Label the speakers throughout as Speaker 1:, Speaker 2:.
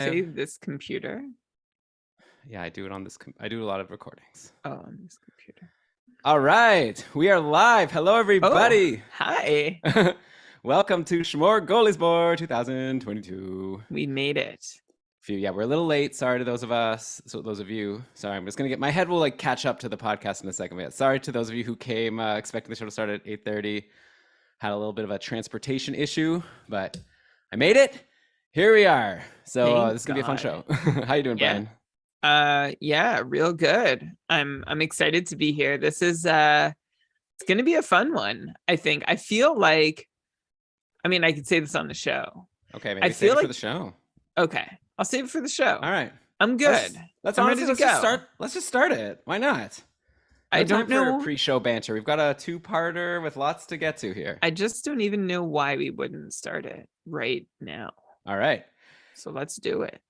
Speaker 1: Save this computer.
Speaker 2: Yeah, I do it on this. I do a lot of recordings.
Speaker 1: Oh, on this computer.
Speaker 2: All right, we are live. Hello, everybody.
Speaker 1: Oh, hi.
Speaker 2: Welcome to Smörgoåliesbord 2022.
Speaker 1: We made it.
Speaker 2: Yeah, we're a little late. Sorry to those of you. Sorry, I'm just gonna get my head will catch up to the podcast in a second. But yeah, sorry to those of you who came expecting the show to start at 8:30. Had a little bit of a transportation issue, but I made it. Here we are. So this is gonna be a fun show. How you doing, Brian?
Speaker 1: Yeah, real good. I'm excited to be here. This is it's gonna be a fun one, I think. I feel like, I mean, I could say this on the show.
Speaker 2: Okay, maybe save it for the show.
Speaker 1: Okay, I'll save it for the show.
Speaker 2: All right.
Speaker 1: I'm good.
Speaker 2: Let's just start it. Why not?
Speaker 1: I don't know.
Speaker 2: For pre-show banter. We've got a two-parter with lots to get to here.
Speaker 1: I just don't even know why we wouldn't start it right now.
Speaker 2: All right.
Speaker 1: So let's do it.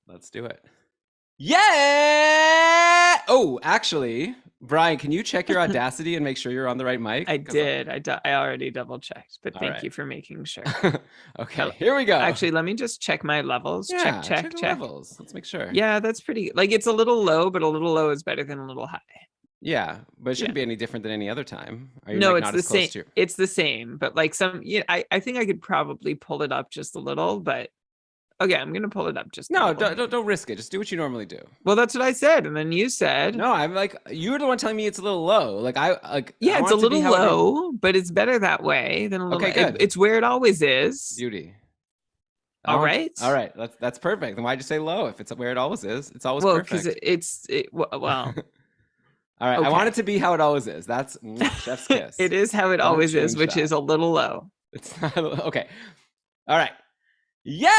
Speaker 2: Yeah! Oh, actually, Brian, can you check your Audacity and make sure you're on the right mic?
Speaker 1: I did. I already double-checked, but thank you for making sure.
Speaker 2: Okay, here we go.
Speaker 1: Actually, let me just check my levels.
Speaker 2: Yeah,
Speaker 1: check.
Speaker 2: Levels. Let's make sure.
Speaker 1: Yeah, that's pretty. Like, it's a little low, but a little low is better than a little high.
Speaker 2: Yeah, but it shouldn't be any different than any other time. Are you
Speaker 1: no,
Speaker 2: like,
Speaker 1: it's the same. It's the same, but like I think I could probably pull it up just a little, but okay, I'm gonna pull it up just.
Speaker 2: No, don't risk it. Just do what you normally do.
Speaker 1: Well, that's what I said, and then you said.
Speaker 2: No, I'm like, you're the one telling me it's a little low.
Speaker 1: Yeah, it's a little low, but it's better that way than a little.
Speaker 2: Okay, good.
Speaker 1: It's where it always is.
Speaker 2: Beauty.
Speaker 1: All right.
Speaker 2: That's perfect. Then why'd you say low? If it's where it always is, it's always perfect.
Speaker 1: Well, because well.
Speaker 2: All right, okay. I want it to be how it always is. That's chef's kiss.
Speaker 1: It is how it always is, which is a little low.
Speaker 2: It's not okay. All right. Yeah!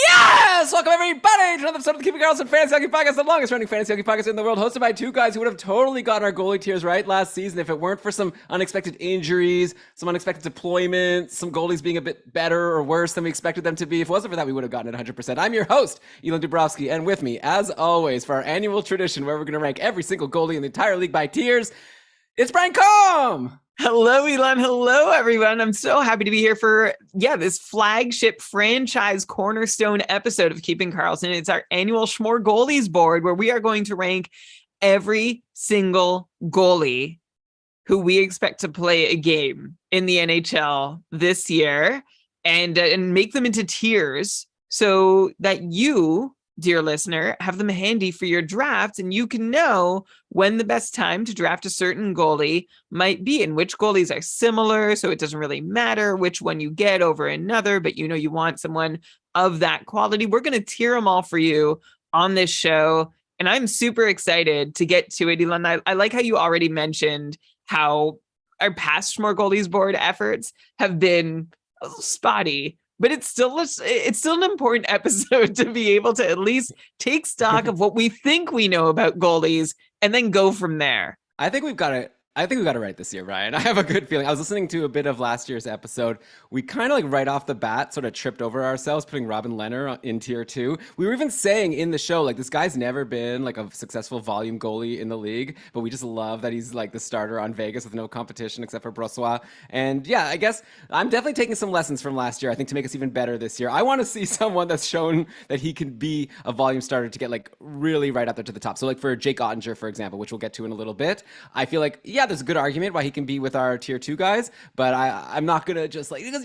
Speaker 2: Yes! Welcome everybody to another episode of the Keeping Karlsson Fantasy Hockey Podcast, the longest running fantasy hockey podcast in the world, hosted by two guys who would have totally gotten our goalie tiers right last season if it weren't for some unexpected injuries, some unexpected deployments, some goalies being a bit better or worse than we expected them to be. If it wasn't for that, we would have gotten it 100%. I'm your host, Elon Dubrovsky, and with me, as always, for our annual tradition where we're going to rank every single goalie in the entire league by tiers, it's Brian Combe!
Speaker 1: Hello, Elon. Hello, everyone. I'm so happy to be here for, this flagship franchise cornerstone episode of Keeping Karlsson. It's our annual Smörgoåliesbord where we are going to rank every single goalie who we expect to play a game in the NHL this year and make them into tiers so that you, dear listener, have them handy for your draft, and you can know when the best time to draft a certain goalie might be and which goalies are similar. So it doesn't really matter which one you get over another, but you want someone of that quality. We're going to tier them all for you on this show. And I'm super excited to get to it, Elon. I like how you already mentioned how our past Smörgoåliesbord efforts have been a little spotty. But it's still an important episode to be able to at least take stock of what we think we know about goalies and then go from there.
Speaker 2: I think we got it right this year, Ryan. I have a good feeling. I was listening to a bit of last year's episode. We kind of right off the bat sort of tripped over ourselves putting Robin Lehner in tier 2. We were even saying in the show, this guy's never been a successful volume goalie in the league, but we just love that he's the starter on Vegas with no competition except for Brossois. And yeah, I guess I'm definitely taking some lessons from last year, I think, to make us even better this year. I want to see someone that's shown that he can be a volume starter to get really right up there to the top. So for Jake Ottinger, for example, which we'll get to in a little bit, I feel there's a good argument why he can be with our tier 2 guys, but I'm not gonna just because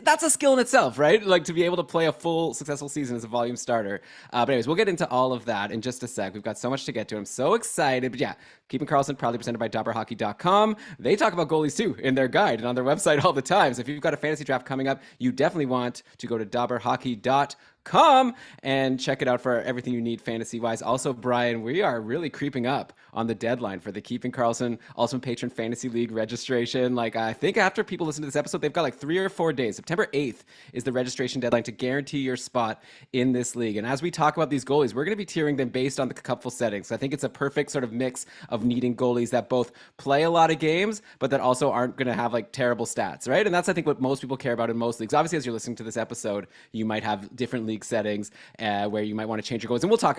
Speaker 2: that's a skill in itself, right? To be able to play a full successful season as a volume starter. But anyways, we'll get into all of that in just a sec. We've got so much to get to. I'm so excited. But yeah, Keeping Karlsson, proudly presented by DobberHockey.com. They talk about goalies too in their guide and on their website all the time. So if you've got a fantasy draft coming up, you definitely want to go to DobberHockey.com and check it out for everything you need fantasy-wise. Also, Brian, we are really creeping up on the deadline for the Keeping Karlsson Ultimate Patron Fantasy League registration. I think after people listen to this episode, they've got 3 or 4 days. September 8th is the registration deadline to guarantee your spot in this league. And as we talk about these goalies, we're going to be tiering them based on the cupful settings. So I think it's a perfect sort of mix of of needing goalies that both play a lot of games, but that also aren't going to have like terrible stats, right? And that's, I think, what most people care about in most leagues. Obviously, as you're listening to this episode, you might have different league settings where you might want to change your goalies. And we'll talk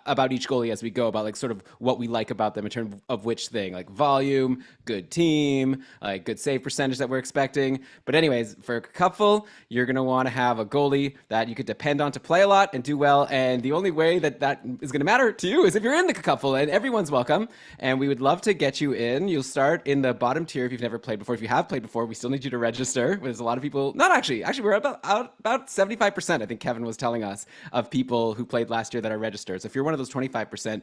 Speaker 2: about each goalie as we go, about like sort of what we like about them in terms of which thing, like volume, good team, like good save percentage that we're expecting. But anyways, for a cupful, you're going to want to have a goalie that you could depend on to play a lot and do well. And the only way that is going to matter to you is if you're in the cupful, and everyone's welcome. And we would love to get you in. You'll start in the bottom tier if you've never played before. If you have played before, we still need you to register. There's a lot of people, not actually, we're about 75%, I think Kevin was telling us, of people who played last year that are registered. So if you're one of those 25%,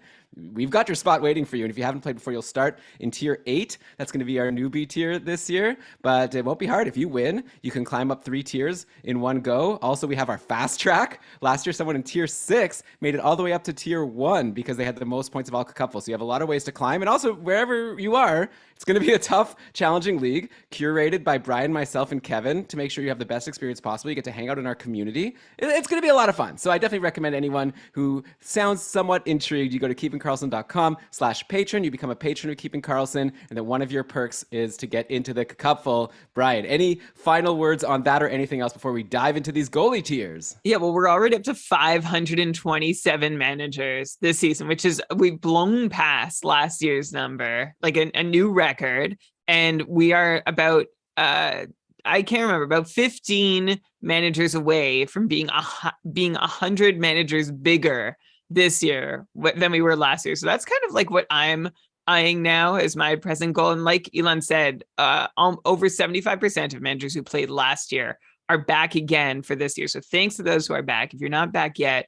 Speaker 2: we've got your spot waiting for you. And if you haven't played before, you'll start in tier 8. That's going to be our newbie tier this year, but it won't be hard. If you win, you can climb up 3 tiers in one go. Also, we have our fast track. Last year, someone in tier 6 made it all the way up to tier 1 because they had the most points of all couples. So you have a lot of ways to climb. And also, wherever you are, it's going to be a tough, challenging league curated by Brian, myself, and Kevin to make sure you have the best experience possible. You get to hang out in our community. It's going to be a lot of fun. So I definitely recommend anyone who sounds somewhat intrigued, you go to keepingkarlsson.com/patron. You become a patron of Keeping Karlsson, and then one of your perks is to get into the cupful. Brian, any final words on that or anything else before we dive into these goalie tiers?
Speaker 1: Yeah, well, we're already up to 527 managers this season, which is, we've blown past last year's number, like a new record. And we are about, I can't remember, about 15 managers away from being 100 managers bigger this year than we were last year. So that's kind of like what I'm eyeing now as my present goal. And like Elon said, over 75% of managers who played last year are back again for this year. So thanks to those who are back. If you're not back yet,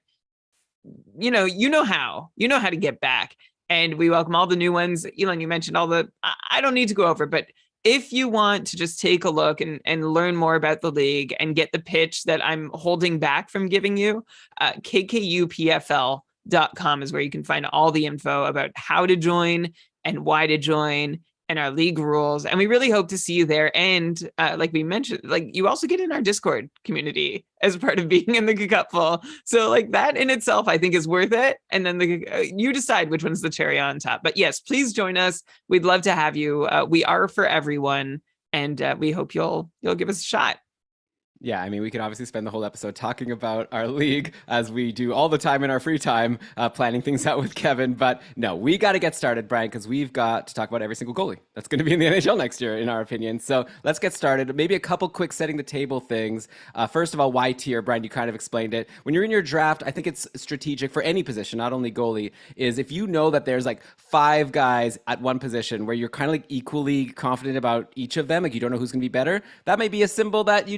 Speaker 1: you know how to get back. And we welcome all the new ones. Elon, you mentioned all the, I don't need to go over, but if you want to just take a look and learn more about the league and get the pitch that I'm holding back from giving you, kkupfl.com is where you can find all the info about how to join and why to join and our league rules. And we really hope to see you there. And like we mentioned, like you also get in our Discord community as part of being in the cupful. So like that in itself, I think is worth it. And then you decide which one's the cherry on top. But yes, please join us. We'd love to have you. We are for everyone. And we hope you'll give us a shot.
Speaker 2: Yeah, I mean, we could obviously spend the whole episode talking about our league as we do all the time in our free time, planning things out with Kevin. But no, we got to get started, Brian, because we've got to talk about every single goalie that's going to be in the NHL next year, in our opinion. So let's get started. Maybe a couple quick setting the table things. First of all, why tier? Brian, you kind of explained it. When you're in your draft, I think it's strategic for any position, not only goalie, is if you know that there's like 5 guys at one position where you're kind of like equally confident about each of them, like you don't know who's going to be better, that may be a symbol that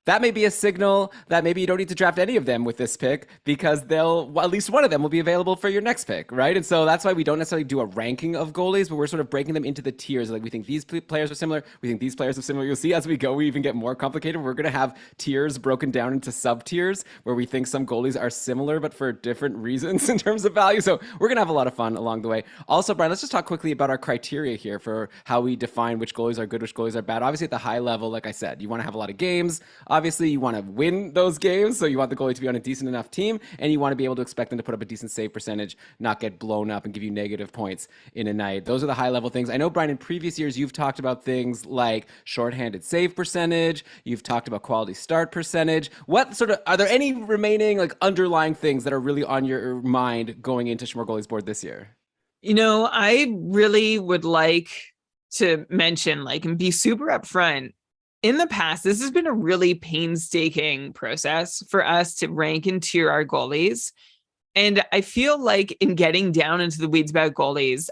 Speaker 2: that may be a signal that maybe you don't need to draft any of them with this pick because at least one of them will be available for your next pick, right? And so that's why we don't necessarily do a ranking of goalies, but we're sort of breaking them into the tiers. Like we think these players are similar. We think these players are similar. You'll see as we go, we even get more complicated. We're going to have tiers broken down into sub-tiers where we think some goalies are similar, but for different reasons in terms of value. So we're going to have a lot of fun along the way. Also, Brian, let's just talk quickly about our criteria here for how we define which goalies are good, which goalies are bad. Obviously, at the high level, like I said, you want to have a lot of games. Obviously, you want to win those games, so you want the goalie to be on a decent enough team, and you want to be able to expect them to put up a decent save percentage, not get blown up and give you negative points in a night. Those are the high-level things. I know, Brian, in previous years, you've talked about things like shorthanded save percentage. You've talked about quality start percentage. What sort of, are there any remaining like underlying things that are really on your mind going into Smörgoåliesbord this year?
Speaker 1: You know, I really would like to mention, like, and be super upfront. In the past, this has been a really painstaking process for us to rank and tier our goalies. And I feel like in getting down into the weeds about goalies,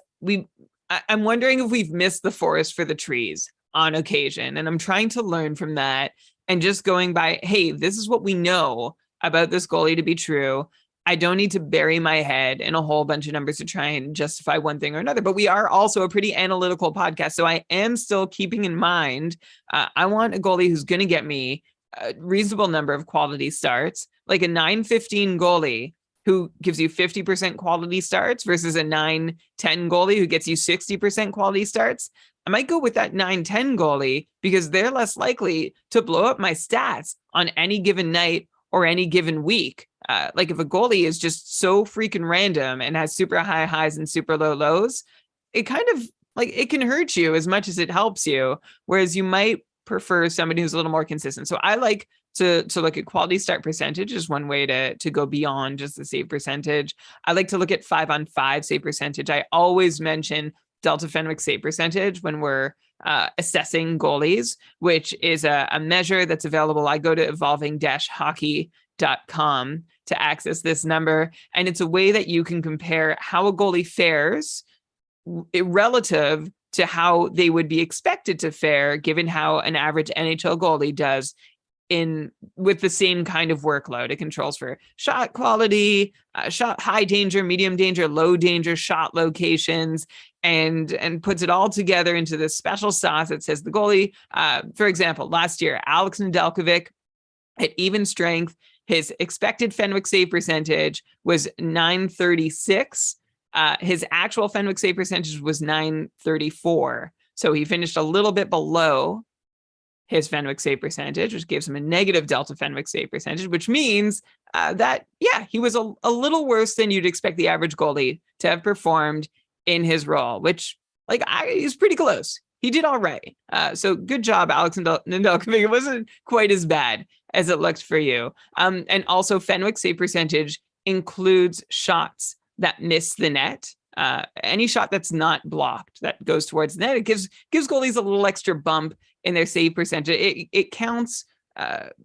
Speaker 1: I'm wondering if we've missed the forest for the trees on occasion. And I'm trying to learn from that and just going by, hey, this is what we know about this goalie to be true. I don't need to bury my head in a whole bunch of numbers to try and justify one thing or another. But we are also a pretty analytical podcast. So I am still keeping in mind, I want a goalie who's going to get me a reasonable number of quality starts, like a 9-15 goalie who gives you 50% quality starts versus a 9-10 goalie who gets you 60% quality starts. I might go with that 9-10 goalie because they're less likely to blow up my stats on any given night or any given week. like if a goalie is just so freaking random and has super high highs and super low lows, it kind of like it can hurt you as much as it helps you. Whereas you might prefer somebody who's a little more consistent. So I like to look at quality start percentage is one way to go beyond just the save percentage. I like to look at 5-on-5 save percentage. I always mention Delta Fenwick save percentage when we're assessing goalies, which is a measure that's available. I go to evolving-hockey.com to access this number. And it's a way that you can compare how a goalie fares relative to how they would be expected to fare, given how an average NHL goalie does with the same kind of workload. It controls for shot quality, shot high danger, medium danger, low danger, shot locations, and puts it all together into this special sauce that says the goalie, for example, last year, Alex Nedeljkovic at even strength, his expected Fenwick save percentage was .936. His actual Fenwick save percentage was .934. So he finished a little bit below his Fenwick save percentage, which gives him a negative Delta Fenwick save percentage, which means that, yeah, he was a little worse than you'd expect the average goalie to have performed in his role, which he's pretty close. He did all right. So good job, Alex Nedeljkovic. It wasn't quite as bad as it looked for you. And also Fenwick save percentage includes shots that miss the net. Any shot that's not blocked that goes towards the net, it gives goalies a little extra bump in their save percentage. It counts.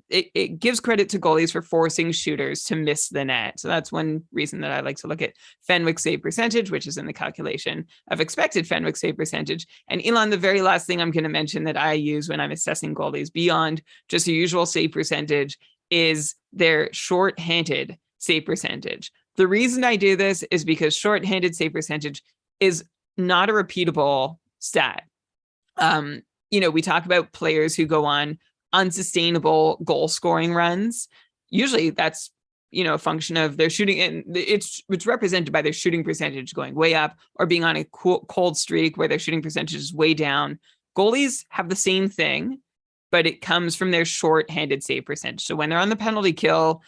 Speaker 1: It gives credit to goalies for forcing shooters to miss the net. So that's one reason that I like to look at Fenwick save percentage, which is in the calculation of expected Fenwick save percentage. And Elon, the very last thing I'm going to mention that I use when I'm assessing goalies beyond just the usual save percentage is their shorthanded save percentage. The reason I do this is because shorthanded save percentage is not a repeatable stat. We talk about players who go on unsustainable goal scoring runs. Usually that's, a function of their shooting, and it's represented by their shooting percentage going way up or being on a cold streak where their shooting percentage is way down. Goalies have the same thing, but it comes from their shorthanded save percentage. So when they're on the penalty kill,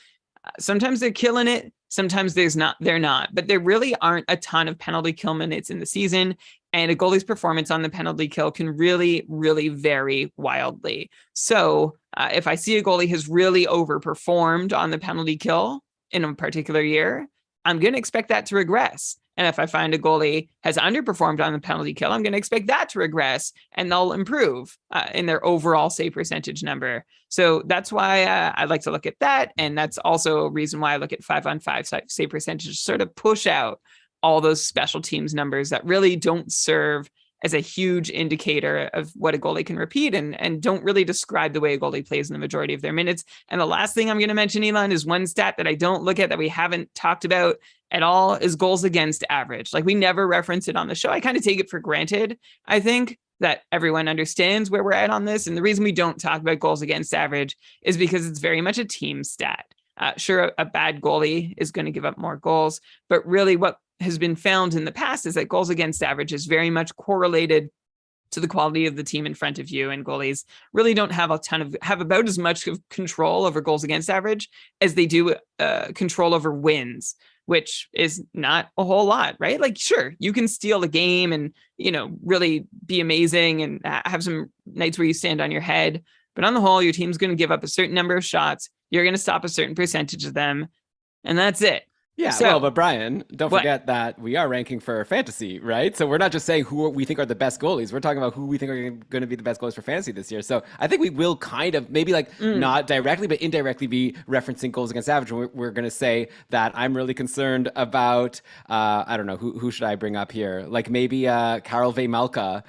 Speaker 1: sometimes they're killing it. Sometimes they're not, but there really aren't a ton of penalty kill minutes in the season. And a goalie's performance on the penalty kill can really, really vary wildly. So if I see a goalie has really overperformed on the penalty kill in a particular year, I'm going to expect that to regress. And if I find a goalie has underperformed on the penalty kill, I'm going to expect that to regress, and they'll improve in their overall save percentage number. So that's why I like to look at that. And that's also a reason why I look at 5-on-5 save percentage, sort of push out all those special teams numbers that really don't serve as a huge indicator of what a goalie can repeat and don't really describe the way a goalie plays in the majority of their minutes. And the last thing I'm going to mention, Elon, is one stat that I don't look at that we haven't talked about at all is goals against average. Like we never reference it on the show. I kind of take it for granted. I think that everyone understands where we're at on this. And the reason we don't talk about goals against average is because it's very much a team stat. Sure, a bad goalie is going to give up more goals, but really what has been found in the past is that goals against average is very much correlated to the quality of the team in front of you, and goalies really don't have about as much of control over goals against average as they do control over wins, which is not a whole lot, right? Like, sure, you can steal a game and, really be amazing and have some nights where you stand on your head, but on the whole, your team's going to give up a certain number of shots. You're going to stop a certain percentage of them, and that's it.
Speaker 2: Yeah,
Speaker 1: so,
Speaker 2: but Brian, don't forget that we are ranking for fantasy, right? So we're not just saying who we think are the best goalies. We're talking about who we think are going to be the best goalies for fantasy this year. So I think we will kind of maybe not directly, but indirectly be referencing goals against average. We're going to say that I'm really concerned about, I don't know, who should I bring up here? Like maybe Karel Vejmelka.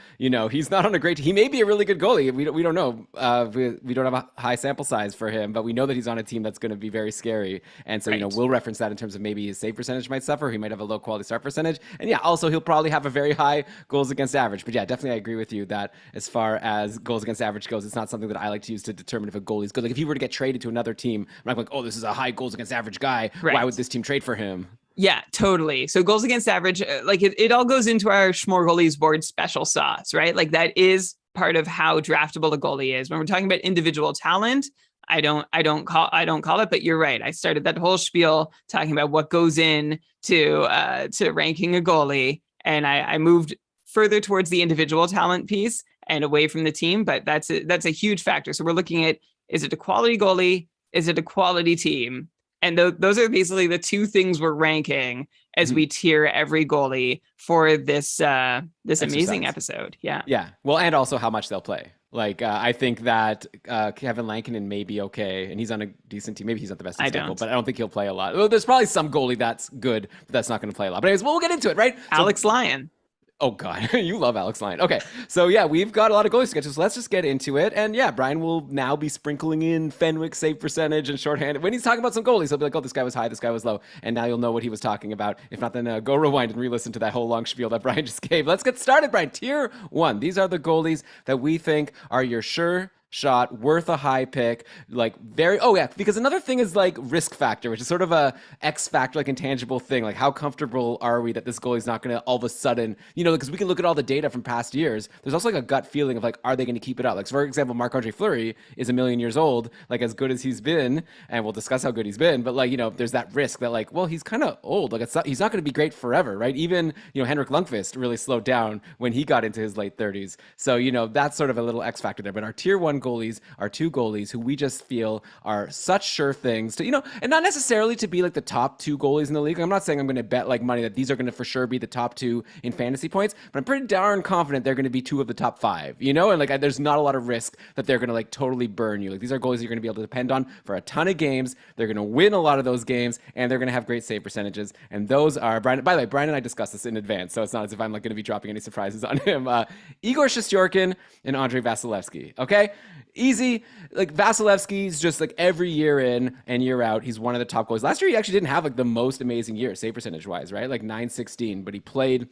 Speaker 2: He's not on a great team. He may be a really good goalie. We don't know. We don't have a high sample size for him, but we know that he's on a team that's going to be very scary. And so, we'll reference that in terms of maybe his save percentage might suffer. He might have a low quality start percentage. And yeah, also he'll probably have a very high goals against average. But yeah, definitely I agree with you that as far as goals against average goes, it's not something that I like to use to determine if a goalie is good. Like if he were to get traded to another team, I'm not like, oh, this is a high goals against average guy. Right. Why would this team trade for him?
Speaker 1: Yeah, totally. So goals against average, it all goes into our Smörgoåliesbord special sauce, right? Like that is part of how draftable a goalie is. When we're talking about individual talent, I don't call it, but you're right. I started that whole spiel talking about what goes in to ranking a goalie, and I moved further towards the individual talent piece and away from the team, but that's a huge factor. So we're looking at, is it a quality goalie? Is it a quality team? And those are basically the two things we're ranking as we tier every goalie for this amazing episode. Yeah.
Speaker 2: Yeah. Well, and also how much they'll play. Like, I think that Kevin Lankinen may be okay, and he's on a decent team. Maybe he's not the best example, but I don't think he'll play a lot. Well, there's probably some goalie that's good, but that's not going to play a lot. But anyways, we'll get into it, right?
Speaker 1: Alex Lyon.
Speaker 2: Oh, God. You love Alex Lyon. Okay. So, yeah, we've got a lot of goalie sketches. So let's just get into it. And, yeah, Brian will now be sprinkling in Fenwick save percentage and shorthanded. When he's talking about some goalies, he'll be like, oh, this guy was high, this guy was low. And now you'll know what he was talking about. If not, then go rewind and re-listen to that whole long spiel that Brian just gave. Let's get started, Brian. Tier 1. These are the goalies that we think are your sure shot, worth a high pick, like very, oh yeah, because another thing is like risk factor, which is sort of a X factor, like intangible thing. Like how comfortable are we that this goalie's not going to all of a sudden, because we can look at all the data from past years. There's also like a gut feeling of like, are they going to keep it up? Like, so for example, Marc-Andre Fleury is a million years old, like as good as he's been, and we'll discuss how good he's been, but like, there's that risk that like, well, he's kind of old. Like he's not going to be great forever, right? Even, Henrik Lundqvist really slowed down when he got into his late 30s. So, that's sort of a little X factor there, but our tier 1 goalies are two goalies who we just feel are such sure things to, and not necessarily to be like the top 2 goalies in the league. I'm not saying I'm going to bet like money that these are going to for sure be the top 2 in fantasy points, but I'm pretty darn confident they're going to be 2 of the top 5, and like there's not a lot of risk that they're going to like totally burn you. Like these are goalies you're going to be able to depend on for a ton of games. They're going to win a lot of those games, and they're going to have great save percentages. And those are, Brian, by the way, Brian and I discussed this in advance, so it's not as if I'm like going to be dropping any surprises on him. Igor Shesterkin and Andrei Vasilevsky. Okay, easy. Like Vasilevsky's just like every year in and year out, he's one of the top goalies. Last year, he actually didn't have like the most amazing year save percentage wise, right? Like 916, but he played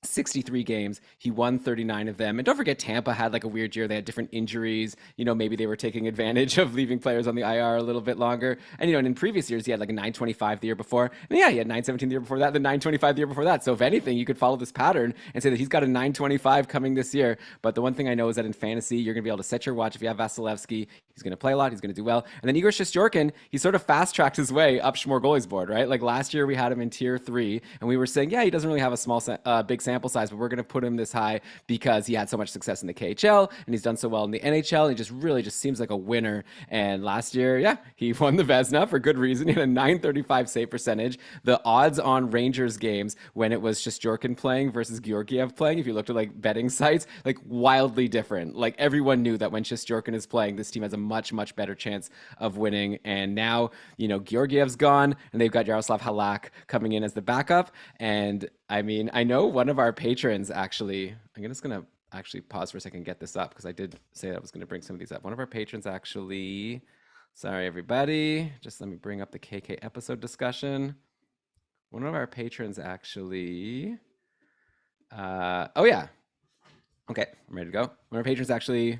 Speaker 2: 63 games. He won 39 of them. And don't forget, Tampa had like a weird year. They had different injuries. Maybe they were taking advantage of leaving players on the IR a little bit longer. And, and in previous years, he had like a 925 the year before. And yeah, he had 917 the year before that, the 925 the year before that. So if anything, you could follow this pattern and say that he's got a 925 coming this year. But the one thing I know is that in fantasy, you're going to be able to set your watch. If you have Vasilevsky, he's going to play a lot. He's going to do well. And then Igor Shesterkin, he sort of fast-tracked his way up Smörgoåliesbord, right? Like last year, we had him in tier 3, and we were saying, yeah, he doesn't really have a big sample size, but we're going to put him this high because he had so much success in the KHL and he's done so well in the NHL. And he just really just seems like a winner. And last year, yeah, he won the Vezina for good reason. He had a 935 save percentage. The odds on Rangers games when it was Shesterkin playing versus Georgiev playing, if you looked at like betting sites, like wildly different. Like everyone knew that when Shesterkin is playing, this team has a much, much better chance of winning. And now, Georgiev's gone and they've got Yaroslav Halak coming in as the backup. And I mean, I know one of our patrons actually, I'm just going to actually pause for a second and get this up because I did say that I was going to bring some of these up. One of our patrons actually, sorry, everybody, just let me bring up the KK episode discussion. One of our patrons actually, oh yeah. Okay, I'm ready to go. One of our patrons actually,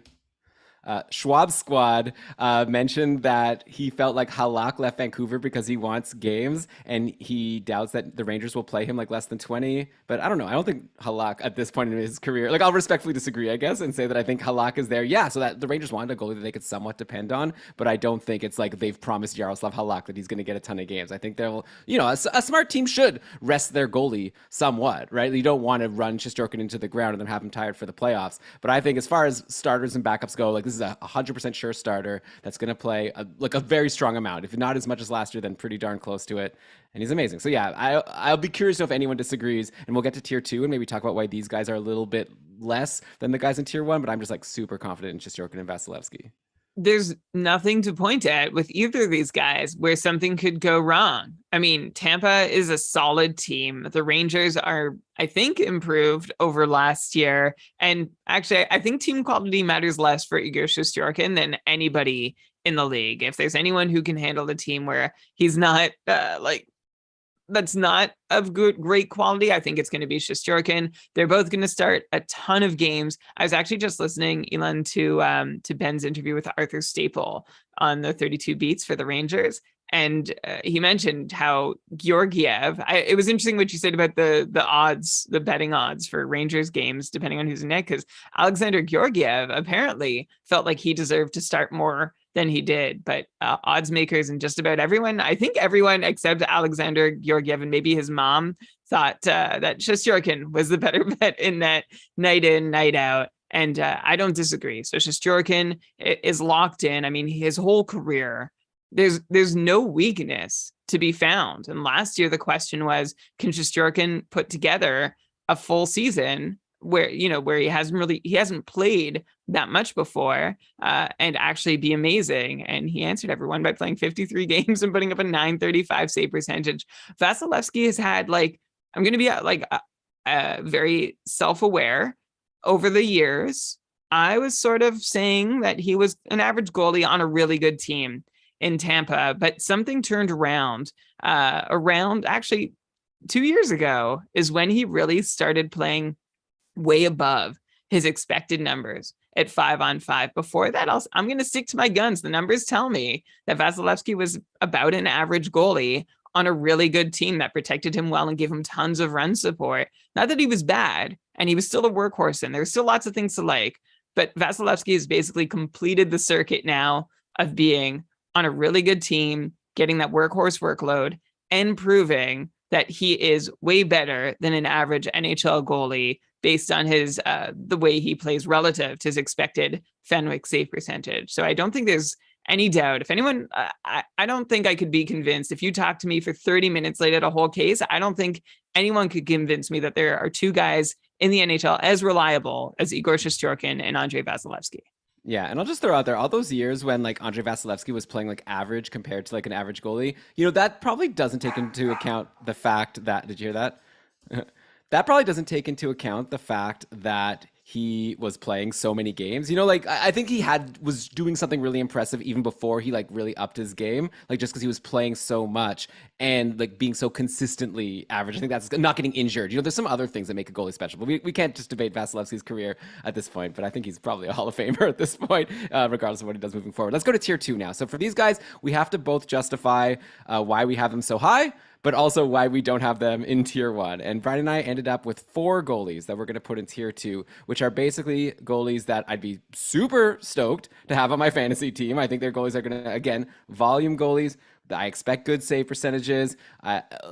Speaker 2: Schwab Squad mentioned that he felt like Halak left Vancouver because he wants games and he doubts that the Rangers will play him like less than 20. But I don't know. I don't think Halak at this point in his career, like I'll respectfully disagree, I guess, and say that I think Halak is there. Yeah, so that the Rangers wanted a goalie that they could somewhat depend on, but I don't think it's like they've promised Yaroslav Halak that he's going to get a ton of games. I think they'll, a smart team should rest their goalie somewhat, right? You don't want to run Shesterkin into the ground and then have him tired for the playoffs. But I think as far as starters and backups go, like this is a 100% sure starter that's going to play a very strong amount. If not as much as last year, then pretty darn close to it. And he's amazing. So yeah, I'll be curious to know if anyone disagrees, and we'll get to tier 2 and maybe talk about why these guys are a little bit less than the guys in tier 1, but I'm just like super confident in Shesterkin and Vasilevsky.
Speaker 1: There's nothing to point at with either of these guys where something could go wrong. I mean, Tampa is a solid team. The Rangers are, I think, improved over last year. And actually, I think team quality matters less for Igor Shesterkin than anybody in the league. If there's anyone who can handle the team where he's not that's not of great quality, I think it's going to be Shesterkin. They're both going to start a ton of games. I was actually just listening, Elon, to Ben's interview with Arthur Staple on the 32 Beats for the Rangers. And he mentioned how Georgiev, it was interesting what you said about the odds, the betting odds for Rangers games, depending on who's in net, because Alexander Georgiev apparently felt like he deserved to start more than he did. But odds makers and just about everyone, I think everyone except Alexander Georgiev and maybe his mom, thought that Shesterkin was the better bet in that night in, night out. And I don't disagree. So Shesterkin is locked in. I mean, his whole career, there's no weakness to be found. And last year, the question was, can Shesterkin put together a full season where he hasn't played that much before and actually be amazing? And he answered everyone by playing 53 games and putting up a .935 save percentage. Vasilevsky has had, like, I'm going to be very self-aware. Over the years, I was sort of saying that he was an average goalie on a really good team in Tampa, but something turned around actually 2 years ago is when he really started playing way above his expected numbers at 5-on-5. Before that, I'm going to stick to my guns. The numbers tell me that Vasilevsky was about an average goalie on a really good team that protected him well and gave him tons of run support. Not that he was bad, and he was still a workhorse, and there's still lots of things to like, but Vasilevsky has basically completed the circuit now of being on a really good team, getting that workhorse workload, and proving that he is way better than an average NHL goalie based on his the way he plays relative to his expected Fenwick save percentage. So I don't think there's any doubt. If anyone, I don't think I could be convinced. If you talk to me for 30 minutes, laid out a whole case, I don't think anyone could convince me that there are two guys in the NHL as reliable as Igor Shesterkin and Andrei Vasilevsky.
Speaker 2: Yeah, and I'll just throw out there, all those years when like Andrei Vasilevsky was playing like average compared to like an average goalie, that probably doesn't take into account the fact that, did you hear that? That probably doesn't take into account the fact that he was playing so many games. I think he was doing something really impressive even before he like really upped his game, like just because he was playing so much and like being so consistently average. I think that's not getting injured. There's some other things that make a goalie special, but we can't just debate Vasilevsky's career at this point, but I think he's probably a Hall of Famer at this point, regardless of what he does moving forward. Let's go to tier 2 now. So for these guys, we have to both justify why we have them so high, but also why we don't have them in tier 1. And Brian and I ended up with 4 goalies that we're going to put in tier 2, which are basically goalies that I'd be super stoked to have on my fantasy team. I think their goalies are going to, again, volume goalies. I expect good save percentages.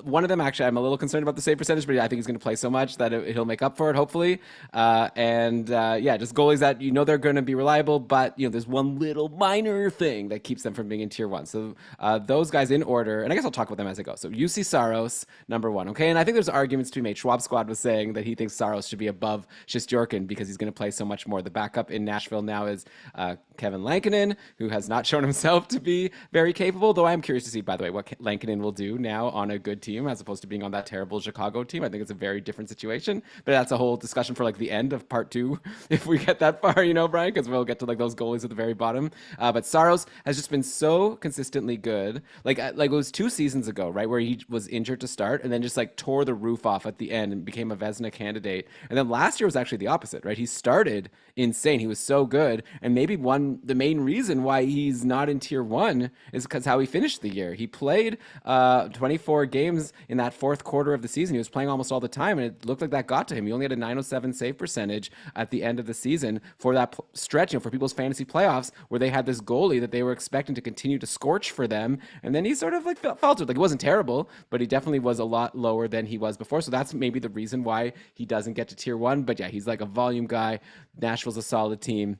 Speaker 2: One of them, actually, I'm a little concerned about the save percentage, but I think he's going to play so much that he'll make up for it, hopefully. Just goalies that they're going to be reliable, but there's one little minor thing that keeps them from being in tier 1. So those guys in order, and I guess I'll talk about them as I go. So UC Saros, number 1, okay? And I think there's arguments to be made. Schwab Squad was saying that he thinks Saros should be above Shesterkin because he's going to play so much more. The backup in Nashville now is Kevin Lankinen, who has not shown himself to be very capable, though I am curious to see, by the way, what Lankinen will do now on a good team as opposed to being on that terrible Chicago team. I think it's a very different situation, but that's a whole discussion for like the end of part 2 if we get that far, Brian, because we'll get to like those goalies at the very bottom. But Saros has just been so consistently good. Like it was 2 seasons ago, right, where he was injured to start and then just like tore the roof off at the end and became a Vezina candidate. And then last year was actually the opposite, right? He started insane. He was so good, and maybe the main reason why he's not in tier 1 is because how he finished the year. He played 24 games in that fourth quarter of the season. He was playing almost all the time, and it looked like that got to him. He only had a .907 save percentage at the end of the season for that stretch, for people's fantasy playoffs, where they had this goalie that they were expecting to continue to scorch for them, and then he sort of like faltered. Like, it wasn't terrible, but he definitely was a lot lower than he was before. So that's maybe the reason why he doesn't get to tier 1. But yeah, he's like a volume guy. Nashville's a solid team.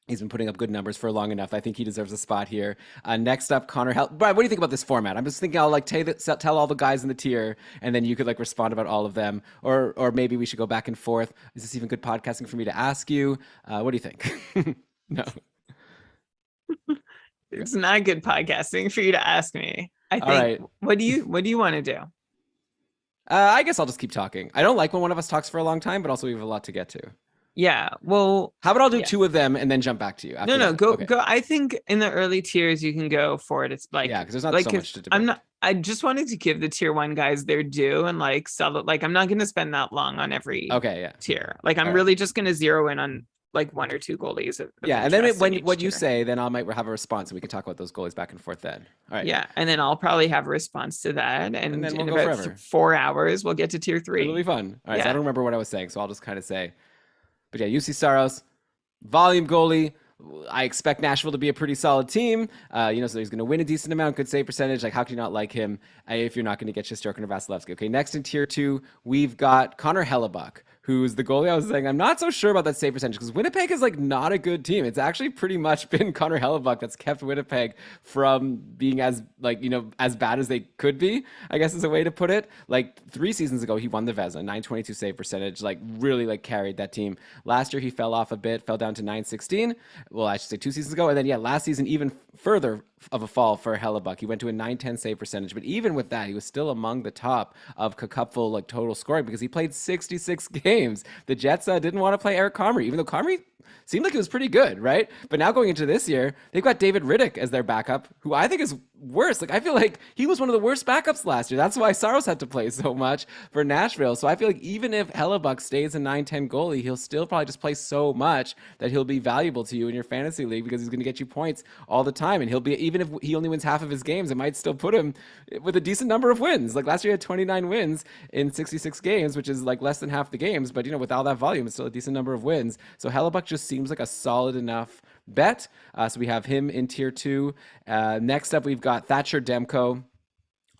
Speaker 2: He's been putting up good numbers for long enough. I think he deserves a spot here. Next up, Connor Brian, what do you think about this format? I'm just thinking I'll like tell all the guys in the tier, and then you could like respond about all of them. Or maybe we should go back and forth. Is this even good podcasting for me to ask you? What do you think? No.
Speaker 1: It's not good podcasting for you to ask me. I think.
Speaker 2: All right.
Speaker 1: What do you want to do?
Speaker 2: I guess I'll just keep talking. I don't like when one of us talks for a long time, but also we have a lot to get to.
Speaker 1: Yeah, well,
Speaker 2: how about I'll do 2 of them and then jump back to you?
Speaker 1: Go. I think in the early tiers you can go for it. It's like,
Speaker 2: yeah, because there's not
Speaker 1: like,
Speaker 2: so much to debate.
Speaker 1: I just wanted to give the tier 1 guys their due and like sell it. Like, I'm not going to spend that long on every tier. Like, I'm really just going to zero in on like 1 or 2 goalies.
Speaker 2: And then when you say, then I might have a response and we can talk about those goalies back and forth then. All right.
Speaker 1: Yeah, and then I'll probably have a response to that, and
Speaker 2: then we'll
Speaker 1: in
Speaker 2: go
Speaker 1: about
Speaker 2: forever.
Speaker 1: 4 hours we'll get to tier 3.
Speaker 2: It'll be fun. All right, so I don't remember what I was saying, so I'll just kind of say. But yeah, UC Saros, volume goalie, I expect Nashville to be a pretty solid team. So he's going to win a decent amount, good save percentage. Like, how can you not like him if you're not going to get Shesterkin or Vasilevsky? Okay, next in tier 2, we've got Connor Hellebuck, who's the goalie I was saying. I'm not so sure about that save percentage because Winnipeg is like not a good team. It's actually pretty much been Connor Hellebuck that's kept Winnipeg from being as as bad as they could be, I guess is a way to put it. Like 3 seasons ago, he won the Vezina, 922 save percentage, like really like carried that team. Last year, he fell off a bit, fell down to 916. Well, I should say 2 seasons ago. And then, last season, even further of a fall for Hellebuck. He went to a 910 save percentage. But even with that, he was still among the top of Cupful like total scoring because he played 66 games. The Jets didn't want to play Eric Comrie, even though Comrie seemed like it was pretty good, right? But now going into this year, they've got David Riddick as their backup, who I think is worse. Like, I feel like he was one of the worst backups last year. That's why Saros had to play so much for Nashville. So I feel like even if Hellebuck stays a 9-10 goalie, he'll still probably just play so much that he'll be valuable to you in your fantasy league because he's going to get you points all the time. And he'll be, even if he only wins half of his games, it might still put him with a decent number of wins. Like last year, he had 29 wins in 66 games, which is like less than half the games. But, with all that volume, it's still a decent number of wins. So Hellebuck just seems like a solid enough bet. So we have him in tier 2. Next up, we've got Thatcher Demko.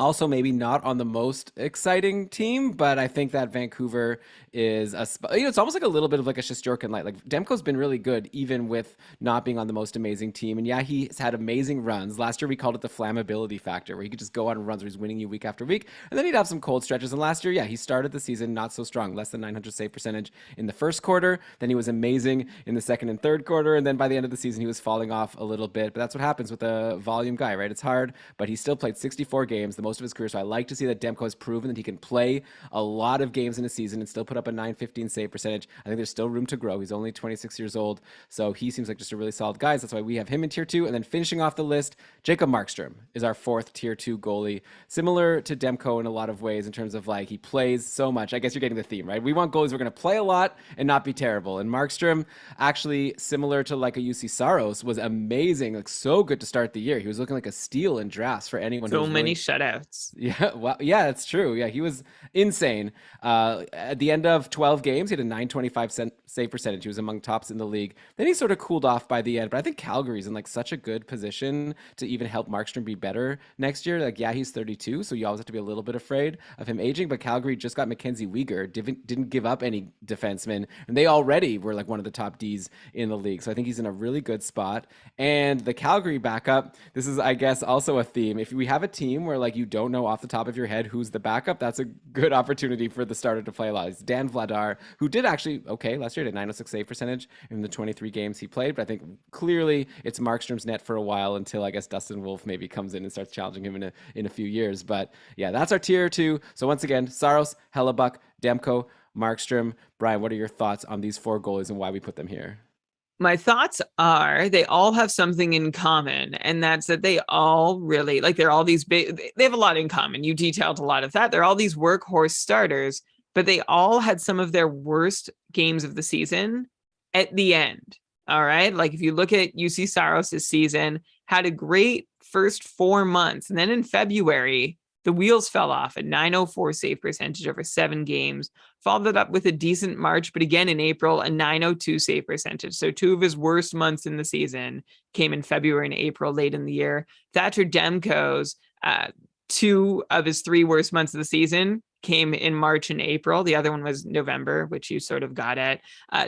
Speaker 2: Also, maybe not on the most exciting team, but I think that Vancouver is it's almost like a little bit of like a Shesterkin light. Like Demko's been really good, even with not being on the most amazing team. And he's had amazing runs. Last year, we called it the flammability factor, where he could just go on runs where he's winning you week after week. And then he'd have some cold stretches. And last year, he started the season not so strong, less than 900 save percentage in the first quarter. Then he was amazing in the second and third quarter. And then by the end of the season, he was falling off a little bit. But that's what happens with a volume guy, right? It's hard, but he still played 64 games, the most of his career. So I like to see that Demko has proven that he can play a lot of games in a season and still put up a 915 save percentage. I think there's still room to grow. He's only 26 years old, so he seems like just a really solid guy. So that's why we have him in tier 2. And then finishing off the list, Jacob Markstrom is our 4th tier 2 goalie, similar to Demko in a lot of ways in terms of like he plays so much. I guess you're getting the theme, right? We want goalies who are going to play a lot and not be terrible. And Markstrom, actually similar to like a UC Saros, was amazing, like so good to start the year. He was looking like a steal in drafts for anyone.
Speaker 1: So many shutouts.
Speaker 2: Yeah, well, yeah, it's true. Yeah, he was insane. At the end of 12 games, he had a 925 save percentage. He was among tops in the league. Then he sort of cooled off by the end. But I think Calgary's in like such a good position to even help Markstrom be better next year. Like, he's 32, so you always have to be a little bit afraid of him aging. But Calgary just got Mackenzie Weegar, didn't give up any defensemen, and they already were like one of the top Ds in the league. So I think he's in a really good spot. And the Calgary backup, this is, I guess, also a theme. If we have a team where like you don't know off the top of your head who's the backup, that's a good opportunity for the starter to play a lot. It's Dan Vladar, who did actually okay last year, at 906 save percentage in the 23 games he played. But I think clearly it's Markstrom's net for a while until I guess Dustin Wolf maybe comes in and starts challenging him in a few years. But that's our tier 2. So once again, Saros, Hellebuck, Demko, Markstrom. Brian, what are your thoughts on these 4 goalies and why we put them here?
Speaker 1: My thoughts are they all have something in common, and that's that they all really they're all these big, they have a lot in common. You detailed a lot of that. They're all these workhorse starters, but they all had some of their worst games of the season at the end. All right. Like if you look at UC Saros' season, had a great first 4 months. And then in February, the wheels fell off at 904 save percentage over 7 games, followed up with a decent March, but again in April, a 902 save percentage. So 2 of his worst months in the season came in February and April late in the year. Thatcher Demko's 2 of his 3 worst months of the season came in March and April. The other one was November, which you sort of got at.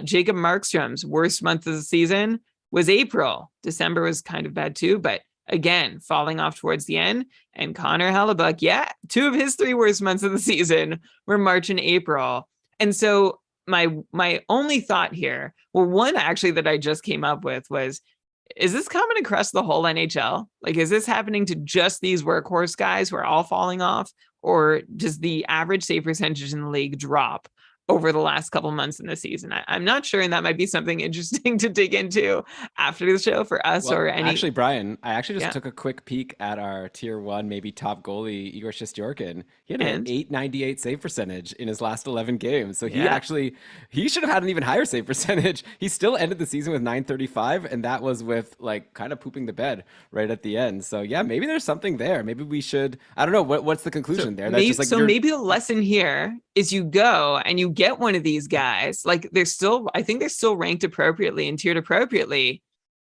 Speaker 1: Jacob Markstrom's worst month of the season was April. December was kind of bad too, but again, falling off towards the end. And Connor Hellebuck, 2 of his 3 worst months of the season were March and April. And so my only thought here, well, one actually that I just came up with was, is this common across the whole NHL? Like, is this happening to just these workhorse guys who are all falling off? Or does the average save percentage in the league drop over the last couple months in the season? I'm not sure, and that might be something interesting to dig into after the show for us or any.
Speaker 2: Actually, Brian, I actually just took a quick peek at our tier 1, maybe top goalie, Igor Shesterkin. He had an 898 save percentage in his last 11 games. So he should have had an even higher save percentage. He still ended the season with 935, and that was with like kind of pooping the bed right at the end. So maybe there's something there. Maybe we should, I don't know, what's the conclusion there? That's
Speaker 1: maybe the lesson here is you go and you get one of these guys, like I think they're still ranked appropriately and tiered appropriately,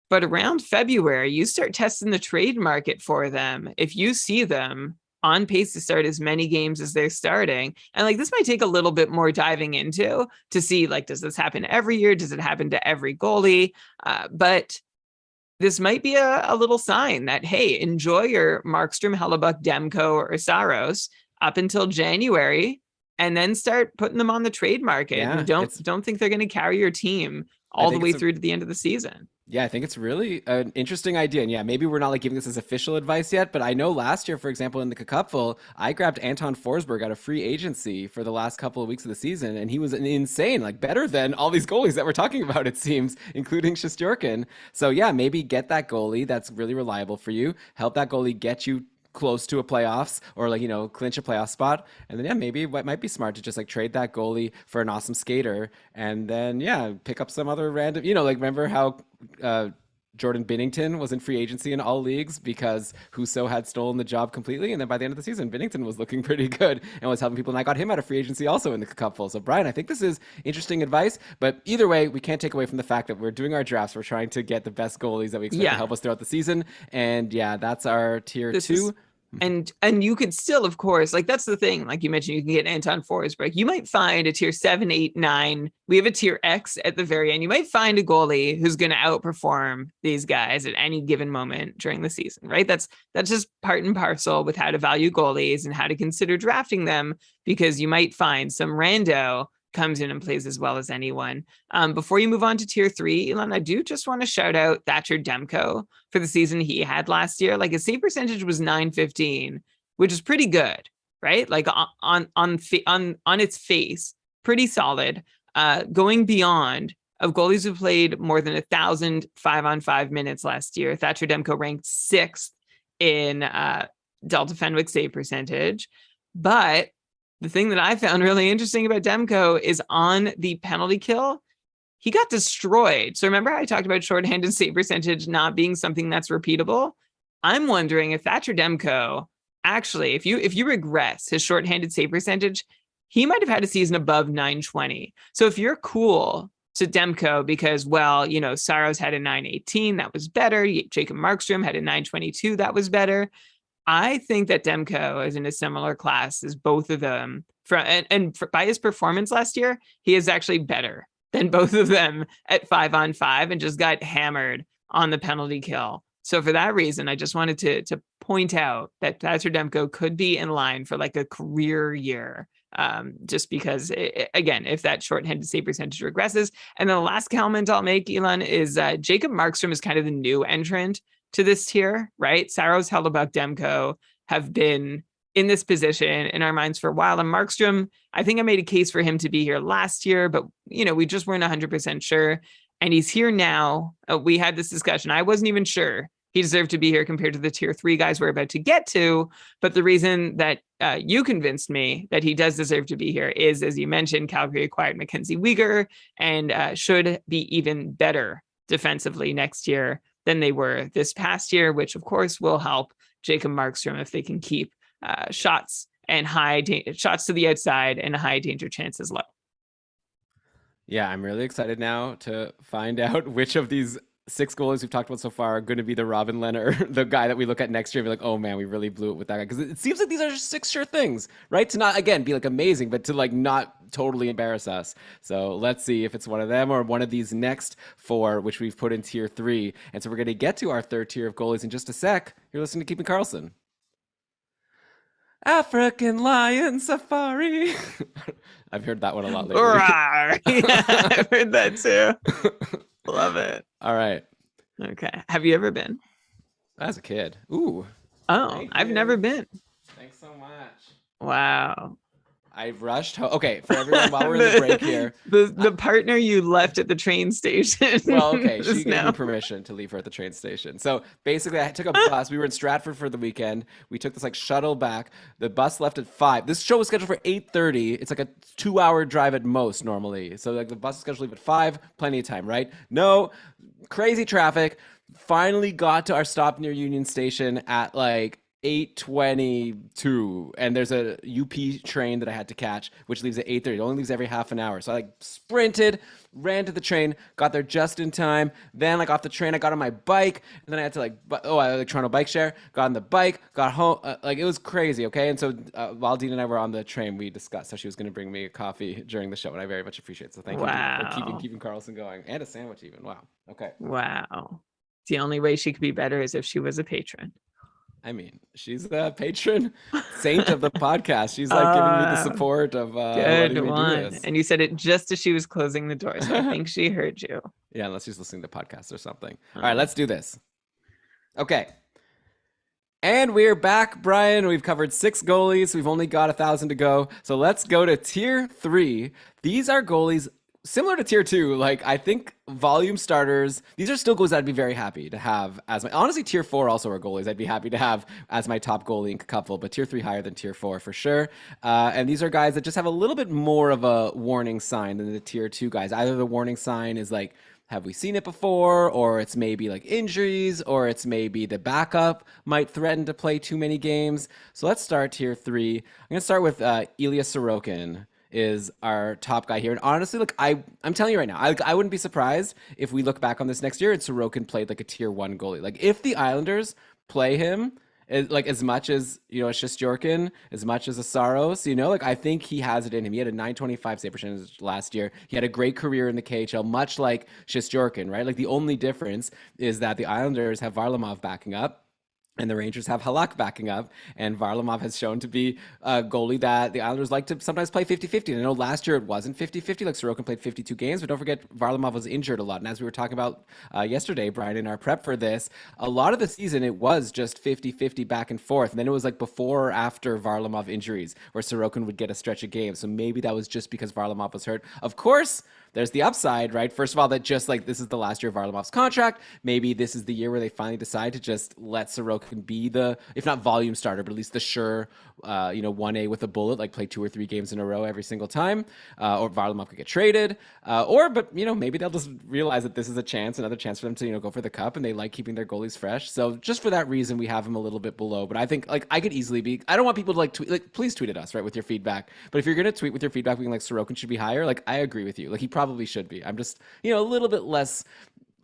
Speaker 1: But around February, you start testing the trade market for them. If you see them on pace to start as many games as they're starting, and like this might take a little bit more diving into to see, like, does this happen every year? Does it happen to every goalie? But this might be a little sign that, hey, enjoy your Markstrom, Hellebuck, Demko, or Saros up until January, and then start putting them on the trade market.
Speaker 2: Yeah,
Speaker 1: And don't think they're going to carry your team all the way through to the end of the season.
Speaker 2: Yeah, I think it's really an interesting idea. And yeah, maybe we're not like giving this as official advice yet, but I know last year, for example, in the Cupful, I grabbed Anton Forsberg out of free agency for the last couple of weeks of the season, and he was insane, like better than all these goalies that we're talking about, it seems, including Shesterkin. So yeah, maybe get that goalie that's really reliable for you, help that goalie get you close to a playoffs or like, clinch a playoff spot. And then, yeah, maybe it might be smart to just like trade that goalie for an awesome skater. And then, yeah, pick up some other random, like remember how Jordan Binnington was in free agency in all leagues because Husso had stolen the job completely. And then by the end of the season, Binnington was looking pretty good and was helping people. And I got him out of free agency also in the Cupful. So Brian, I think this is interesting advice, but either way, we can't take away from the fact that we're doing our drafts. We're trying to get the best goalies that we expect to help us throughout the season. And yeah, that's our tier 2.
Speaker 1: And you could still, of course, like that's the thing, like you mentioned, you can get Anton Forsberg. You might find a tier 7, 8, 9. We have a tier X at the very end. You might find a goalie who's going to outperform these guys at any given moment during the season, right? That's just part and parcel with how to value goalies and how to consider drafting them, because you might find some rando comes in and plays as well as anyone. Before you move on to tier 3, Elon, I do just want to shout out Thatcher Demko for the season he had last year. Like his save percentage was .915, which is pretty good, right? Like on its face, pretty solid. Going beyond of goalies who played more than 1,000 5-on-5 minutes last year, Thatcher Demko ranked 6th in Delta Fenwick save percentage. But the thing that I found really interesting about Demko is on the penalty kill, he got destroyed. So remember how I talked about shorthanded save percentage not being something that's repeatable? I'm wondering if Thatcher Demko, actually, if you regress his shorthanded save percentage, he might have had a season above 920. So if you're cool to Demko because, well, Saros had a 918, that was better. Jacob Markstrom had a 922, that was better. I think that Demko is in a similar class as both of them. By his performance last year, he is actually better than both of them at 5-on-5 and just got hammered on the penalty kill. So for that reason, I just wanted to point out that Thatcher Demko could be in line for like a career year. Just because, again, if that shorthanded save percentage regresses. And then the last comment I'll make, Elon, is Jacob Markstrom is kind of the new entrant to this tier, right? Saros, Hellebuck, Demko have been in this position in our minds for a while. And Markstrom, I think I made a case for him to be here last year, but we just weren't 100% sure. And he's here now. We had this discussion. I wasn't even sure he deserved to be here compared to the tier 3 guys we're about to get to. But the reason that you convinced me that he does deserve to be here is, as you mentioned, Calgary acquired Mackenzie Weegar and should be even better defensively next year than they were this past year, which of course will help Jacob Markstrom if they can keep shots and shots to the outside and high danger chances low.
Speaker 2: Yeah, I'm really excited now to find out which of these 6 goalies we've talked about so far are going to be the Robin Lehner, the guy that we look at next year and be like, oh man, we really blew it with that guy. Because it seems like these are just 6 sure things, right? To not, again, be like amazing, but to like not totally embarrass us. So let's see if it's one of them or one of these next 4, which we've put in tier 3. And so we're going to get to our 3rd tier of goalies in just a sec. You're listening to Keeping Karlsson. African Lion Safari. I've heard that one a lot lately.
Speaker 1: Yeah, I've heard that too. Love it.
Speaker 2: All right.
Speaker 1: Okay. Have you ever been?
Speaker 2: As a kid. Ooh.
Speaker 1: Oh, I've never been.
Speaker 2: Thanks so much.
Speaker 1: Wow.
Speaker 2: I rushed home. Okay, for everyone, while we're in the break here.
Speaker 1: The partner you left at the train station.
Speaker 2: Well, okay, she gave me permission to leave her at the train station. So basically, I took a bus. We were in Stratford for the weekend. We took this like shuttle back. The bus left at 5. This show was scheduled for 8:30. It's like a 2-hour drive at most normally. So like the bus is scheduled to leave at 5. Plenty of time, right? No, crazy traffic. Finally got to our stop near Union Station at like 8:22, and there's a UP train that I had to catch, which leaves at 8:30. It only leaves every half an hour. So I like sprinted, ran to the train, got there just in time. Then like off the train, I got on my bike, and then I had to I like Toronto bike share. Got on the bike, got home. Like it was crazy. Okay, and so while Dean and I were on the train, we discussed how she was going to bring me a coffee during the show, and I very much appreciate it. So thank you for keeping Karlsson going, and a sandwich even. Wow. Okay.
Speaker 1: Wow. The only way she could be better is if she was a patron.
Speaker 2: I mean, she's the patron saint of the podcast. She's like giving me the support of letting me do this.
Speaker 1: And you said it just as she was closing the door, so I think she heard you.
Speaker 2: Yeah, unless she's listening to podcasts or something. All right, let's do this. Okay. And we're back, Brian. We've covered 6 goalies. We've only got 1,000 to go. So let's go to tier 3. These are goalies similar to tier 2, like I think volume starters, these are still goalies I'd be very happy to have as my, honestly tier 4 also are goalies I'd be happy to have as my top goalie in couple, but tier 3 higher than tier 4 for sure. And these are guys that just have a little bit more of a warning sign than the tier 2 guys. Either the warning sign is like, have we seen it before? Or it's maybe like injuries, or it's maybe the backup might threaten to play too many games. So let's start tier 3. I'm going to start with Ilya Sorokin is our top guy here. And honestly, look, I'm telling you right now, I wouldn't be surprised if we look back on this next year and Sorokin played like a tier 1 goalie. Like if the Islanders play him like as much as, you know, a Shesterkin, as much as a Saros, you know, like I think he has it in him. He had a 925 save percentage last year. He had a great career in the KHL, much like Shesterkin, right? Like the only difference is that the Islanders have Varlamov backing up, and the Rangers have Halak backing up, and Varlamov has shown to be a goalie that the Islanders like to sometimes play 50-50. And I know last year it wasn't 50-50, like Sorokin played 52 games, but don't forget Varlamov was injured a lot. And as we were talking about yesterday, Brian, in our prep for this, a lot of the season it was just 50-50 back and forth. And then it was like before or after Varlamov injuries where Sorokin would get a stretch of games. So maybe that was just because Varlamov was hurt. Of course, there's the upside, right? First of all, that just like this is the last year of Varlamov's contract. Maybe this is the year where they finally decide to just let Sorokin be the, if not volume starter, but at least the sure, 1A with a bullet, like play 2 or 3 games in a row every single time. Or Varlamov could get traded. But maybe they'll just realize that this is a chance, another chance for them to, go for the cup, and they like keeping their goalies fresh. So just for that reason, we have him a little bit below. But I think like I could easily be, I don't want people to like tweet, like please tweet at us, right, with your feedback. But if you're going to tweet with your feedback being like Sorokin should be higher, like I agree with you. Like he probably should be. I'm just, a little bit less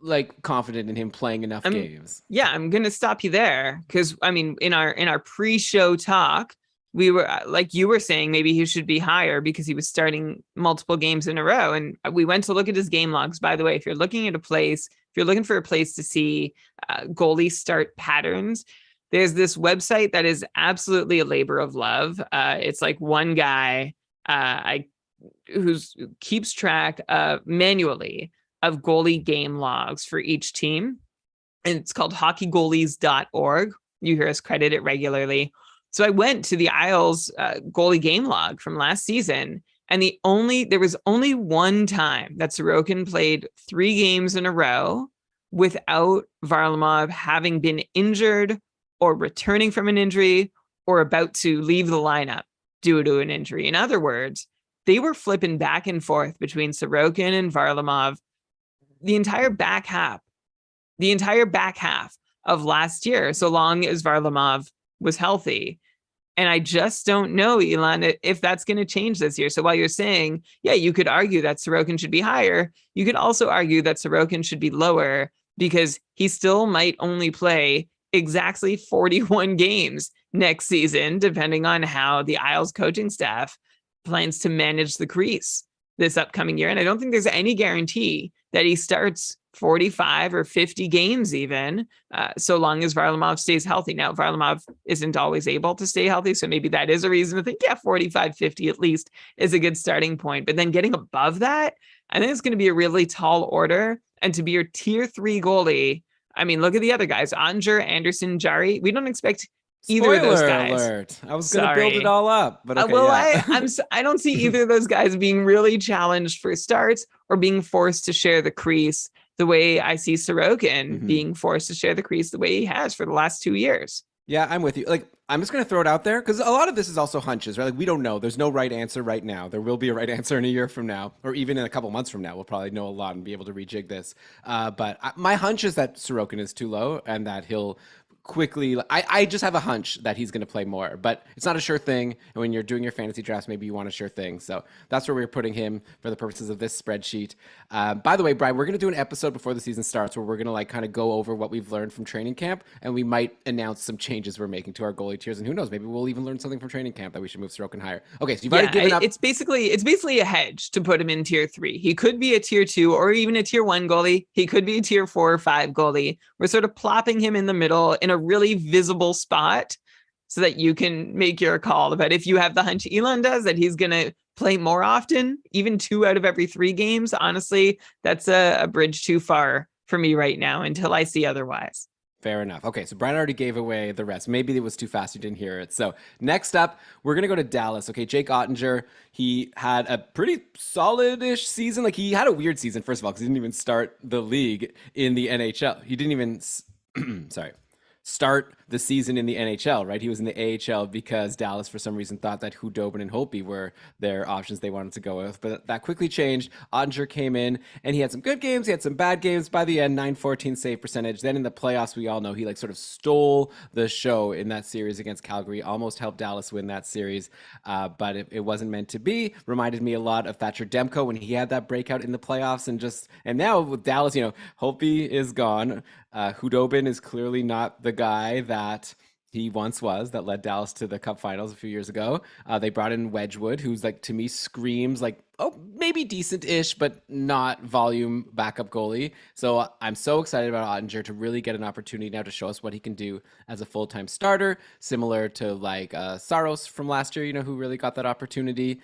Speaker 2: like confident in him playing enough games.
Speaker 1: Yeah, I'm going to stop you there because I mean, in our pre-show talk, we were like you were saying, maybe he should be higher because he was starting multiple games in a row. And we went to look at his game logs. By the way, if you're looking for a place to see goalie start patterns, there's this website that is absolutely a labor of love. It's like one guy who keeps track manually of goalie game logs for each team. And it's called hockeygoalies.org. You hear us credit it regularly. So I went to the Isles goalie game log from last season, and there was only one time that Sorokin played 3 games in a row without Varlamov having been injured or returning from an injury or about to leave the lineup due to an injury. In other words, they were flipping back and forth between Sorokin and Varlamov the entire back half of last year, so long as Varlamov was healthy. And I just don't know, Elon, if that's going to change this year. So while you're saying, yeah, you could argue that Sorokin should be higher, you could also argue that Sorokin should be lower because he still might only play exactly 41 games next season, depending on how the Isles coaching staff plans to manage the crease this upcoming year. And I don't think there's any guarantee that he starts 45 or 50 games even, so long as Varlamov stays healthy. Now, Varlamov isn't always able to stay healthy, so maybe that is a reason to think, 45, 50 at least is a good starting point. But then getting above that, I think it's going to be a really tall order. And to be your tier 3 goalie, I mean, look at the other guys, Anger, Anderson, Jari. We don't expect either of those guys.
Speaker 2: Alert. I was going to build it all up, but okay,
Speaker 1: I don't see either of those guys being really challenged for starts or being forced to share the crease the way I see Sorokin being forced to share the crease the way he has for the last 2 years.
Speaker 2: Yeah, I'm with you. Like, I'm just going to throw it out there because a lot of this is also hunches, right? Like, we don't know. There's no right answer right now. There will be a right answer in a year from now, or even in a couple months from now. We'll probably know a lot and be able to rejig this. But my hunch is that Sorokin is too low and that he'll quickly, I just have a hunch that he's going to play more, but it's not a sure thing. And when you're doing your fantasy drafts, maybe you want a sure thing. So that's where we're putting him for the purposes of this spreadsheet. By the way, Brian, we're going to do an episode before the season starts where we're going to like kind of go over what we've learned from training camp, and we might announce some changes we're making to our goalie tiers. And who knows, maybe we'll even learn something from training camp that we should move Sorokin higher. Okay, so you've already given up.
Speaker 1: It's basically a hedge to put him in tier 3. He could be a tier 2 or even a tier 1 goalie. He could be a tier 4 or 5 goalie. We're sort of plopping him in the middle in a really visible spot so that you can make your call about if you have the hunch Elon does that he's going to play more often, even 2 out of every 3 games. Honestly, that's a bridge too far for me right now until I see otherwise.
Speaker 2: Fair enough. Okay, so Brian already gave away the rest. Maybe it was too fast, you didn't hear it. So next up, we're going to go to Dallas. Okay, Jake Ottinger, he had a pretty solid-ish season. Like, he had a weird season, first of all, because he didn't even start the league in the NHL. He didn't even, start the season in the NHL, right? He was in the AHL because Dallas, for some reason, thought that Hudobin and Holtby were their options they wanted to go with. But that quickly changed. Ottinger came in, and he had some good games. He had some bad games. By the end, .914 save percentage. Then in the playoffs, we all know he like sort of stole the show in that series against Calgary. Almost helped Dallas win that series, but it wasn't meant to be. Reminded me a lot of Thatcher Demko when he had that breakout in the playoffs. And now with Dallas, Holtby is gone. Hudobin is clearly not the guy that he once was that led Dallas to the Cup Finals a few years ago. They brought in Wedgwood, who's like, to me, screams like, oh, maybe decent-ish, but not volume backup goalie. So I'm so excited about Ottinger to really get an opportunity now to show us what he can do as a full-time starter, similar to like Saros from last year, who really got that opportunity.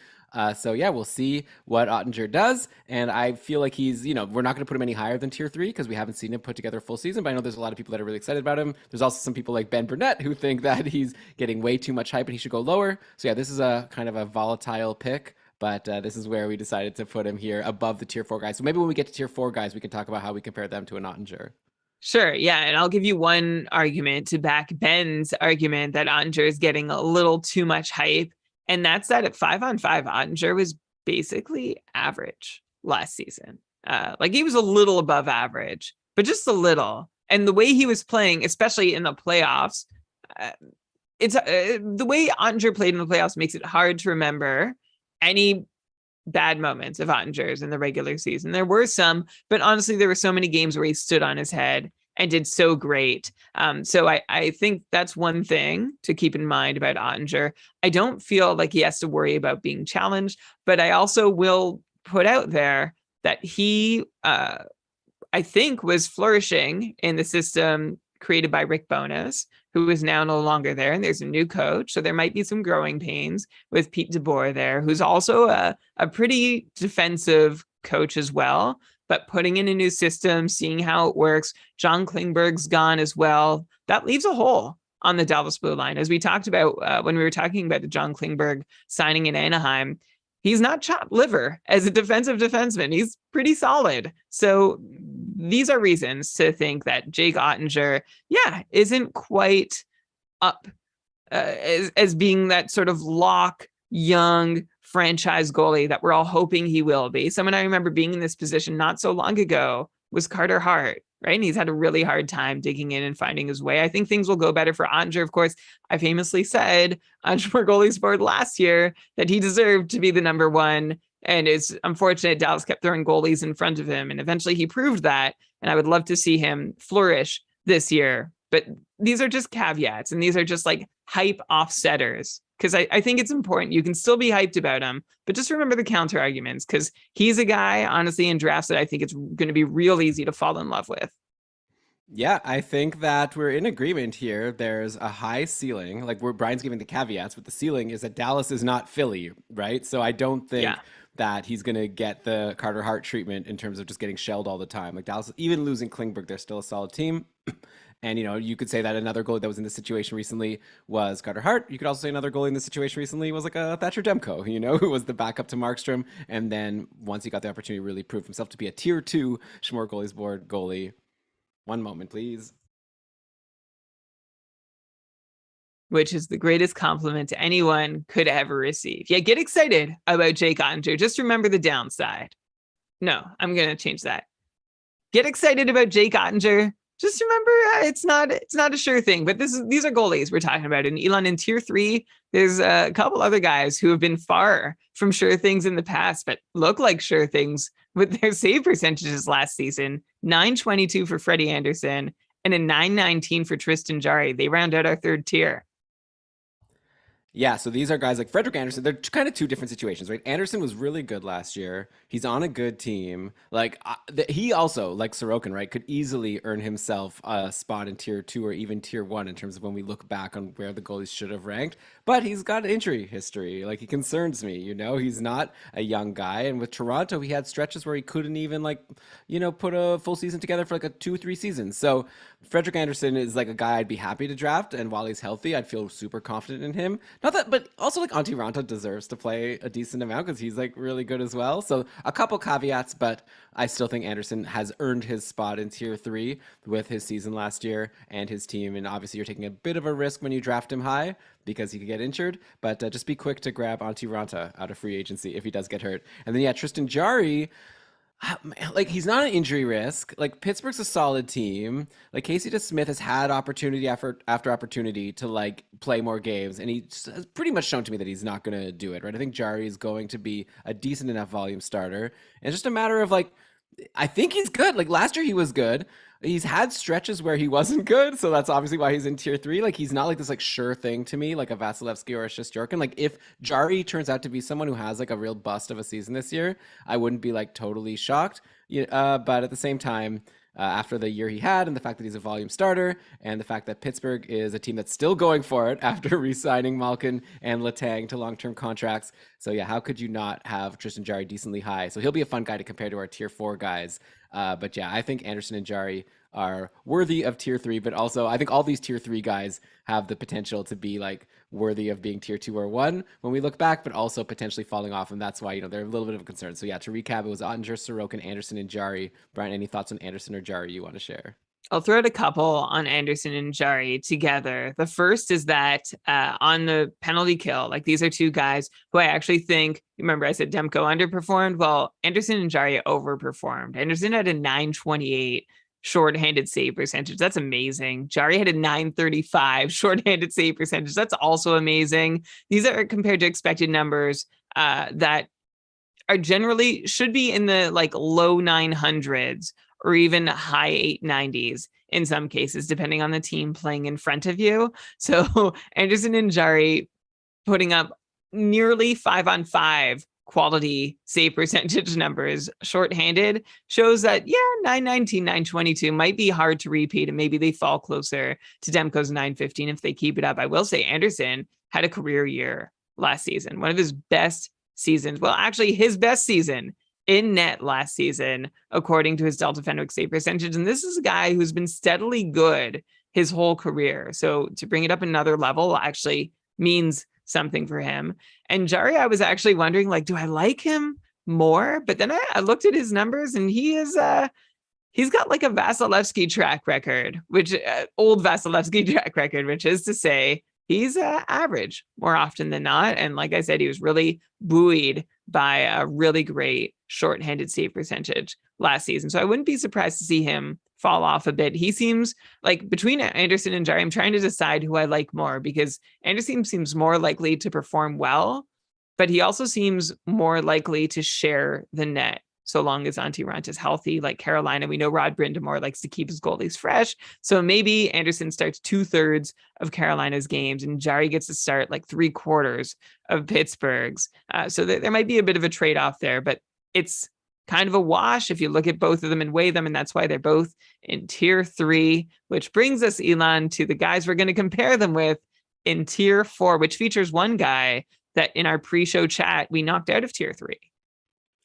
Speaker 2: So yeah, we'll see what Ottinger does. And I feel like he's, we're not going to put him any higher than tier 3 because we haven't seen him put together a full season. But I know there's a lot of people that are really excited about him. There's also some people like Ben Burnett who think that he's getting way too much hype and he should go lower. So yeah, this is a kind of a volatile pick. But this is where we decided to put him here above the tier 4 guys. So maybe when we get to tier 4 guys, we can talk about how we compare them to an Ottinger.
Speaker 1: Sure, yeah, and I'll give you one argument to back Ben's argument that Ottinger is getting a little too much hype. And that's that at 5-on-5, Ottinger was basically average last season. Like he was a little above average, but just a little. And the way he was playing, especially in the playoffs, it's the way Ottinger played in the playoffs makes it hard to remember any bad moments of Ottinger's in the regular season. There were some, but honestly, there were so many games where he stood on his head and did so great. So I think that's one thing to keep in mind about Ottinger. I don't feel like he has to worry about being challenged, but I also will put out there that he, I think, was flourishing in the system created by Rick Bowness, who is now no longer there. And there's a new coach. So there might be some growing pains with Pete DeBoer there, who's also a pretty defensive coach as well. But putting in a new system, seeing how it works, John Klingberg's gone as well. That leaves a hole on the Dallas Blue Line. As we talked about when we were talking about the John Klingberg signing in Anaheim, he's not chopped liver as a defensive defenseman. He's pretty solid. So these are reasons to think that Jake Ottinger, isn't quite up as being that sort of lock, young franchise goalie that we're all hoping he will be. Someone I remember being in this position not so long ago was Carter Hart, right? And he's had a really hard time digging in and finding his way. I think things will go better for Ottinger. Of course, I famously said on Smörgoåliesbord last year that he deserved to be the number 1. And it's unfortunate Dallas kept throwing goalies in front of him. And eventually he proved that. And I would love to see him flourish this year. But these are just caveats. And these are just like hype offsetters. Because I think it's important. You can still be hyped about him, but just remember the counter arguments, because he's a guy, honestly, in drafts that I think it's going to be real easy to fall in love with.
Speaker 2: Yeah, I think that we're in agreement here. There's a high ceiling, like where Brian's giving the caveats, but the ceiling is that Dallas is not Philly, right? So I don't think that he's going to get the Carter Hart treatment in terms of just getting shelled all the time. Like Dallas, even losing Klingberg, they're still a solid team. And, you could say that another goalie that was in this situation recently was Carter Hart. You could also say another goalie in this situation recently was like a Thatcher Demko, who was the backup to Markstrom. And then once he got the opportunity, really proved himself to be a tier 2 Smörgoåliesbord goalie. One moment, please.
Speaker 1: Which is the greatest compliment anyone could ever receive. Yeah, get excited about Jake Ottinger. Just remember the downside. No, I'm going to change that. Get excited about Jake Ottinger. just remember, it's not a sure thing. But these are goalies we're talking about. And Elon, in tier 3, there's a couple other guys who have been far from sure things in the past, but look like sure things with their save percentages last season. 922 for Freddie Anderson and a 919 for Tristan Jarry. They round out our third tier.
Speaker 2: Yeah, so these are guys like Frederick Anderson. They're kind of two different situations, right? Anderson was really good last year. He's on a good team. Like he also, like Sorokin, right, could easily earn himself a spot in tier 2 or even tier 1 in terms of when we look back on where the goalies should have ranked. But he's got injury history. Like, he concerns me, He's not a young guy. And with Toronto, he had stretches where he couldn't even put a full season together for like a 2-3 seasons. So Frederick Anderson is like a guy I'd be happy to draft, and while he's healthy, I'd feel super confident in him. Not that, but also like Antti Ranta deserves to play a decent amount because he's like really good as well. So a couple caveats, but I still think Anderson has earned his spot in tier 3 with his season last year and his team. And obviously, you're taking a bit of a risk when you draft him high because he could get injured. But just be quick to grab Antti Ranta out of free agency if he does get hurt. And then Tristan Jarry. Like, he's not an injury risk. Like, Pittsburgh's a solid team. Like, Casey DeSmith has had opportunity after opportunity to like play more games, and he has pretty much shown to me that he's not going to do it. Right? I think Jarry is going to be a decent enough volume starter, and it's just a matter of like, I think he's good. Like, last year he was good. He's had stretches where he wasn't good, so that's obviously why he's in tier 3. Like, he's not like this like sure thing to me, like a Vasilevsky or a Shesterkin. Like, if Jarry turns out to be someone who has like a real bust of a season this year, I wouldn't be like totally shocked. But at the same time, after the year he had, and the fact that he's a volume starter, and the fact that Pittsburgh is a team that's still going for it after re-signing Malkin and Letang to long-term contracts. So yeah, how could you not have Tristan Jarry decently high? So he'll be a fun guy to compare to our tier 4 guys. But yeah, I think Anderson and Jarry are worthy of tier 3, but also I think all these tier 3 guys have the potential to be like worthy of being tier 2 or 1 when we look back, but also potentially falling off. And that's why, they're a little bit of a concern. So yeah, to recap, it was Ottinger, Sorokin, Anderson, and Jarry. Brian, any thoughts on Anderson or Jarry you want to share?
Speaker 1: I'll throw out a couple on Anderson and Jarry together. The first is that on the penalty kill, like, these are two guys who I actually think, remember I said Demko underperformed? Well, Anderson and Jarry overperformed. Anderson had a 928 shorthanded save percentage. That's amazing. Jarry had a 935 shorthanded save percentage. That's also amazing. These are compared to expected numbers that are generally should be in the like low 900s or even high 890s in some cases, depending on the team playing in front of you. So Anderson and Jarry putting up nearly 5-on-5 quality save percentage numbers shorthanded shows that, yeah, 919, 922 might be hard to repeat, and maybe they fall closer to Demko's 915 if they keep it up. I will say Anderson had a career year last season, one of his best seasons. Well, actually, his best season in net last season, according to his Delta Fenwick save percentage. And this is a guy who's been steadily good his whole career. So to bring it up another level actually means something for him. And Jarry, I was actually wondering, like, do I like him more? But then I looked at his numbers, and he's got like a Vasilevsky track record, which old Vasilevsky track record, which is to say he's average more often than not. And like I said, he was really buoyed by a really great shorthanded save percentage last season. So I wouldn't be surprised to see him fall off a bit. He seems like, between Anderson and Jarry, I'm trying to decide who I like more, because Anderson seems more likely to perform well, but he also seems more likely to share the net so long as Antti Ranta is healthy. Like Carolina, we know Rod Brindamore likes to keep his goalies fresh. So maybe Anderson starts 2/3 of Carolina's games and Jarry gets to start like 3/4 of Pittsburgh's. So there might be a bit of a trade-off there, but it's kind of a wash if you look at both of them and weigh them. And that's why they're both in tier 3, which brings us, Elon, to the guys we're going to compare them with in tier 4, which features one guy that in our pre-show chat, we knocked out of tier 3.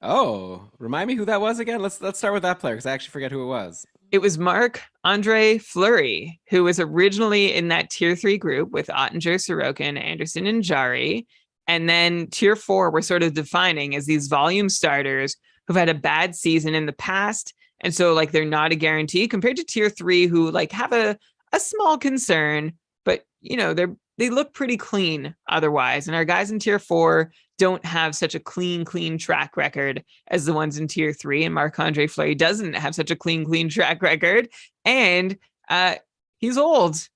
Speaker 2: Oh, remind me who that was again. Let's start with that player, because I actually forget who it was.
Speaker 1: It was Marc-Andre Fleury, who was originally in that tier 3 group with Ottinger, Sorokin, Anderson, and Jarry. And then tier 4, we're sort of defining as these volume starters who've had a bad season in the past. And so like they're not a guarantee, compared to tier 3, who like have a small concern, but they're they look pretty clean otherwise. And our guys in tier 4 don't have such a clean track record as the ones in tier 3. And Marc-Andre Fleury doesn't have such a clean track record. And he's old,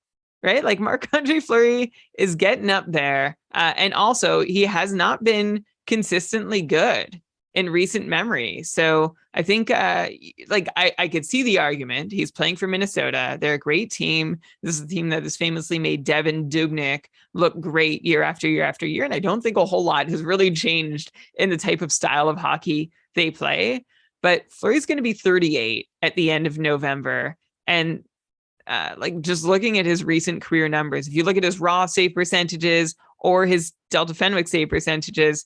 Speaker 1: right? Like Marc-Andre Fleury is getting up there. And also, he has not been consistently good in recent memory. So I think I could see the argument. He's playing for Minnesota. They're a great team. This is a team that has famously made Devin Dubnyk look great year after year after year. And I don't think a whole lot has really changed in the type of style of hockey they play. But Fleury's going to be 38 at the end of November. And just looking at his recent career numbers, if you look at his raw save percentages or his Delta Fenwick save percentages,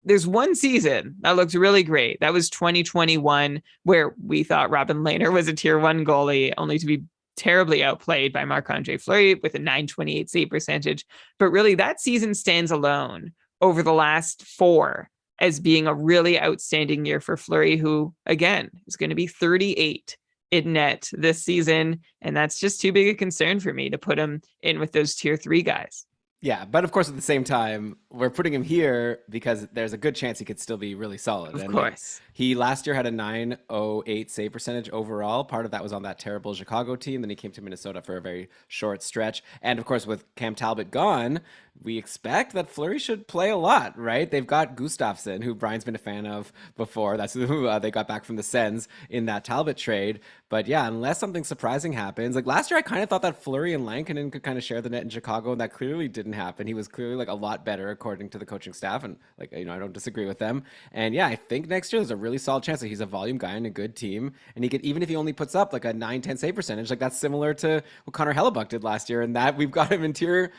Speaker 1: there's one season that looks really great. That was 2021, where we thought Robin Lehner was a tier 1 goalie, only to be terribly outplayed by Marc-Andre Fleury with a 928 save percentage. But really, that season stands alone over the last 4 as being a really outstanding year for Fleury, who, again, is going to be 38 in net this season. And that's just too big a concern for me to put him in with those tier 3 guys.
Speaker 2: Yeah, but of course, at the same time, we're putting him here because there's a good chance he could still be really solid.
Speaker 1: Of course.
Speaker 2: He last year had a 908 save percentage overall. Part of that was on that terrible Chicago team. Then he came to Minnesota for a very short stretch. And of course, with Cam Talbot gone, we expect that Fleury should play a lot, right? They've got Gustafsson, who Brian's been a fan of before. That's who they got back from the Sens in that Talbot trade. But yeah, unless something surprising happens, like last year, I kind of thought that Fleury and Lankinen could kind of share the net in Chicago, and that clearly didn't happen. He was clearly like a lot better according to the coaching staff, and like, I don't disagree with them. And yeah, I think next year there's a really solid chance that he's a volume guy in a good team, and he could, even if he only puts up like a 9-10 save percentage, like that's similar to what Connor Hellebuck did last year, and that we've got him in tier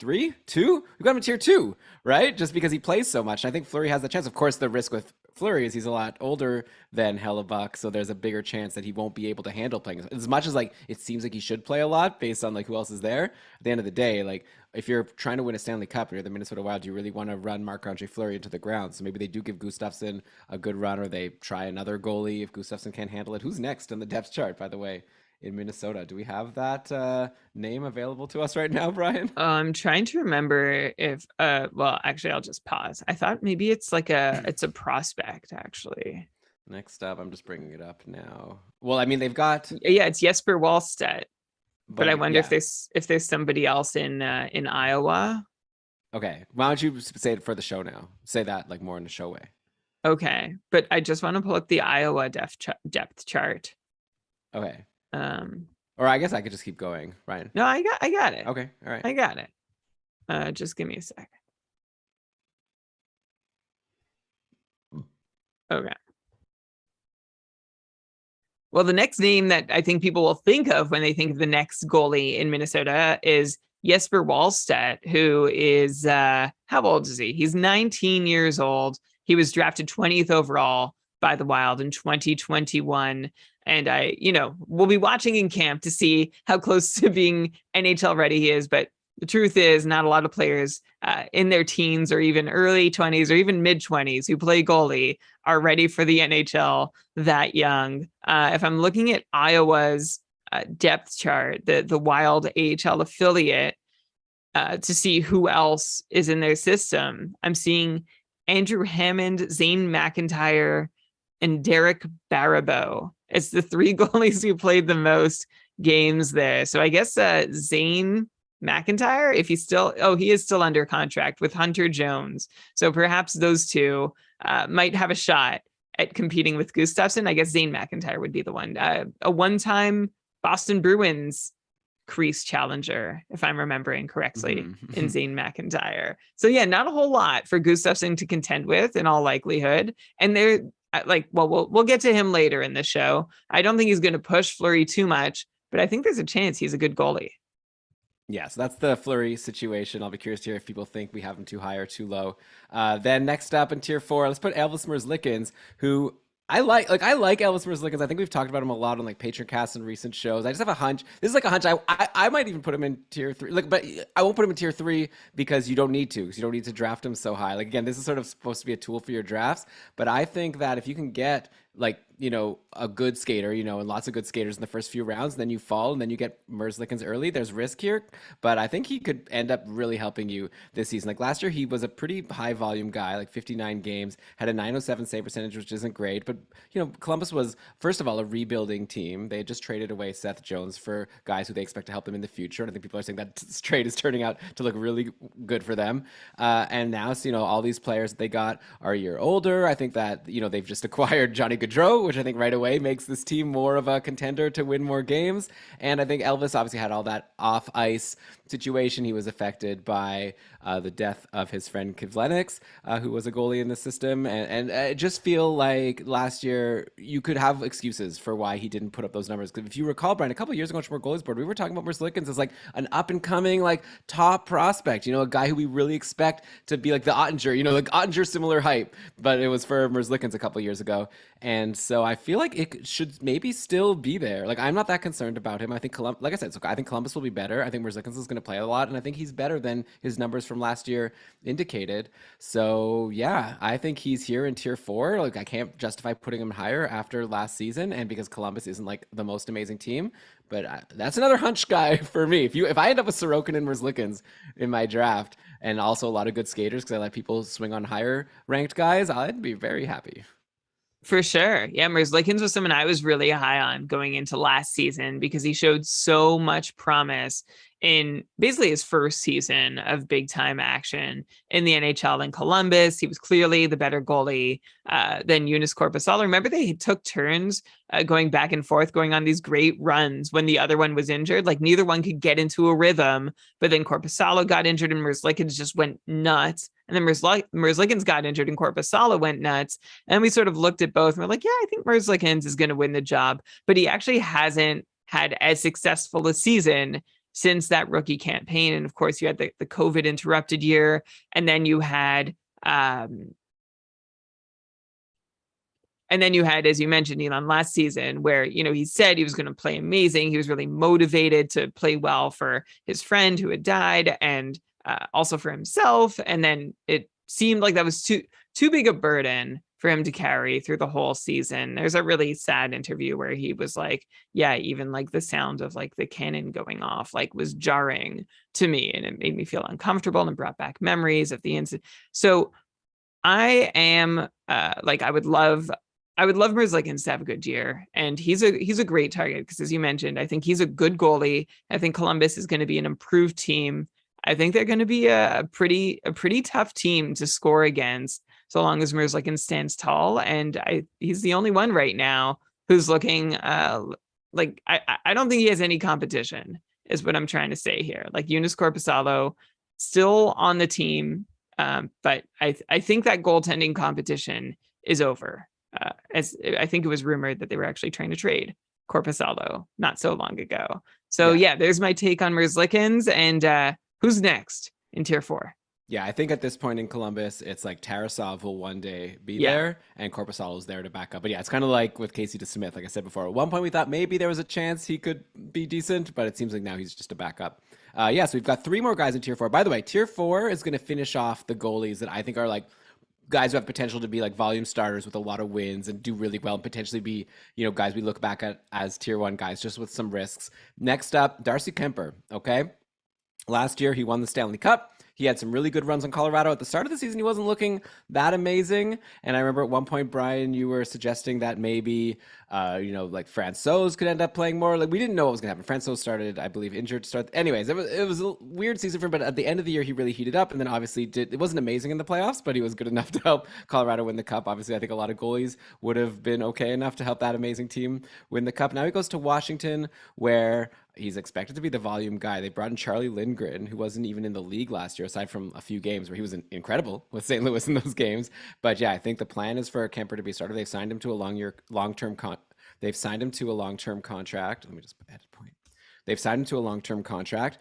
Speaker 2: 3, 2. We've got him in tier 2, right? Just because he plays so much. And I think Fleury has the chance. Of course, the risk with Fleury is he's a lot older than Hellebuck, so there's a bigger chance that he won't be able to handle playing as much as like it seems like he should play a lot based on like who else is there. At the end of the day, like if you're trying to win a Stanley Cup and you're the Minnesota Wild, do you really want to run Marc-Andre Fleury into the ground? So maybe they do give Gustafsson a good run, or they try another goalie if Gustafsson can't handle it. Who's next on the depth chart, by the way, in Minnesota? Do we have that name available to us right now, Brian?
Speaker 1: I'm trying to remember if well, actually I'll just pause. I thought maybe it's like it's a prospect, actually.
Speaker 2: Next up, I'm just bringing it up now. Well, I mean, they've got,
Speaker 1: yeah, it's Jesper Wallstedt, but I wonder if there's somebody else in Iowa.
Speaker 2: Okay, why don't you say it for the show now? Say that like more in the show way.
Speaker 1: Okay, but I just want to pull up the Iowa depth chart.
Speaker 2: Okay. Or I guess I could just keep going, Ryan.
Speaker 1: No, I got it.
Speaker 2: Okay, all right.
Speaker 1: I got it. Just give me a sec. Okay. Well, the next name that I think people will think of when they think of the next goalie in Minnesota is Jesper Wallstedt, who is, how old is he? He's 19 years old. He was drafted 20th overall by the Wild in 2021. And we'll be watching in camp to see how close to being NHL ready he is. But the truth is, not a lot of players in their teens or even early 20s or even mid 20s who play goalie are ready for the NHL that young. If I'm looking at Iowa's depth chart, the Wild AHL affiliate, to see who else is in their system, I'm seeing Andrew Hammond, Zane McIntyre, and Derek Baribeau. It's the 3 goalies who played the most games there. So I guess Zane McIntyre, if he's still, he is still under contract with Hunter Jones. So perhaps those 2 might have a shot at competing with Gustafsson. I guess Zane McIntyre would be the one. A one-time Boston Bruins crease challenger, if I'm remembering correctly, in Zane McIntyre. So yeah, not a whole lot for Gustafsson to contend with in all likelihood. And they're we'll get to him later in the show. I don't think he's going to push Fleury too much, but I think there's a chance he's a good goalie.
Speaker 2: Yeah, so that's the Fleury situation. I'll be curious to hear if people think we have him too high or too low. Then next up in tier 4, let's put Elvis Merzlikins, who I like Elvis Merzlikins. I think we've talked about him a lot on like Patreon and recent shows. I just have a hunch. This is like a hunch. I might even put him in tier 3. But I won't put him in tier 3 because you don't need to. Because you don't need to draft him so high. Like again, this is sort of supposed to be a tool for your drafts. But I think that if you can get like, a good skater, and lots of good skaters in the first few rounds, and then you fall, and then you get Merzlikins early. There's risk here, but I think he could end up really helping you this season. Like last year, he was a pretty high volume guy, like 59 games, had a 907 save percentage, which isn't great. But, Columbus was, first of all, a rebuilding team. They had just traded away Seth Jones for guys who they expect to help them in the future. And I think people are saying that trade is turning out to look really good for them. And now, so, all these players that they got are a year older. I think that, they've just acquired Johnny Gaudreau, which I think right away makes this team more of a contender to win more games. And I think Elvis obviously had all that off ice situation. He was affected by the death of his friend Kivlenix, who was a goalie in the system. And I just feel like last year you could have excuses for why he didn't put up those numbers. Because if you recall, Brian, a couple of years ago on Smörgoåliesbord, we were talking about Merzlikins as like an up and coming, like top prospect, a guy who we really expect to be like the Ottinger, like Ottinger similar hype, but it was for Merzlikins a couple of years ago. And so I feel like it should maybe still be there. Like I'm not that concerned about him. I think like I said, so I think Columbus will be better. I think Merzlikins is going to play a lot, and I think he's better than his numbers from last year indicated. So yeah, I think he's here in tier 4. Like I can't justify putting him higher after last season, and because Columbus isn't like the most amazing team. But that's another hunch guy for me. If I end up with Sorokin and Merzlikins in my draft, and also a lot of good skaters because I let people swing on higher ranked guys, I'd be very happy.
Speaker 1: For sure. Yeah, Merzlikins was someone I was really high on going into last season because he showed so much promise in basically his first season of big time action in the NHL in Columbus. He was clearly the better goalie than Joonas Korpisalo. Remember, they took turns going back and forth, going on these great runs when the other one was injured. Like neither one could get into a rhythm, but then Korpisalo got injured and Merzlikins just went nuts. And then Merzlikins got injured and Korpisalo went nuts. And we sort of looked at both and we're like, yeah, I think Merzlikins is going to win the job. But he actually hasn't had as successful a season since that rookie campaign. And of course, you had the COVID interrupted year. And then you had, as you mentioned, Elon, last season, where, he said he was going to play amazing. He was really motivated to play well for his friend who had died and also for himself. And then it seemed like that was too big a burden for him to carry through the whole season. There's a really sad interview where he was like, yeah, even like the sound of like the cannon going off like was jarring to me, and it made me feel uncomfortable and brought back memories of the incident. So I am I would love Merzlikins to have a good year, and he's a great target because, as you mentioned, I think he's a good goalie. I think Columbus is going to be an improved team. I think they're going to be a pretty tough team to score against, so long as Merzlikins stands tall. And he's the only one right now who's looking like I don't think he has any competition, is what I'm trying to say here. Like Joonas Korpisalo still on the team, but I think that goaltending competition is over. As I think it was rumored that they were actually trying to trade Korpisalo not so long ago. So yeah, there's my take on Merzlikins. And who's next in tier 4?
Speaker 2: Yeah, I think at this point in Columbus, it's like Tarasov will one day be there, and Korpisalo's there to back up. But yeah, it's kind of like with Casey DeSmith. Like I said before, at one point we thought maybe there was a chance he could be decent, but it seems like now he's just a backup. So we've got 3 more guys in tier 4. By the way, tier 4 is going to finish off the goalies that I think are like guys who have potential to be like volume starters with a lot of wins and do really well, and potentially be, guys we look back at as tier 1 guys, just with some risks. Next up, Darcy Kemper. Okay. Last year, he won the Stanley Cup. He had some really good runs on Colorado. At the start of the season, he wasn't looking that amazing. And I remember at one point, Brian, you were suggesting that maybe, like Francouz could end up playing more. Like we didn't know what was going to happen. Francouz started, I believe, injured to start. Anyways, it was a weird season for him. But at the end of the year, he really heated up. And then obviously it wasn't amazing in the playoffs, but he was good enough to help Colorado win the Cup. Obviously, I think a lot of goalies would have been okay enough to help that amazing team win the Cup. Now he goes to Washington, where he's expected to be the volume guy. They brought in Charlie Lindgren, who wasn't even in the league last year, aside from a few games where he was incredible with St. Louis in those games. But yeah, I think the plan is for Kemper to be a starter. They've signed him to a long-term contract. Let me just add a point. They've signed him to a long-term contract.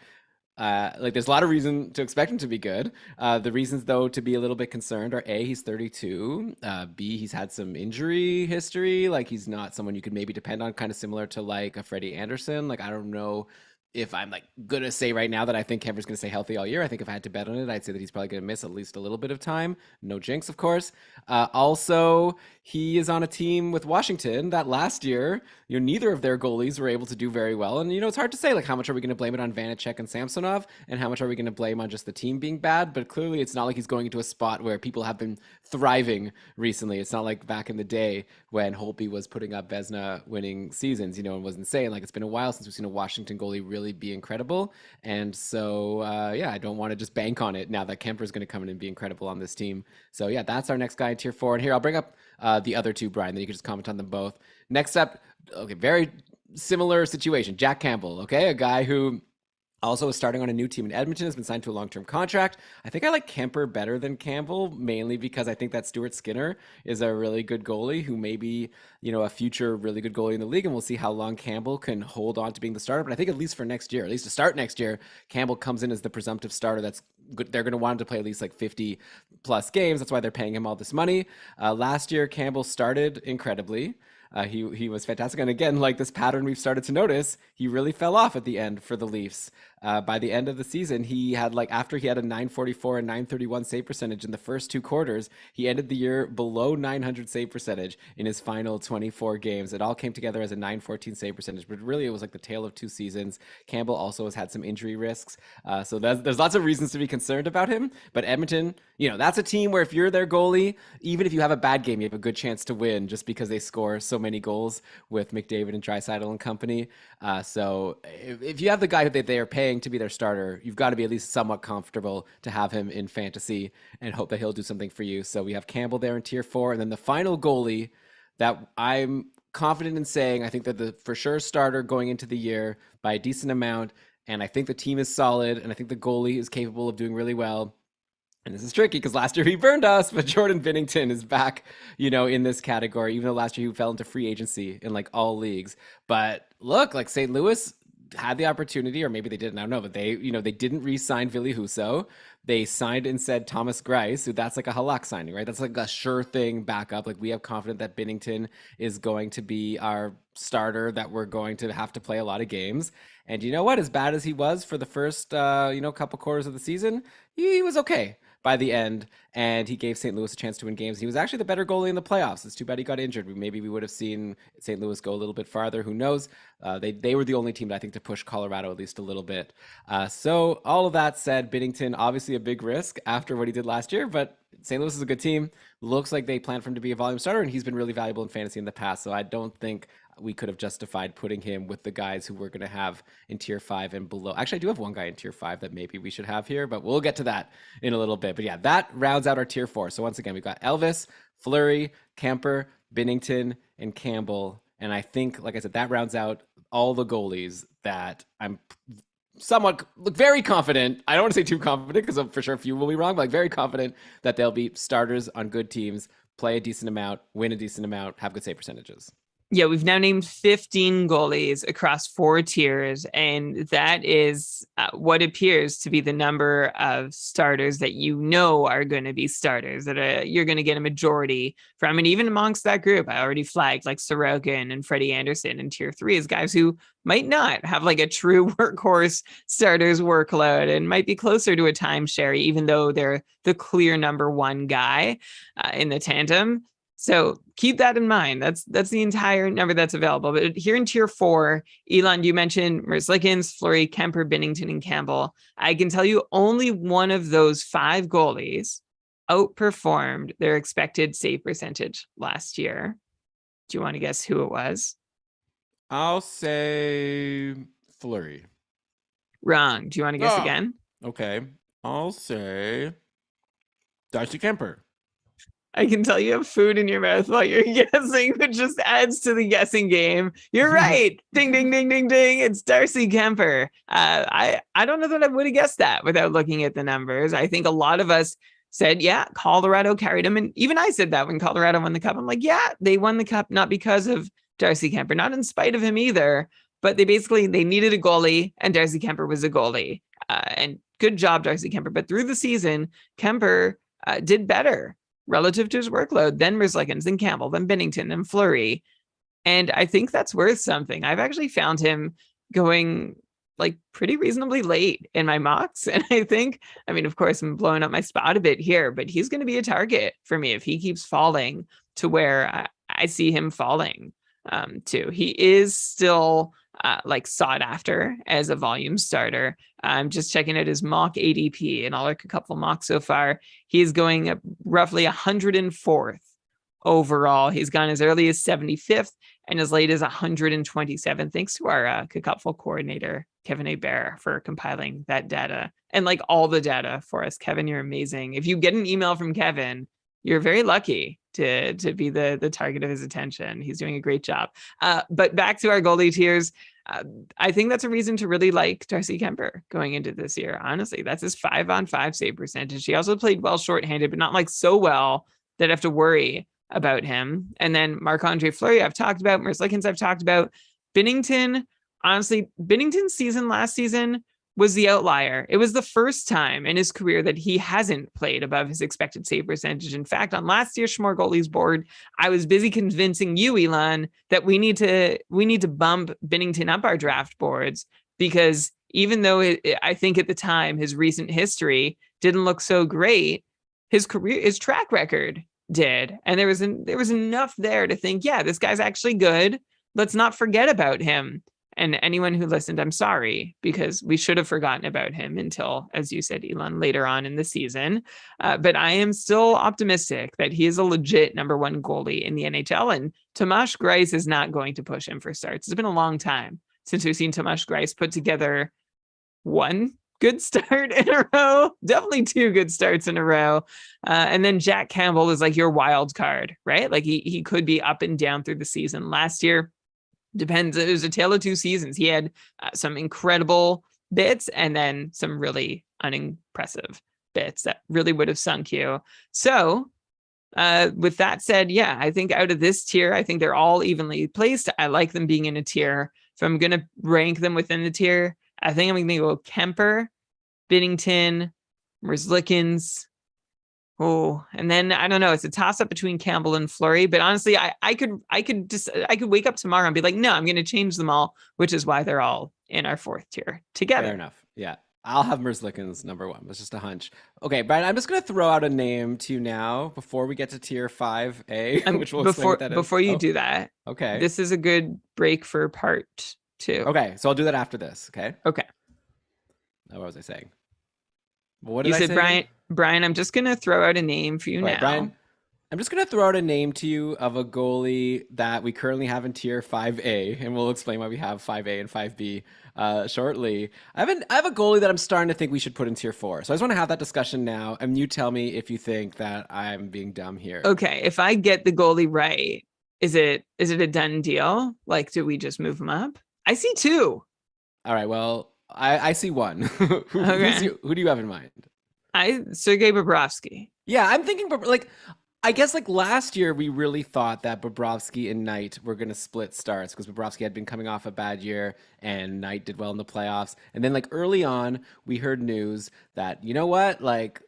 Speaker 2: There's a lot of reason to expect him to be good. The reasons, though, to be a little bit concerned are A, he's 32. B, he's had some injury history. Like he's not someone you could maybe depend on, kind of similar to like a Freddie Anderson. Like I don't know if I'm like gonna say right now that I think Kemper's gonna stay healthy all year, I think if I had to bet on it, I'd say that he's probably gonna miss at least a little bit of time. No jinx, of course. Also, he is on a team with Washington that last year, neither of their goalies were able to do very well. And it's hard to say like how much are we gonna blame it on Vanacek and Samsonov, and how much are we gonna blame on just the team being bad. But clearly, it's not like he's going into a spot where people have been thriving recently. It's not like back in the day when Holtby was putting up Vezina winning seasons, and was insane. Like it's been a while since we've seen a Washington goalie really be incredible. And so, I don't want to just bank on it now that Kemper's going to come in and be incredible on this team. So yeah, that's our next guy in tier 4. And here, I'll bring up the other two, Brian, then you can just comment on them both. Next up, okay, very similar situation. Jack Campbell, okay, a guy who also is starting on a new team in Edmonton, has been signed to a long-term contract. I think I like Kemper better than Campbell, mainly because I think that Stuart Skinner is a really good goalie who may be, a future really good goalie in the league, and we'll see how long Campbell can hold on to being the starter. But I think at least for next year, at least to start next year, Campbell comes in as the presumptive starter. That's good. They're going to want him to play at least like 50 plus games. That's why they're paying him all this money. Last year, Campbell started incredibly. He was fantastic. And again, like this pattern we've started to notice, he really fell off at the end for the Leafs. By the end of the season, he had after he had a 944 and 931 save percentage in the first 2 quarters, he ended the year below 900 save percentage in his final 24 games. It all came together as a 914 save percentage, but really it was like the tale of 2 seasons. Campbell also has had some injury risks. So there's lots of reasons to be concerned about him. But Edmonton, that's a team where if you're their goalie, even if you have a bad game, you have a good chance to win just because they score so many goals with McDavid and Draisaitl and company. So if you have the guy that they are paying to be their starter, you've got to be at least somewhat comfortable to have him in fantasy and hope that he'll do something for you. So we have Campbell there in tier 4. And then the final goalie that I'm confident in saying, I think that the for sure starter going into the year by a decent amount. And I think the team is solid. And I think the goalie is capable of doing really well. And this is tricky because last year he burned us, but Jordan Binnington is back, in this category, even though last year he fell into free agency in all leagues. But look, St. Louis had the opportunity, or maybe they didn't, I don't know, but they didn't re-sign Ville Husso. They signed instead Thomas Greiss, who that's like a Halak signing, right? That's like a sure thing backup. We have confidence that Binnington is going to be our starter, that we're going to have to play a lot of games. And you know what? As bad as he was for the first, couple quarters of the season, he was okay by the end, and he gave St. Louis a chance to win games. He was actually the better goalie in the playoffs. It's too bad he got injured. Maybe we would have seen St. Louis go a little bit farther. Who knows? They were the only team, I think, to push Colorado at least a little bit. So all of that said, Binnington, obviously a big risk after what he did last year, but St. Louis is a good team. Looks like they plan for him to be a volume starter, and he's been really valuable in fantasy in the past. So I don't think we could have justified putting him with the guys who we're going to have in tier 5 and below. Actually, I do have one guy in tier 5 that maybe we should have here, but we'll get to that in a little bit. But yeah, that rounds out our tier 4. So once again, we've got Elvis, Fleury, Kemper, Binnington, and Campbell. And I think, like I said, that rounds out all the goalies that I'm somewhat very confident. I don't want to say too confident because for sure a few will be wrong, but very confident that they'll be starters on good teams, play a decent amount, win a decent amount, have good save percentages.
Speaker 1: Yeah, we've now named 15 goalies across 4 tiers, and that is what appears to be the number of starters that are going to be starters, that you're going to get a majority from. And even amongst that group, I already flagged Sorokin and Freddie Anderson in tier 3 as guys who might not have a true workhorse starters workload and might be closer to a timeshare, even though they're the clear number 1 guy in the tandem. So keep that in mind. That's the entire number that's available. But here in tier 4, Elon, you mentioned Merzlikins, Fleury, Kemper, Binnington, and Campbell. I can tell you only one of those 5 goalies outperformed their expected save percentage last year. Do you want to guess who it was?
Speaker 2: I'll say Fleury.
Speaker 1: Wrong. Do you want to guess again?
Speaker 2: Okay. I'll say Darcy Kemper.
Speaker 1: I can tell you have food in your mouth while you're guessing, which just adds to the guessing game. You're right. Ding, ding, ding, ding, ding. It's Darcy Kemper. I don't know that I would have guessed that without looking at the numbers. I think a lot of us said, yeah, Colorado carried him. And even I said that when Colorado won the cup. I'm like, yeah, they won the cup not because of Darcy Kemper, not in spite of him either. But they needed a goalie, and Darcy Kemper was a goalie. And good job, Darcy Kemper. But through the season, Kemper did better relative to his workload, then Merzlikins, then Campbell, then Binnington, then Fleury. And I think that's worth something. I've actually found him going like pretty reasonably late in my mocks. And I think, I mean, of course, I'm blowing up my spot a bit here, but he's going to be a target for me if he keeps falling to where I see him falling to. He is still like sought after as a volume starter. I'm just checking out his mock ADP, and I'll look a couple mocks so far. He's going up roughly 104th overall. He's gone as early as 75th and as late as 127th. Thanks to our Kakupful coordinator, Kevin Hebert, for compiling that data and like all the data for us. Kevin, you're amazing. If you get an email from Kevin, you're very lucky to be the target of his attention. He's doing a great job. But back to our goalie tiers. I think that's a reason to really like Darcy Kemper going into this year. Honestly, that's his 5-on-5 save percentage. He also played well shorthanded, but not like so well that I have to worry about him. And then Marc-Andre Fleury, I've talked about. Merzlikins, I've talked about. Binnington, honestly, Binnington's season last season was the outlier. It was the first time in his career that he hasn't played above his expected save percentage. In fact, on last year's Smörgoåliesbord, I was busy convincing you, Elon, that we need to bump Binnington up our draft boards, because even though I think at the time his recent history didn't look so great, his track record did, and there was enough there to think, yeah, this guy's actually good. Let's not forget about him. And anyone who listened, I'm sorry, because we should have forgotten about him until, as you said, Elon, later on in the season. But I am still optimistic that he is a legit number one goalie in the NHL. And Tomáš Greiss is not going to push him for starts. It's been a long time since we've seen Tomáš Greiss put together one good start in a row, definitely two good starts in a row. And then Jack Campbell is like your wild card, right? Like he could be up and down through the season. Last year, depends. It was a tale of two seasons. He had some incredible bits and then some really unimpressive bits that really would have sunk you. So with that said, yeah, I think out of this tier, I think they're all evenly placed. I like them being in a tier. If I'm going to rank them within the tier, I think I'm going to go Kemper, Binnington, Merzlikins. Oh, and then I don't know. It's a toss up between Campbell and Fleury, but honestly, I could wake up tomorrow and be like, no, I'm going to change them all, which is why they're all in our fourth tier together.
Speaker 2: Fair enough. Yeah. I'll have Merzlikins number one. That's just a hunch. Okay, Brian, I'm just going to throw out a name to you now before we get to tier 5A, which will explain what that is.
Speaker 1: Before you do that,
Speaker 2: okay,
Speaker 1: this is a good break for part 2.
Speaker 2: Okay, so I'll do that after this. Okay.
Speaker 1: Okay.
Speaker 2: Now, what was I saying? What did
Speaker 1: you
Speaker 2: I
Speaker 1: said,
Speaker 2: say?
Speaker 1: Brian, I'm just going to throw out a name for you now.
Speaker 2: Brian, I'm just going to throw out a name to you of a goalie that we currently have in tier 5A, and we'll explain why we have 5A and 5B shortly. I have a goalie that I'm starting to think we should put in tier 4. So I just want to have that discussion now, and you tell me if you think that I'm being dumb here.
Speaker 1: Okay, if I get the goalie right, is it a done deal? Like, do we just move him up? I see 2.
Speaker 2: All right, well, I see 1. Who do you have in mind?
Speaker 1: Sergei Bobrovsky.
Speaker 2: Yeah, I'm thinking like, I guess like last year we really thought that Bobrovsky and Knight were going to split starts because Bobrovsky had been coming off a bad year and Knight did well in the playoffs. And then like early on, we heard news that, you know what, like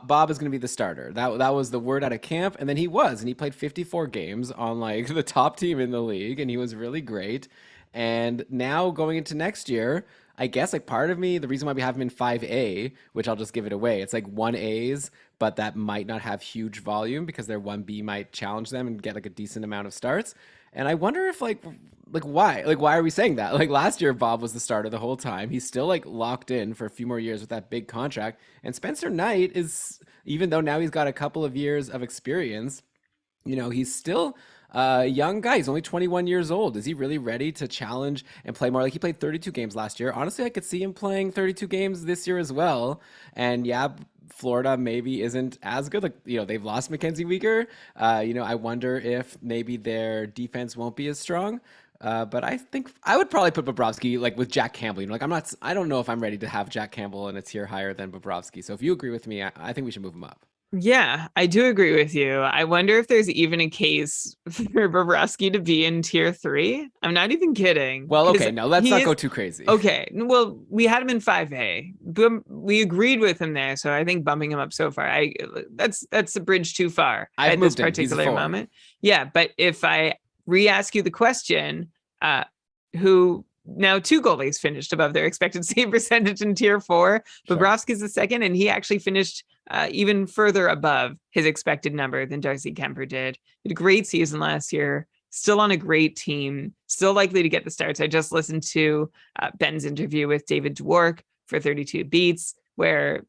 Speaker 2: Bob is going to be the starter. That was the word out of camp. And then he was, and he played 54 games on like the top team in the league, and he was really great. And now going into next year, I guess like part of me, the reason why we have him in 5A, which I'll just give it away, it's like 1As, but that might not have huge volume because their 1B might challenge them and get like a decent amount of starts. And I wonder if like why? Like, why are we saying that? Like last year, Bob was the starter the whole time. He's still like locked in for a few more years with that big contract. And Spencer Knight is, even though now he's got a couple of years of experience, you know, he's still a young guy. He's only 21 years old. Is he really ready to challenge and play more? Like he played 32 games last year. Honestly, I could see him playing 32 games this year as well. And yeah, Florida maybe isn't as good. Like, you know, they've lost Mackenzie Weegar. You know, I wonder if maybe their defense won't be as strong. But I think I would probably put Bobrovsky like with Jack Campbell. You know, like I don't know if I'm ready to have Jack Campbell in a tier higher than Bobrovsky. So if you agree with me, I think we should move him up.
Speaker 1: Yeah, I do agree with you. I wonder if there's even a case for Bobrovsky to be in tier 3. I'm not even kidding.
Speaker 2: Well, okay, no, let's not go too crazy.
Speaker 1: Okay, well, we had him in 5A. We agreed with him there, so I think bumping him up so far, that's a bridge too far at this particular moment. Yeah, but if I re-ask you the question, who now 2 goalies finished above their expected save percentage in tier 4.
Speaker 2: Sure.
Speaker 1: Bobrovsky's the second, and he actually finished even further above his expected number than Darcy Kemper did. He had a great season last year, still on a great team, still likely to get the starts. I just listened to Ben's interview with David Dwork for 32 Beats, where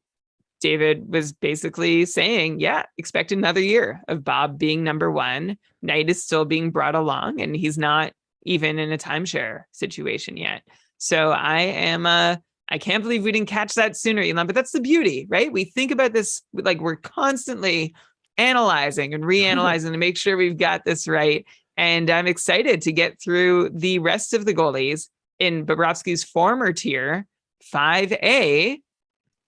Speaker 1: David was basically saying, yeah, expect another year of Bob being number 1. Knight is still being brought along, and he's not even in a timeshare situation yet. So I can't believe we didn't catch that sooner, Elon, but that's the beauty, right? We think about this, like we're constantly analyzing and reanalyzing to make sure we've got this right. And I'm excited to get through the rest of the goalies in Bobrovsky's former tier, 5A,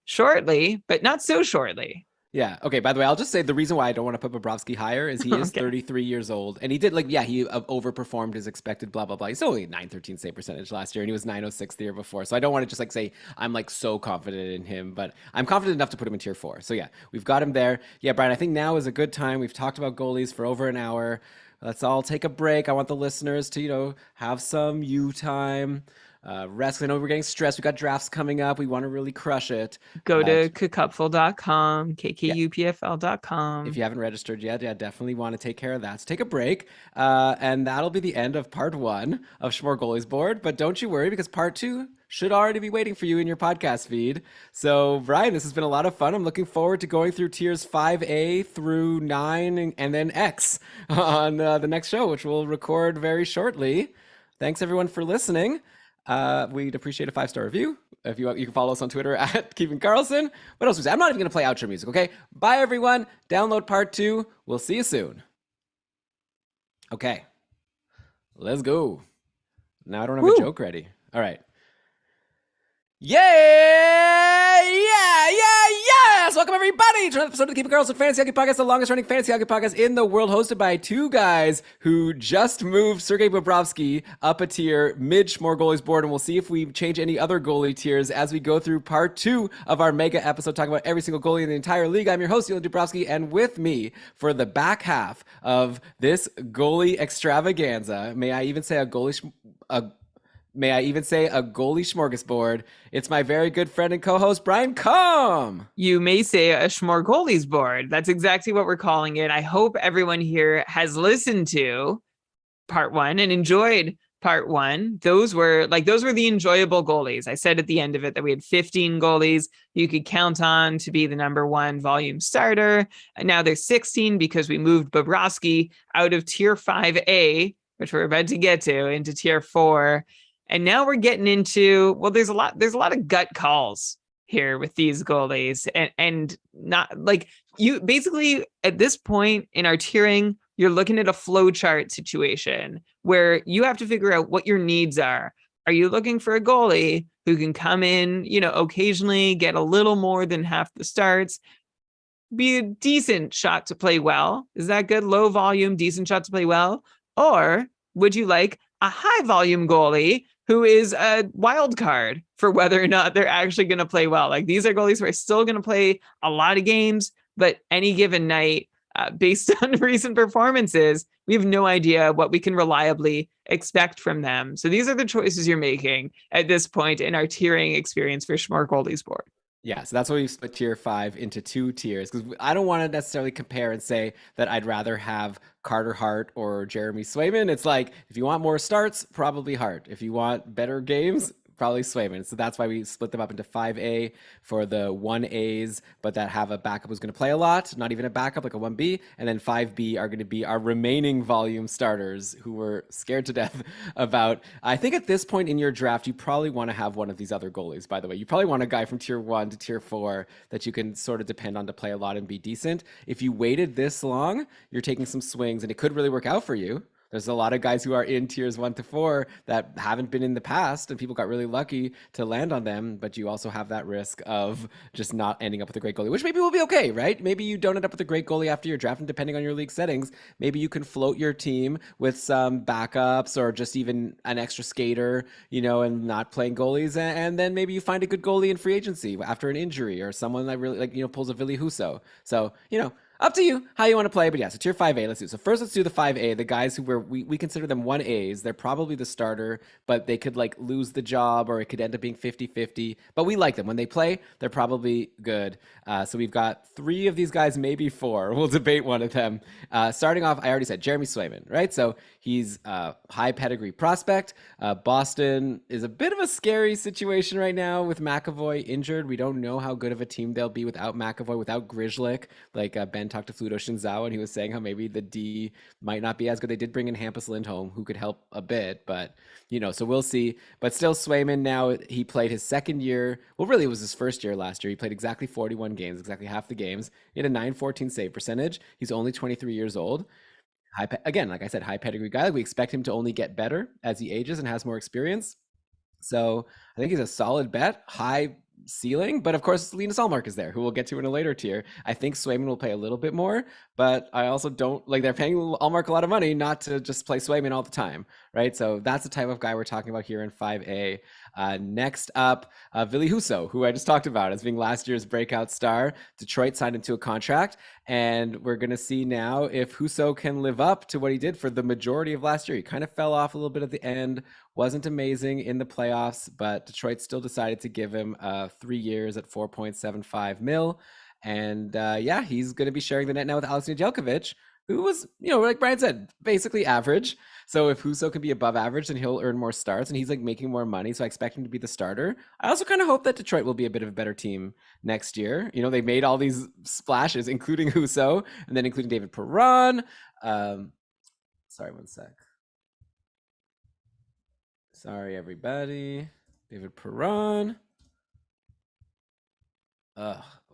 Speaker 1: shortly, but not so shortly.
Speaker 2: Yeah. Okay. By the way, I'll just say the reason why I don't want to put Bobrovsky higher is he is 33 years old, and he did he overperformed his expected blah blah blah. He's only 913 save percentage last year, and he was 906 the year before. So I don't want to just say I'm so confident in him, but I'm confident enough to put him in tier 4. So yeah, we've got him there. Yeah, Brian, I think now is a good time. We've talked about goalies for over an hour. Let's all take a break. I want the listeners to have some you time. Rest. I know we're getting stressed. We got drafts coming up. We want to really crush it.
Speaker 1: Go to kkupful.com, kkupfl.com.
Speaker 2: If you haven't registered yet, definitely want to take care of that. So take a break. And that'll be the end of part 1 of Smörgoåliesbord. But don't you worry, because part 2 should already be waiting for you in your podcast feed. So, Brian, this has been a lot of fun. I'm looking forward to going through tiers 5A through 9 and then X on the next show, which we'll record very shortly. Thanks, everyone, for listening. We'd appreciate a 5-star review. If you can follow us on Twitter at Keeping Karlsson. What else was that? I'm not even going to play outro music, okay? Bye, everyone. Download part 2. We'll see you soon. Okay. Let's go. Now I don't have a joke ready. All right. Yes! Welcome, everybody, to another episode of the Keeping Karlsson Fantasy Hockey Podcast, the longest-running fantasy hockey podcast in the world, hosted by 2 guys who just moved Sergei Bobrovsky up a tier mid-Smörgoåliesbord, and we'll see if we change any other goalie tiers as we go through part 2 of our mega episode, talking about every single goalie in the entire league. I'm your host, Elon Dubrovsky, and with me for the back half of this goalie extravaganza, may I even say a goalie smorgasbord, it's my very good friend and co-host, Brian Combe.
Speaker 1: You may say a Smörgoåliesbord. That's exactly what we're calling it. I hope everyone here has listened to part 1 and enjoyed part 1. Those were the enjoyable goalies. I said at the end of it that we had 15 goalies you could count on to be the number 1 volume starter. And now there's 16 because we moved Bobrovsky out of tier 5A, which we're about to get to, into tier 4. And now we're getting into, there's a lot of gut calls here with these goalies, and not like you basically at this point in our tiering, you're looking at a flowchart situation where you have to figure out what your needs are. Are you looking for a goalie who can come in, occasionally get a little more than half the starts, be a decent shot to play well? Is that good? Low volume, decent shot to play well? Or would you like a high volume goalie who is a wild card for whether or not they're actually going to play well? Like, these are goalies who are still going to play a lot of games, but any given night, based on recent performances, we have no idea what we can reliably expect from them. So these are the choices you're making at this point in our tiering experience for Smörgoåliesbord.
Speaker 2: Yeah, so that's why we split tier 5 into 2 tiers, because I don't want to necessarily compare and say that I'd rather have Carter Hart or Jeremy Swayman. It's like, if you want more starts, probably Hart. If you want better games, probably Swayman. So that's why we split them up into 5A for the 1As, but that have a backup who's going to play a lot, not even a backup, like a 1B. And then 5B are going to be our remaining volume starters who we're scared to death about. I think at this point in your draft, you probably want to have one of these other goalies, by the way. You probably want a guy from tier 1 to tier 4 that you can sort of depend on to play a lot and be decent. If you waited this long, you're taking some swings, and it could really work out for you. There's a lot of guys who are in tiers 1 to 4 that haven't been in the past, and people got really lucky to land on them. But you also have that risk of just not ending up with a great goalie, which maybe will be okay, right? Maybe you don't end up with a great goalie after your draft, and depending on your league settings, maybe you can float your team with some backups or just even an extra skater, and not playing goalies. And then maybe you find a good goalie in free agency after an injury, or someone that really pulls a Ville Husso. So, Up to you how you want to play, but yeah, so tier 5A, let's do. So first let's do the 5A, the guys who we consider them 1As. They're probably the starter, but they could like lose the job or it could end up being 50-50. But we like them. When they play, they're probably good. So we've got 3 of these guys, maybe 4. We'll debate one of them. Starting off, I already said Jeremy Swayman, right? So he's a high pedigree prospect. Boston is a bit of a scary situation right now with McAvoy injured. We don't know how good of a team they'll be without McAvoy, without Grishlik. Like Ben talked to Fluto Shinzawa, and he was saying how maybe the D might not be as good. They did bring in Hampus Lindholm, who could help a bit, but so we'll see. But still, Swayman now, he played his second year. Well, really, it was his first year last year. He played exactly 41 games, exactly half the games. He had a 914 save percentage. He's only 23 years old. Again, like I said, high pedigree guy. Like we expect him to only get better as he ages and has more experience. So I think he's a solid bet, high ceiling. But of course, Linus Allmark is there, who we'll get to in a later tier. I think Swayman will play a little bit more, but I also don't like they're paying Allmark a lot of money not to just play Swayman all the time, right? So that's the type of guy we're talking about here in 5A. Next up, Ville Husso, who I just talked about as being last year's breakout star. Detroit signed him to a contract, and we're going to see now if Husso can live up to what he did for the majority of last year. He kind of fell off a little bit at the end, wasn't amazing in the playoffs, but Detroit still decided to give him 3 years at 4.75 mil. And yeah, he's going to be sharing the net now with Alex Nedeljkovic, who was, like Brian said, basically average. So if Husso can be above average, then he'll earn more starts, and he's like making more money. So I expect him to be the starter. I also kind of hope that Detroit will be a bit of a better team next year. They made all these splashes, including Husso, and then including David Perron. Sorry, one sec. Sorry, everybody. David Perron.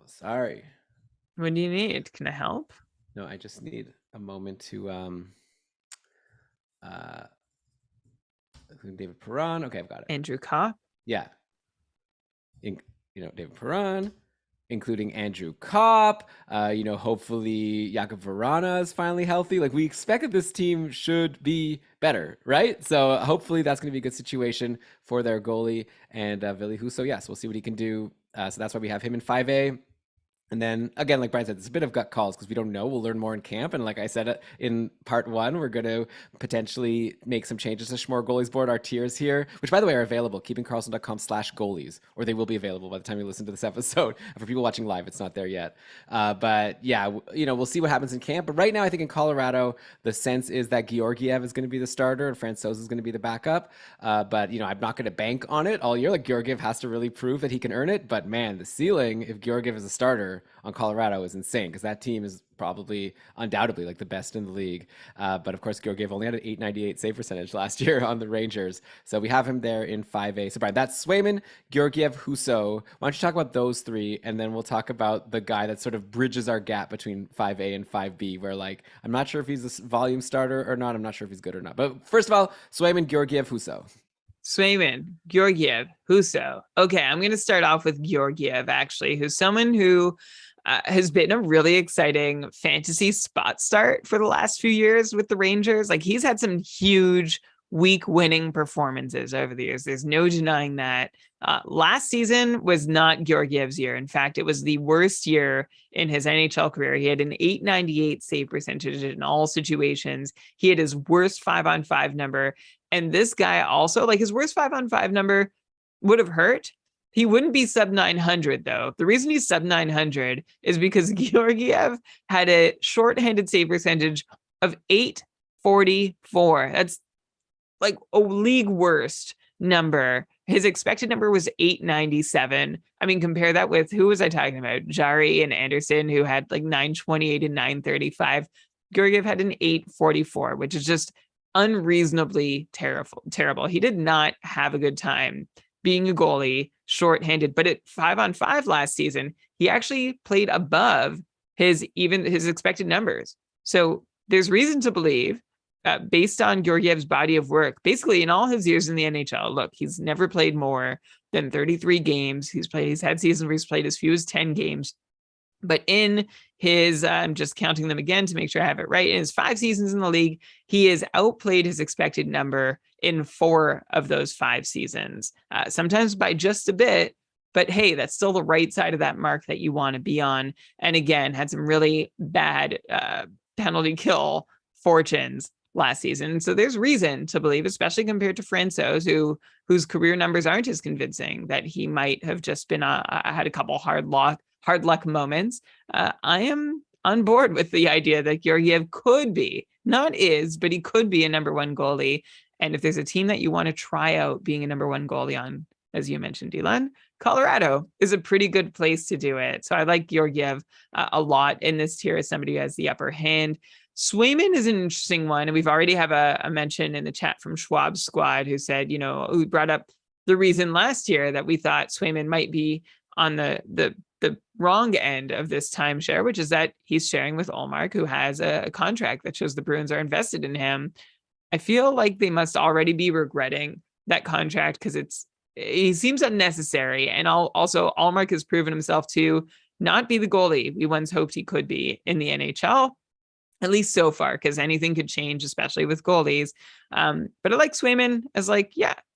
Speaker 2: Sorry.
Speaker 1: What do you need? Can I help?
Speaker 2: No, I just need a moment to David Perron. Okay, I've got it.
Speaker 1: Andrew Kopp.
Speaker 2: Yeah. David Perron, including Andrew Kopp. Hopefully Jakub Vrana is finally healthy. Like we expected this team should be better, right? So hopefully that's going to be a good situation for their goalie and Ville Husso. Yes, we'll see what he can do. So that's why we have him in 5A. And then again, like Brian said, it's a bit of gut calls because we don't know. We'll learn more in camp. And like I said in part 1, we're going to potentially make some changes to Smörgoåliesbord, our tiers here, which by the way are available, keepingkarlsson.com/goalies, or they will be available by the time you listen to this episode. For people watching live, it's not there yet. But yeah, we'll see what happens in camp. But right now, I think in Colorado, the sense is that Georgiev is going to be the starter and Francouz is going to be the backup. But I'm not going to bank on it all year. Like Georgiev has to really prove that he can earn it. But man, the ceiling, if Georgiev is a starter on Colorado, is insane because that team is probably undoubtedly like the best in the league. But of course, Georgiev only had an 898 save percentage last year on the Rangers. So we have him there in 5A. So Brian, that's Swayman, Georgiev, Husso. Why don't you talk about those 3, and then we'll talk about the guy that sort of bridges our gap between 5A and 5B, where like, I'm not sure if he's a volume starter or not. I'm not sure if he's good or not. But first of all, Swayman, Georgiev, Husso.
Speaker 1: Swayman, Georgiev, Husso. Okay, I'm going to start off with Georgiev, actually, who's someone who has been a really exciting fantasy spot start for the last few years with the Rangers. Like he's had some huge week winning performances over the years. There's no denying that. Last season was not Georgiev's year. In fact, it was the worst year in his NHL career. He had an 898 save percentage in all situations. He had his worst 5-on-5 number. And this guy also, like his worst 5-on-5 number would have hurt. He wouldn't be sub 900 though. The reason he's sub 900 is because Georgiev had a shorthanded save percentage of 844. That's like a league worst number. His expected number was 897. I mean, compare that with, who was I talking about? Jari and Anderson, who had like 928 and 935. Georgiev had an 844, which is just unreasonably terrible. He did not have a good time being a goalie shorthanded, but at 5-on-5 last season, he actually played above his expected numbers. So there's reason to believe, based on Georgiev's body of work, basically in all his years in the NHL, look, he's never played more than 33 games. He's had seasons where he's played as few as 10 games. But in his, I'm just counting them again to make sure I have it right, in his 5 seasons in the league, he has outplayed his expected number in 4 of those 5 seasons, sometimes by just a bit, But hey, that's still the right side of that mark that you want to be on. And again, had some really bad penalty kill fortunes last season. So there's reason to believe, especially compared to Francouz, whose career numbers aren't as convincing, that he might have just been had a couple hard luck moments. I am on board with the idea that Georgiev could be, not is, but he could be a number one goalie. And if there's a team that you want to try out being a number one goalie on, as you mentioned, Dylan, Colorado is a pretty good place to do it. So I like Georgiev a lot in this tier as somebody who has the upper hand. Swayman is an interesting one. And we've already have a mention in the chat from Schwab's squad who said, who brought up the reason last year that we thought Swayman might be on the wrong end of this timeshare, which is that he's sharing with Ullmark, who has a contract that shows the Bruins are invested in him. I feel like they must already be regretting that contract because he seems unnecessary. And also Ullmark has proven himself to not be the goalie we once hoped he could be in the NHL, at least so far, because anything could change, especially with goalies. But I like Swayman as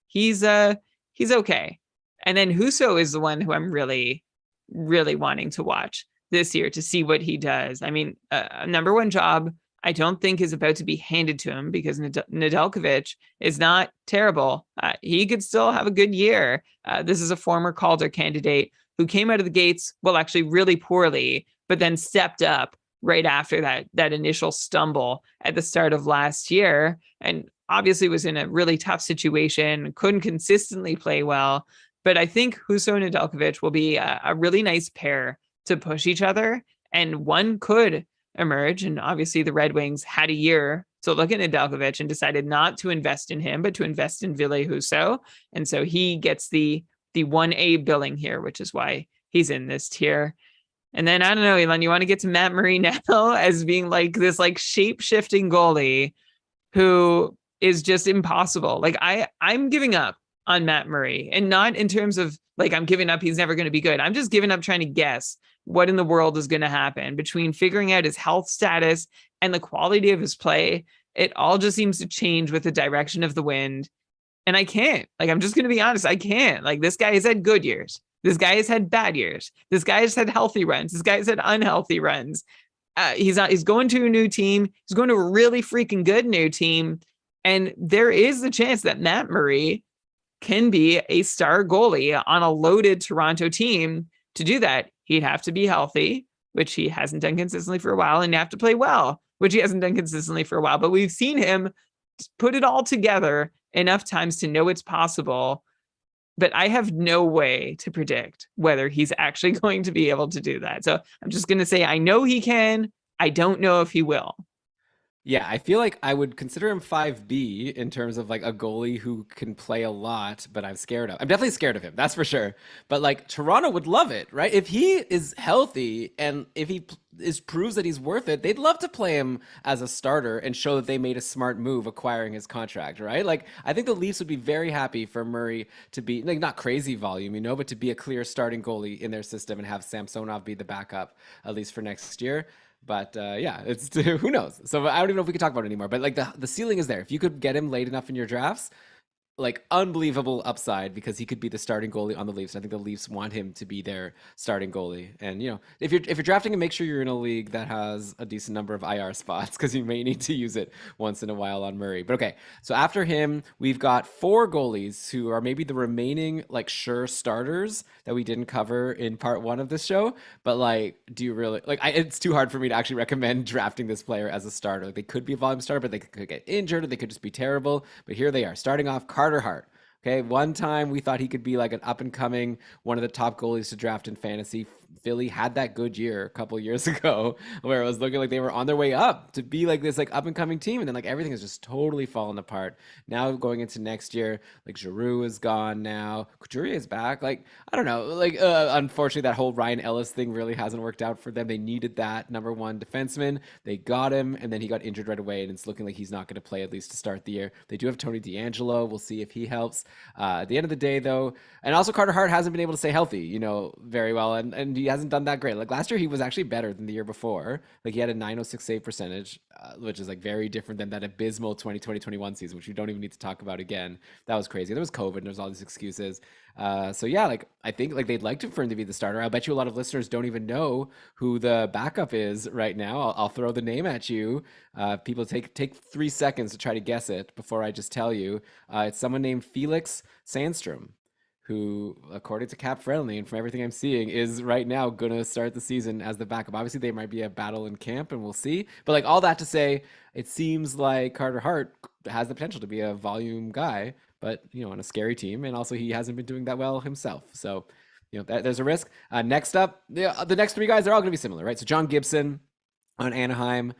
Speaker 1: he's okay. And then Husso is the one who I'm really, really wanting to watch this year to see what he does. I mean, a number one job I don't think is about to be handed to him because Nedeljkovic is not terrible. He could still have a good year. This is a former Calder candidate who came out of the gates, well, actually really poorly, but then stepped up right after that initial stumble at the start of last year, and obviously was in a really tough situation, couldn't consistently play well. But I think Husso and Nedeljkovic will be a really nice pair to push each other, and one could emerge. And obviously the Red Wings had a year to look at Nedeljkovic and decided not to invest in him, but to invest in Ville Husso. And so he gets the 1A billing here, which is why he's in this tier. And then, I don't know, Elon, you want to get to Matt Murray now as being this shape-shifting goalie who is just impossible. I'm giving up on Matt Murray, and not in terms of I'm giving up, he's never going to be good. I'm just giving up trying to guess what in the world is going to happen between figuring out his health status and the quality of his play. It all just seems to change with the direction of the wind. And I can't, I'm just going to be honest. I can't. This guy has had good years. This guy has had bad years. This guy has had healthy runs. This guy has had unhealthy runs. He's going to a new team. He's going to a really freaking good new team. And there is the chance that Matt Murray can be a star goalie on a loaded Toronto team. To do that, he'd have to be healthy, which he hasn't done consistently for a while, and have to play well, which he hasn't done consistently for a while. But we've seen him put it all together enough times to know it's possible. But I have no way to predict whether he's actually going to be able to do that. So I'm just going to say, I know he can. I don't know if he will.
Speaker 2: Yeah, I feel like I would consider him 5B in terms of a goalie who can play a lot, but I'm definitely scared of him. That's for sure. But Toronto would love it, right? If he is healthy and if he proves that he's worth it, they'd love to play him as a starter and show that they made a smart move acquiring his contract, right? I think the Leafs would be very happy for Murray to be not crazy volume, but to be a clear starting goalie in their system and have Samsonov be the backup, at least for next year. But it's who knows? So I don't even know if we can talk about it anymore. But the ceiling is there. If you could get him late enough in your drafts, unbelievable upside because he could be the starting goalie on the Leafs. I think the Leafs want him to be their starting goalie. And if you're drafting him, make sure you're in a league that has a decent number of IR spots because you may need to use it once in a while on Murray. But okay, so after him, we've got 4 goalies who are maybe the remaining sure starters that we didn't cover in part 1 of this show. But do you really it's too hard for me to actually recommend drafting this player as a starter. They could be a volume starter, but they could get injured or they could just be terrible. But here they are, starting off Carter Hart. Okay, one time we thought he could be an up-and-coming, one of the top goalies to draft in fantasy. Philly had that good year a couple years ago where it was looking like they were on their way up to be this up-and-coming team, and then everything has just totally fallen apart. Now going into next year, Giroux is gone now. Couturier is back. I don't know. Unfortunately, that whole Ryan Ellis thing really hasn't worked out for them. They needed that number 1 defenseman. They got him, and then he got injured right away, and it's looking like he's not going to play at least to start the year. They do have Tony DeAngelo. We'll see if he helps. At the end of the day, though, and also Carter Hart hasn't been able to stay healthy, very well. And he hasn't done that great. Like last year, he was actually better than the year before. Like he had a 906 save percentage, which is like very different than that abysmal 2020-21 season, which we don't even need to talk about again. That was crazy. There was COVID and there's all these excuses. So yeah, like I think like they'd like for him to be the starter. I bet you a lot of listeners don't even know who the backup is right now. I'll throw the name at you. People take 3 seconds to try to guess it before I just tell you. It's someone named Felix Sandstrom, who, according to Cap Friendly and from everything I'm seeing, is right now going to start the season as the backup. Obviously, they might be a battle in camp, and we'll see. But like all that to say, it seems like Carter Hart has the potential to be a volume guy, but on a scary team, and also he hasn't been doing that well himself. So, there's a risk. Next up, the next 3 guys, they're all going to be similar, right? So John Gibson on Anaheim,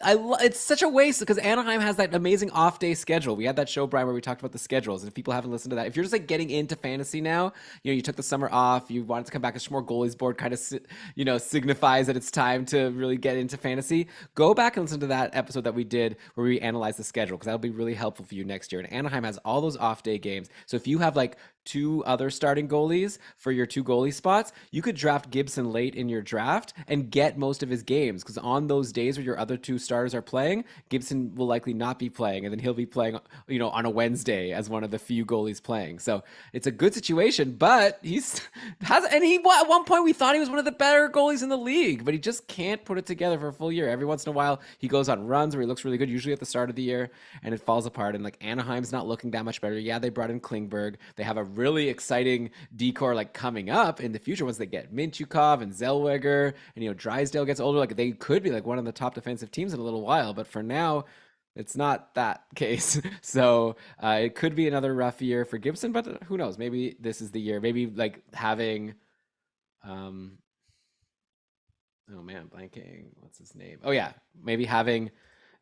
Speaker 2: it's such a waste because Anaheim has that amazing off day schedule. We had that show, Brian, where we talked about the schedules. And if people haven't listened to that, if you're just like getting into fantasy now, you took the summer off, you wanted to come back, a Smörgoåliesbord kind of, signifies that it's time to really get into fantasy. Go back and listen to that episode that we did where we analyzed the schedule, because that'll be really helpful for you next year. And Anaheim has all those off day games. So if you have like 2 other starting goalies for your 2 goalie spots, you could draft Gibson late in your draft and get most of his games, because on those days where your other 2 starters are playing, Gibson will likely not be playing, and then he'll be playing on a Wednesday as one of the few goalies playing. So it's a good situation, but at one point we thought he was one of the better goalies in the league, but he just can't put it together for a full year. Every once in a while he goes on runs where he looks really good, usually at the start of the year, and it falls apart. And like Anaheim's not looking that much better. Yeah, they brought in Klingberg. They have a really exciting decor like coming up in the future once they get Mintyukov and Zellweger, and Drysdale gets older. Like they could be like one of the top defensive teams in a little while, but for now it's not that case. So it could be another rough year for Gibson, but who knows, maybe this is the year. Maybe like having oh man, blanking, what's his name, maybe having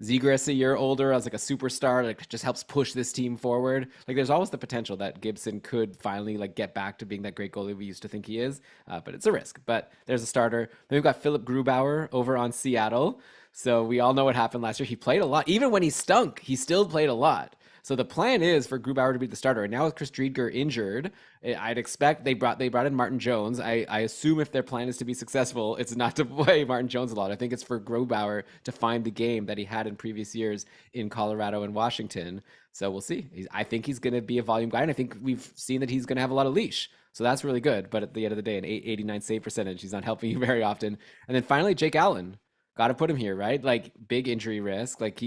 Speaker 2: Zegras a year older as like a superstar, like just helps push this team forward. Like there's always the potential that Gibson could finally like get back to being that great goalie we used to think he is, but it's a risk. But there's a starter. Then we've got Philip Grubauer over on Seattle. So we all know what happened last year. He played a lot. Even when he stunk, he still played a lot. So the plan is for Grubauer to be the starter. And now with Chris Driedger injured, I'd expect they brought in Martin Jones. I assume if their plan is to be successful, it's not to play Martin Jones a lot. I think it's for Grubauer to find the game that he had in previous years in Colorado and Washington. So we'll see. I think he's going to be a volume guy, and I think we've seen that he's going to have a lot of leash. So that's really good. But at the end of the day, an 889 save percentage, he's not helping you very often. And then finally, Jake Allen. Got to put him here, right? Like big injury risk. Like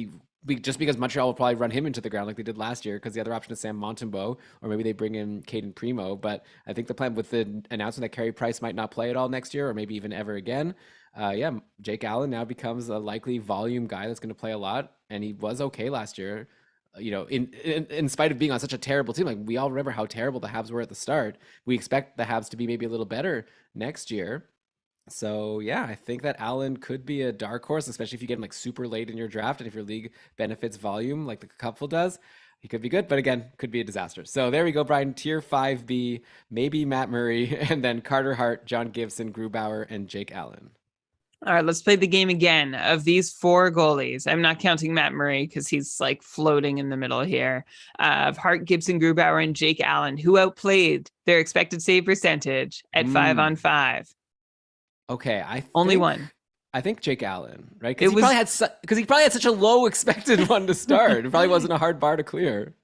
Speaker 2: just because Montreal will probably run him into the ground like they did last year, because the other option is Sam Montembeault, or maybe they bring in Caden Primo. But I think the plan with the announcement that Carey Price might not play at all next year, or maybe even ever again, Jake Allen now becomes a likely volume guy that's going to play a lot. And he was okay last year, in spite of being on such a terrible team. Like we all remember how terrible the Habs were at the start. We expect the Habs to be maybe a little better next year. So yeah, I think that Allen could be a dark horse, especially if you get him like super late in your draft, and if your league benefits volume like the Cupful does, he could be good. But again, could be a disaster. So there we go, Brian. Tier 5B, maybe Matt Murray, and then Carter Hart, John Gibson, Grubauer, and Jake Allen.
Speaker 1: All right, let's play the game again. Of these 4 goalies, I'm not counting Matt Murray because he's like floating in the middle here. Of Hart, Gibson, Grubauer, and Jake Allen, who outplayed their expected save percentage at 5-on-5.
Speaker 2: Okay,
Speaker 1: only one.
Speaker 2: I think Jake Allen, right? Because he probably had such a low expected one to start. It probably wasn't a hard bar to clear.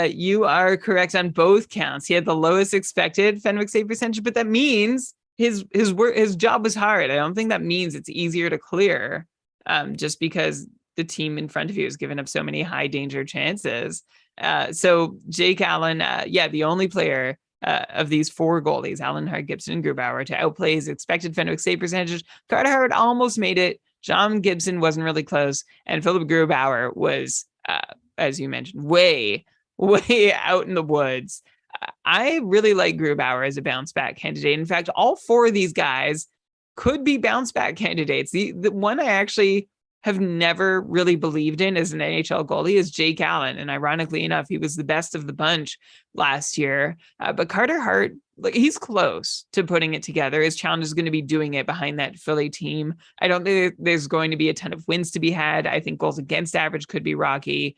Speaker 1: You are correct on both counts. He had the lowest expected Fenwick save percentage, but that means his job was hard. I don't think that means it's easier to clear, just because the team in front of you has given up so many high danger chances. So Jake Allen, the only player of these 4 goalies, Allen, Hart, Gibson, and Grubauer, to outplay his expected Fenwick save percentage. Carter Hart almost made it. John Gibson wasn't really close. And Philip Grubauer was, as you mentioned, way out in the woods. I really like Grubauer as a bounce back candidate. In fact, all 4 of these guys could be bounce back candidates. The one I actually have never really believed in as an NHL goalie is Jake Allen. And ironically enough, he was the best of the bunch last year. But Carter Hart like he's close to putting it together. His challenge is going to be doing it behind that Philly team. I don't think there's going to be a ton of wins to be had. I think goals against average could be rocky,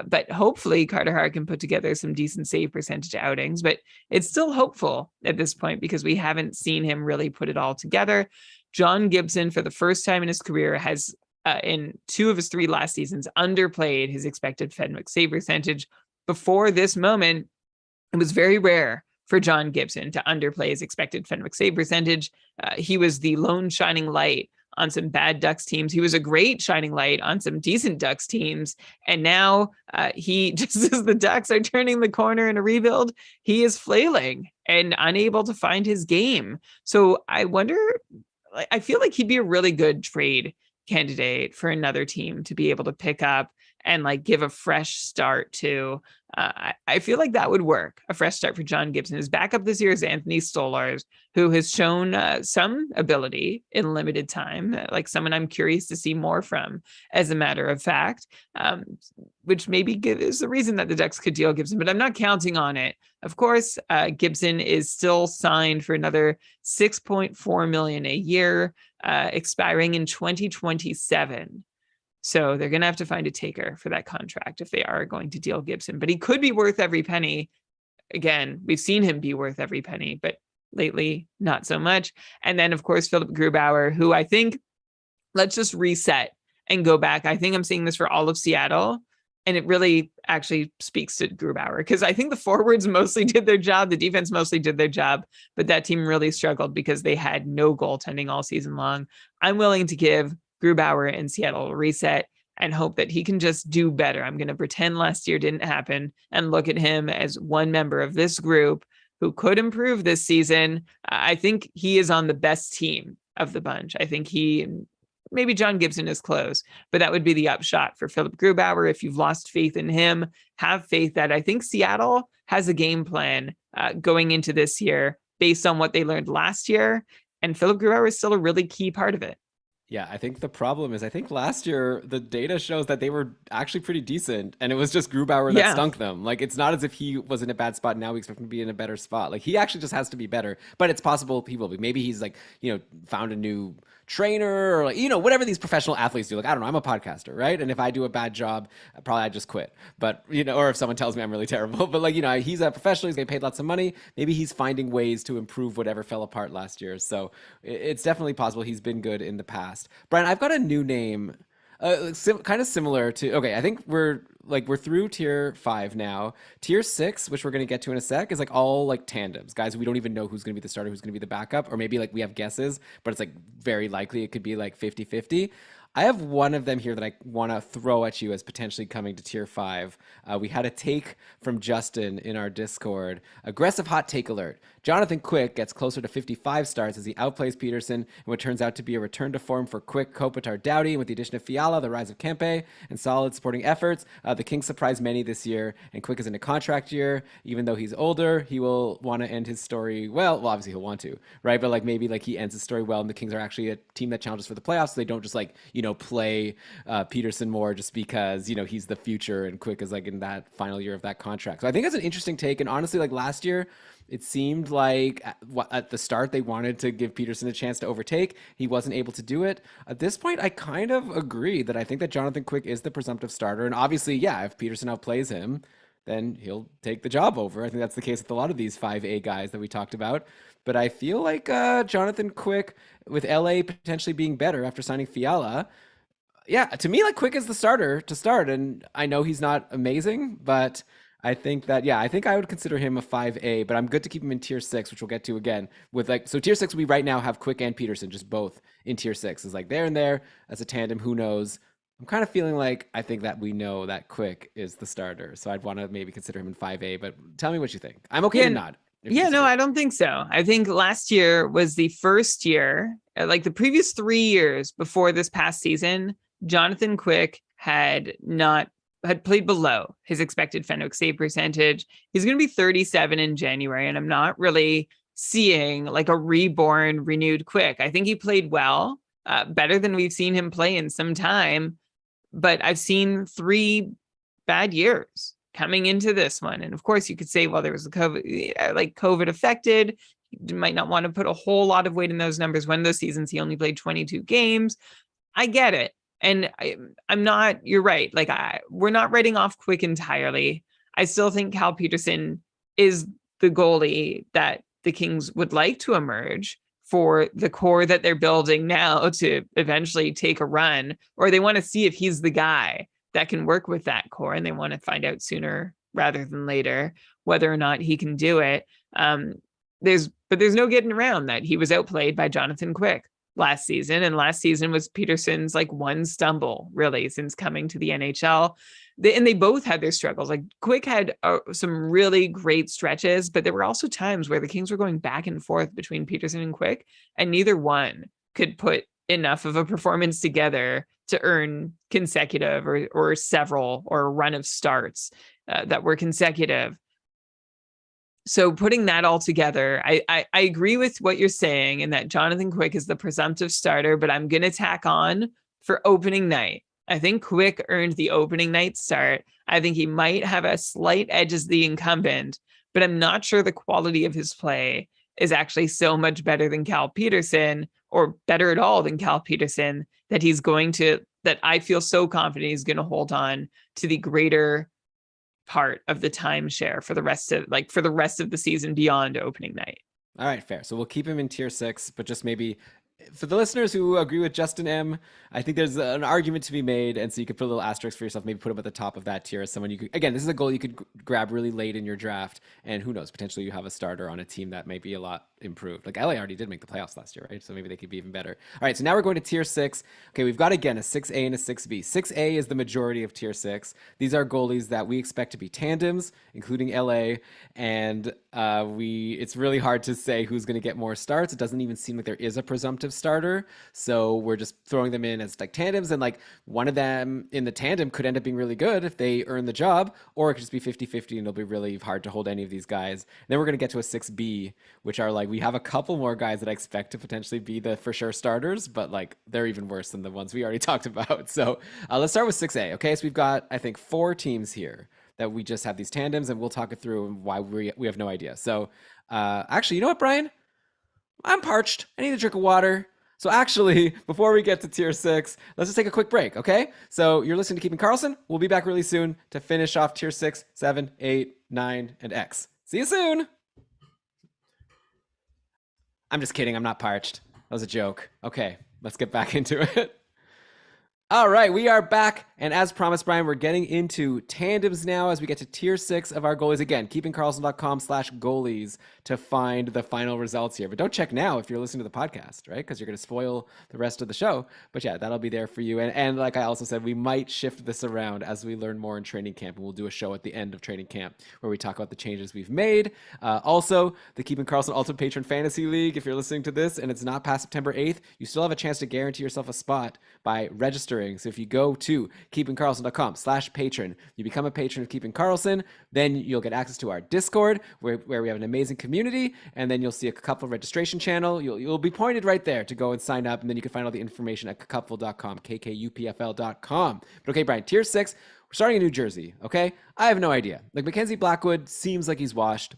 Speaker 1: but hopefully Carter Hart can put together some decent save percentage outings. But it's still hopeful at this point because we haven't seen him really put it all together. John Gibson, for the first time in his career, has in 2 of his 3 last seasons underplayed his expected Fenwick save percentage. Before this moment, it was very rare for John Gibson to underplay his expected Fenwick save percentage. He was the lone shining light on some bad Ducks teams. He was a great shining light on some decent Ducks teams. And now he, just as the Ducks are turning the corner in a rebuild, he is flailing and unable to find his game. So I wonder, I feel like he'd be a really good trade candidate for another team to be able to pick up and like give a fresh start to. I feel like that would work. A fresh start for John Gibson. His backup this year is Anthony Stolarz, who has shown some ability in limited time, like someone I'm curious to see more from, as a matter of fact, which maybe is the reason that the Ducks could deal Gibson, but I'm not counting on it. Of course, Gibson is still signed for another $6.4 million a year, expiring in 2027. So they're going to have to find a taker for that contract if they are going to deal Gibson. But he could be worth every penny. Again, we've seen him be worth every penny, but lately, not so much. And then, of course, Philip Grubauer, who I think, let's just reset and go back. I think I'm seeing this for all of Seattle. And it really actually speaks to Grubauer because I think the forwards mostly did their job. The defense mostly did their job, but that team really struggled because they had no goaltending all season long. I'm willing to give Grubauer in Seattle a reset and hope that he can just do better. I'm going to pretend last year didn't happen and look at him as one member of this group who could improve this season. I think he is on the best team of the bunch. I think maybe John Gibson is close, but that would be the upshot for Philip Grubauer. If you've lost faith in him, have faith that I think Seattle has a game plan going into this year based on what they learned last year. And Philip Grubauer is still a really key part of it.
Speaker 2: Yeah, I think the problem is I think last year the data shows that they were actually pretty decent and it was just Grubauer that stunk them. Like it's not as if he was in a bad spot and now we expect him to be in a better spot. Like he actually just has to be better, but it's possible he will be. Maybe he's like, found a new trainer or like, whatever these professional athletes do. Like, I don't know, I'm a podcaster, right? And if I do a bad job, probably I just quit. But, or if someone tells me I'm really terrible, but like, he's a professional, he's getting paid lots of money. Maybe he's finding ways to improve whatever fell apart last year. So it's definitely possible he's been good in the past. Brian, I've got a new name, kind of similar to, okay, I think we're through tier 5 now. Tier 6, which we're going to get to in a sec, is like all like tandems. Guys, we don't even know who's going to be the starter, who's going to be the backup, or maybe like we have guesses, but it's like very likely it could be like 50-50. I have one of them here that I want to throw at you as potentially coming to tier 5. We had a take from Justin in our Discord. Aggressive hot take alert. Jonathan Quick gets closer to 55 starts as he outplays Peterson in what turns out to be a return to form for Quick, Kopitar, Doughty. With the addition of Fiala, the rise of Kempe, and solid supporting efforts, the Kings surprised many this year, and Quick is in a contract year. Even though he's older, he will want to end his story well. Well, obviously he'll want to, right? But like maybe like he ends his story well, and the Kings are actually a team that challenges for the playoffs, so they don't just like, play Peterson more just because, he's the future and Quick is like in that final year of that contract. So I think it's an interesting take. And honestly, like last year, it seemed like at the start they wanted to give Peterson a chance to overtake. He wasn't able to do it. At this point, I kind of agree that I think that Jonathan Quick is the presumptive starter. And obviously, yeah, if Peterson outplays him, then he'll take the job over. I think that's the case with a lot of these 5A guys that we talked about. But I feel like Jonathan Quick, with LA potentially being better after signing Fiala, yeah, to me, like Quick is the starter to start. And I know he's not amazing, but I think that, I think I would consider him a 5A, but I'm good to keep him in tier 6, which we'll get to again. So tier 6, we right now have Quick and Peterson, just both in tier 6. It's like there and there as a tandem, who knows? I'm kind of feeling like I think that we know that Quick is the starter. So I'd want to maybe consider him in 5A, but tell me what you think. I'm okay to nod.
Speaker 1: Yeah, no, I don't think so. I think last year was the first year, like the previous 3 years before this past season, Jonathan Quick had played below his expected Fenwick save percentage. He's going to be 37 in January, and I'm not really seeing like a reborn, renewed Quick. I think he played well, better than we've seen him play in some time, but I've seen 3 bad years coming into this one. And of course, you could say, well, there was a COVID affected. You might not want to put a whole lot of weight in those numbers. When those seasons, he only played 22 games. I get it. And I'm not, you're right. Like, we're not writing off Quick entirely. I still think Cal Peterson is the goalie that the Kings would like to emerge for the core that they're building now to eventually take a run, or they want to see if he's the guy that can work with that core, and they want to find out sooner rather than later whether or not he can do it. There's no getting around that he was outplayed by Jonathan Quick last season, and last season was Peterson's like one stumble really since coming to the NHL. They both had their struggles. Like Quick had some really great stretches, but there were also times where the Kings were going back and forth between Peterson and Quick, and neither one could put enough of a performance together to earn consecutive or several or a run of starts that were consecutive. So putting that all together, I agree with what you're saying, and that Jonathan Quick is the presumptive starter, but I'm going to tack on for opening night. I think Quick earned the opening night start. I think he might have a slight edge as the incumbent, but I'm not sure the quality of his play is actually so much better than Cal Peterson, or better at all than Cal Peterson, that I feel so confident he's going to hold on to the greater part of the timeshare for the rest of the season beyond opening night.
Speaker 2: All right, fair. So we'll keep him in tier 6, but just maybe for the listeners who agree with Justin M, I think there's an argument to be made, and so you could put a little asterisk for yourself, maybe put him at the top of that tier as someone you could, again, this is a goal you could grab really late in your draft, and who knows, potentially you have a starter on a team that may be a lot improved. Like LA already did make the playoffs last year, right? So maybe they could be even better. All right, so now we're going to tier 6. Okay, we've got again a 6A and a 6B. 6A is the majority of tier 6. These are goalies that we expect to be tandems, including LA, and it's really hard to say who's going to get more starts. It doesn't even seem like there is a presumptive starter, so we're just throwing them in as like tandems, and like one of them in the tandem could end up being really good if they earn the job, or it could just be 50-50 and it'll be really hard to hold any of these guys. And then we're going to get to a 6B, which are like, we have a couple more guys that I expect to potentially be the for sure starters, but like they're even worse than the ones we already talked about. So let's start with 6A. Okay, so we've got, I think, 4 teams here that we just have these tandems, and we'll talk it through why we have no idea. So actually, you know what, Brian? I'm parched. I need a drink of water. So actually, before we get to tier 6, let's just take a quick break, okay? So you're listening to Keeping Karlsson. We'll be back really soon to finish off tier 6, 7, 8, 9, and X. See you soon. I'm just kidding. I'm not parched. That was a joke. Okay, let's get back into it. All right, we are back. And as promised, Brian, we're getting into tandems now as we get to tier 6 of our goalies. Again, keepingkarlsson.com/goalies to find the final results here. But don't check now if you're listening to the podcast, right? Because you're going to spoil the rest of the show. But yeah, that'll be there for you. And like I also said, we might shift this around as we learn more in training camp. And we'll do a show at the end of training camp where we talk about the changes we've made. Also, the Keeping Karlsson Ultimate Patron Fantasy League, if you're listening to this and it's not past September 8th, you still have a chance to guarantee yourself a spot by registering. So if you go to keepingkarlsson.com/patron, you become a patron of Keeping Karlsson, then you'll get access to our Discord where we have an amazing community, and then you'll see a couple registration channel. You'll be pointed right there to go and sign up, and then you can find all the information at kakupfl.com, kkupfl.com. But okay, Brian, tier 6, we're starting in New Jersey, okay? I have no idea. Like Mackenzie Blackwood seems like he's washed,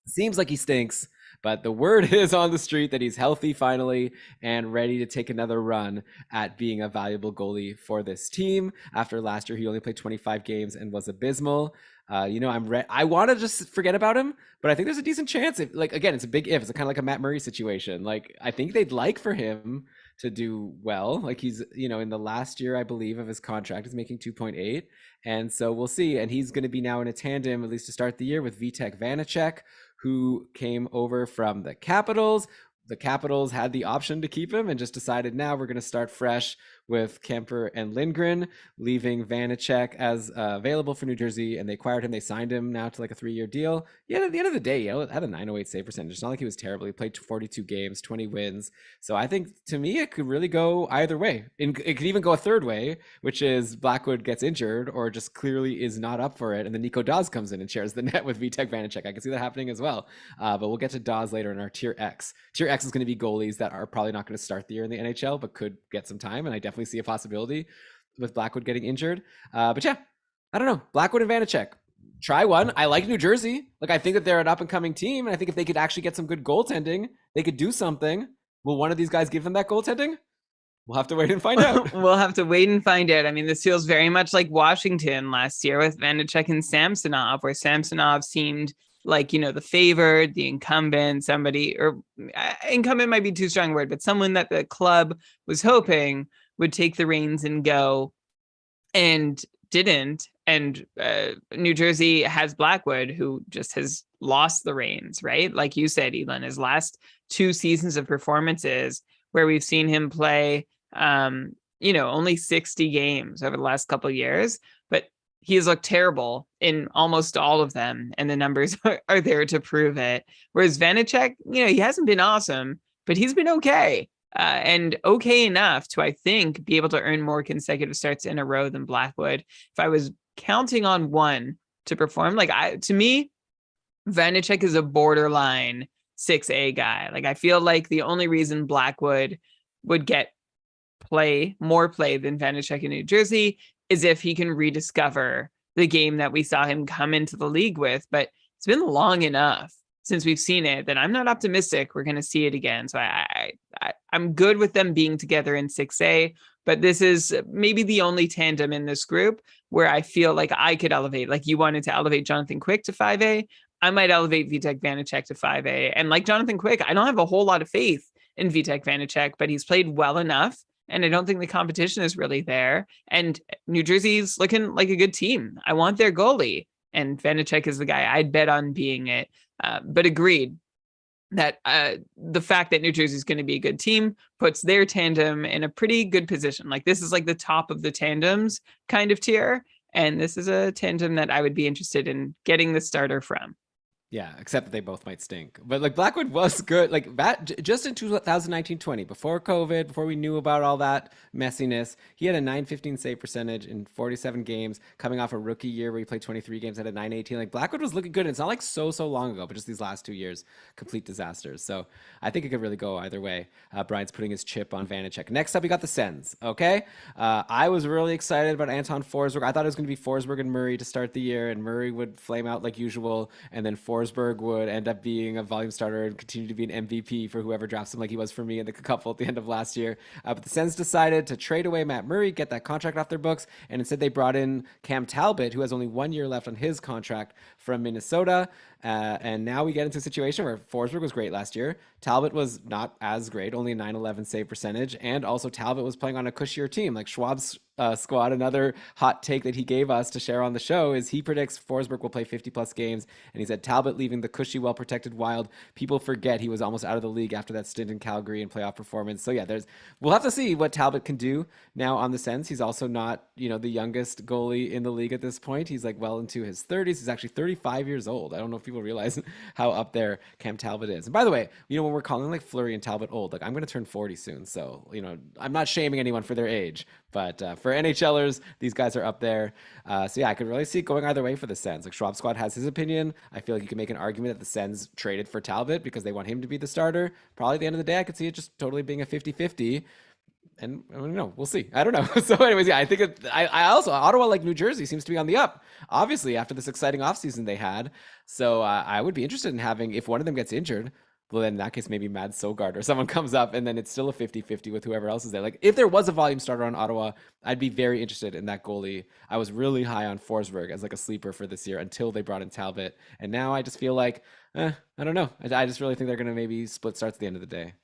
Speaker 2: seems like he stinks, but the word is on the street that he's healthy finally and ready to take another run at being a valuable goalie for this team. After last year, he only played 25 games and was abysmal. I want to just forget about him, but I think there's a decent chance. Again, it's a big if. It's kind of like a Matt Murray situation. Like, I think they'd like for him to do well. Like he's, in the last year, I believe, of his contract, is making 2.8. And so we'll see. And he's going to be now in a tandem, at least to start the year, with Vitek Vanacek, who came over from the Capitals. The Capitals had the option to keep him and just decided now we're going to start fresh with Kemper and Lindgren, leaving Vanacek as available for New Jersey, and they acquired him. They signed him now to like a 3-year deal. Yeah, at the end of the day, he had a 908 save percentage. It's not like he was terrible. He played 42 games, 20 wins. So I think, to me, it could really go either way. It could even go a third way, which is Blackwood gets injured or just clearly is not up for it, and then Nico Dawes comes in and shares the net with Vitek Vanacek. I can see that happening as well. But we'll get to Dawes later in our Tier X. Tier X is going to be goalies that are probably not going to start the year in the NHL, but could get some time, and I definitely see a possibility with Blackwood getting injured. But yeah, I don't know. Blackwood and Vanacek. Try one. I like New Jersey. Like, I think that they're an up and coming team, and I think if they could actually get some good goaltending, they could do something. Will one of these guys give them that goaltending? We'll have to wait and find out.
Speaker 1: We'll have to wait and find out. I mean, this feels very much like Washington last year with Vanecek and Samsonov, where Samsonov seemed like, the favored, the incumbent, somebody, or incumbent might be too strong a word, but someone that the club was hoping would take the reins and go, and didn't. And New Jersey has Blackwood, who just has lost the reins, right? Like you said, Elon, his last 2 seasons of performances where we've seen him play, only 60 games over the last couple of years, but he has looked terrible in almost all of them, and the numbers are there to prove it. Whereas Vanecek, he hasn't been awesome, but he's been okay. And okay enough to, I think, be able to earn more consecutive starts in a row than Blackwood. If I was counting on one to perform, to me, Vanecek is a borderline 6A guy. Like, I feel like the only reason Blackwood would get more play than Vanecek in New Jersey is if he can rediscover the game that we saw him come into the league with. But it's been long enough since we've seen it that I'm not optimistic we're going to see it again. So I'm good with them being together in 6A, but this is maybe the only tandem in this group where I feel like I could elevate. Like, you wanted to elevate Jonathan Quick to 5A. I might elevate Vitek Vanecek to 5A. And like Jonathan Quick, I don't have a whole lot of faith in Vitek Vanecek, but he's played well enough, and I don't think the competition is really there. And New Jersey's looking like a good team. I want their goalie, and Vanecek is the guy I'd bet on being it. But agreed that the fact that New Jersey is going to be a good team puts their tandem in a pretty good position. Like, this is like the top of the tandems kind of tier. And this is a tandem that I would be interested in getting the starter from.
Speaker 2: Yeah, except that they both might stink. But like, Blackwood was good. Like, that just in 2019-20, before COVID, before we knew about all that messiness, he had a 915 save percentage in 47 games, coming off a rookie year where he played 23 games at a 918. Like, Blackwood was looking good. And it's not like so long ago, but just these last 2 years, complete disasters. So I think it could really go either way. Brian's putting his chip on Vanecek. Next up, we got the Sens. Okay, I was really excited about Anton Forsberg. I thought it was going to be Forsberg and Murray to start the year, and Murray would flame out like usual, and then Forsberg would end up being a volume starter and continue to be an MVP for whoever drafts him, like he was for me in the couple at the end of last year. But the Sens decided to trade away Matt Murray, get that contract off their books, and instead they brought in Cam Talbot, who has only 1 year left on his contract, from Minnesota. And now we get into a situation where Forsberg was great last year. Talbot was not as great, only a 911 save percentage. And also Talbot was playing on a cushier team. Like, Schwab's squad, another hot take that he gave us to share on the show is he predicts Forsberg will play 50 plus games. And he said Talbot leaving the cushy, well-protected Wild. People forget he was almost out of the league after that stint in Calgary and playoff performance. So yeah, we'll have to see what Talbot can do now on the Sens. He's also not, the youngest goalie in the league at this point. He's like well into his 30s. He's actually 35 years old. I don't know if people realize how up there Cam Talbot is. And by the way, when we're calling like Fleury and Talbot old, like, I'm going to turn 40 soon. So, I'm not shaming anyone for their age, but for NHLers, these guys are up there. So yeah, I could really see it going either way for the Sens. Like, Schwab Squad has his opinion. I feel like you can make an argument that the Sens traded for Talbot because they want him to be the starter. Probably at the end of the day, I could see it just totally being a 50-50. And I don't know, we'll see. I don't know. So anyways, yeah, I think I also, Ottawa, like New Jersey, seems to be on the up, obviously, after this exciting offseason they had. So I would be interested in having, if one of them gets injured, well, then in that case, maybe Mads Sogard or someone comes up, and then it's still a 50-50 with whoever else is there. Like, if there was a volume starter on Ottawa, I'd be very interested in that goalie. I was really high on Forsberg as like a sleeper for this year until they brought in Talbot. And now I just feel like, I don't know. I just really think they're going to maybe split starts at the end of the day.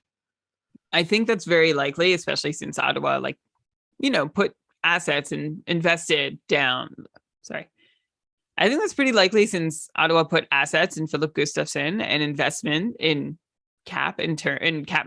Speaker 1: I think that's very likely, especially since Ottawa, put assets and invested down. Sorry. I think that's pretty likely since Ottawa put assets in Philip Gustafsson and investment in cap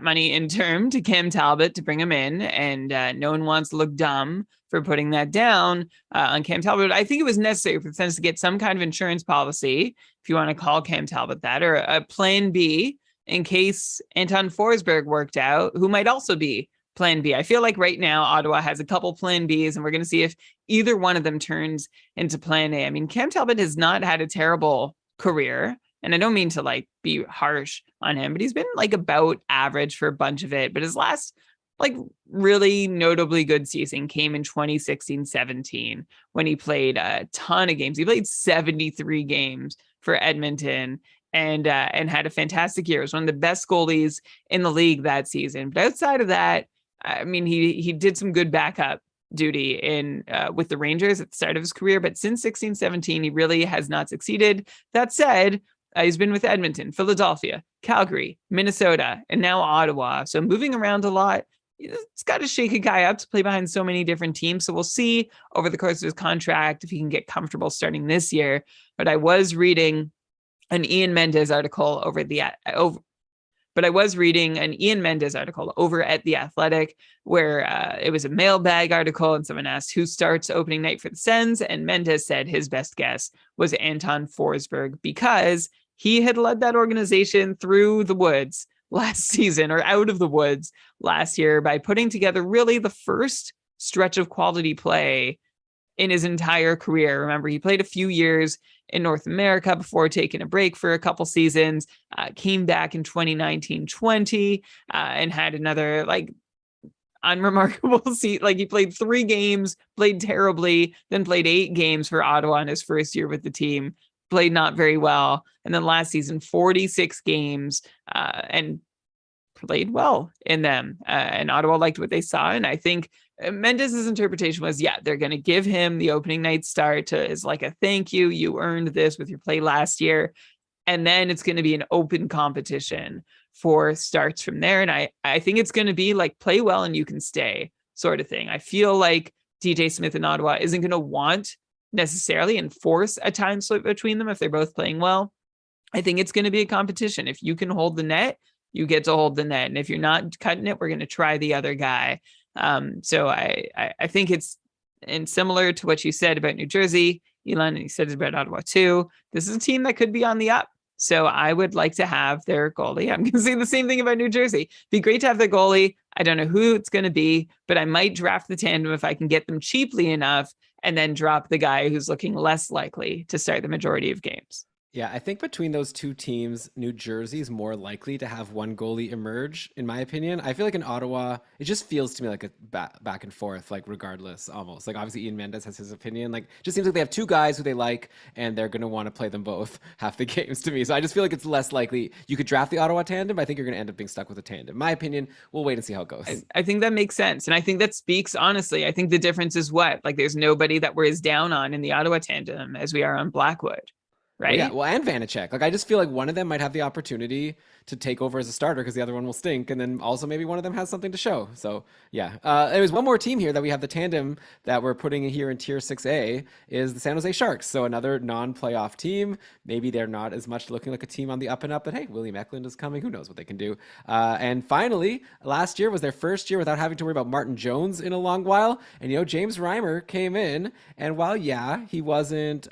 Speaker 1: money in term to Cam Talbot to bring him in. And no one wants to look dumb for putting that down on Cam Talbot. I think it was necessary for the Sens to get some kind of insurance policy, if you want to call Cam Talbot that, or a plan B in case Anton Forsberg worked out, who might also be plan B. I feel like right now Ottawa has a couple plan Bs, and we're going to see if either one of them turns into plan A. I mean, Cam Talbot has not had a terrible career, and I don't mean to be harsh on him, but he's been about average for a bunch of it. But his last like really notably good season came in 2016-17 when he played a ton of games. He played 73 games for Edmonton and had a fantastic year. He was one of the best goalies in the league that season. But outside of that, I mean, he did some good backup duty in with the Rangers at the start of his career, but since 16-17, he really has not succeeded. That said, he's been with Edmonton, Philadelphia, Calgary, Minnesota, and now Ottawa. So moving around a lot. It's got to shake a guy up to play behind so many different teams. So we'll see over the course of his contract if he can get comfortable starting this year. But I was reading an Ian Mendes article over at The Athletic, where it was a mailbag article, and someone asked who starts opening night for the Sens, and Mendes said his best guess was Anton Forsberg because he had led that organization through the woods last season, or out of the woods last year, by putting together really the first stretch of quality play in his entire career. Remember, he played a few years in North America before taking a break for a couple seasons, came back in 2019-20 and had another unremarkable season. Like he played 3 games, played terribly, then played 8 games for Ottawa in his first year with the team, played not very well. And then last season, 46 games and played well in them. And Ottawa liked what they saw. And I think Mendes' interpretation was, they're going to give him the opening night start as like a thank you. You earned this with your play last year. And then it's going to be an open competition for starts from there. And I think it's going to be like play well and you can stay sort of thing. I feel like DJ Smith in Ottawa isn't going to want necessarily enforce a time split between them if they're both playing well. I think it's going to be a competition. If you can hold the net, you get to hold the net. And if you're not cutting it, we're going to try the other guy. So I think it's, and similar to what you said about New Jersey, Elon, and you said it about Ottawa too, this is a team that could be on the up. So I would like to have their goalie. I'm going to say the same thing about New Jersey. Be great to have their goalie. I don't know who it's going to be, but I might draft the tandem if I can get them cheaply enough and then drop the guy who's looking less likely to start the majority of games.
Speaker 2: Yeah, I think between those two teams, New Jersey is more likely to have one goalie emerge, in my opinion. I feel like in Ottawa, it just feels to me like a back and forth, like regardless, almost. Like obviously Ian Mendes has his opinion. Like just seems like they have 2 guys who they like, and they're going to want to play them both half the games to me. So I just feel like it's less likely. You could draft the Ottawa tandem, but I think you're going to end up being stuck with a tandem. In my opinion, we'll wait and see how it goes.
Speaker 1: I think that makes sense. And I think that speaks honestly. I think the difference is what? Like there's nobody that we're as down on in the Ottawa tandem as we are on Blackwood. Right.
Speaker 2: Well, and Vanacek. Like I just feel like one of them might have the opportunity to take over as a starter because the other one will stink, and then also maybe one of them has something to show. So yeah, there's one more team here that we have the tandem that we're putting here in Tier 6A is the San Jose Sharks. So another non-playoff team. Maybe they're not as much looking like a team on the up and up, but hey, William Eklund is coming. Who knows what they can do? And finally, last year was their first year without having to worry about Martin Jones in a long while. And James Reimer came in, and while he wasn't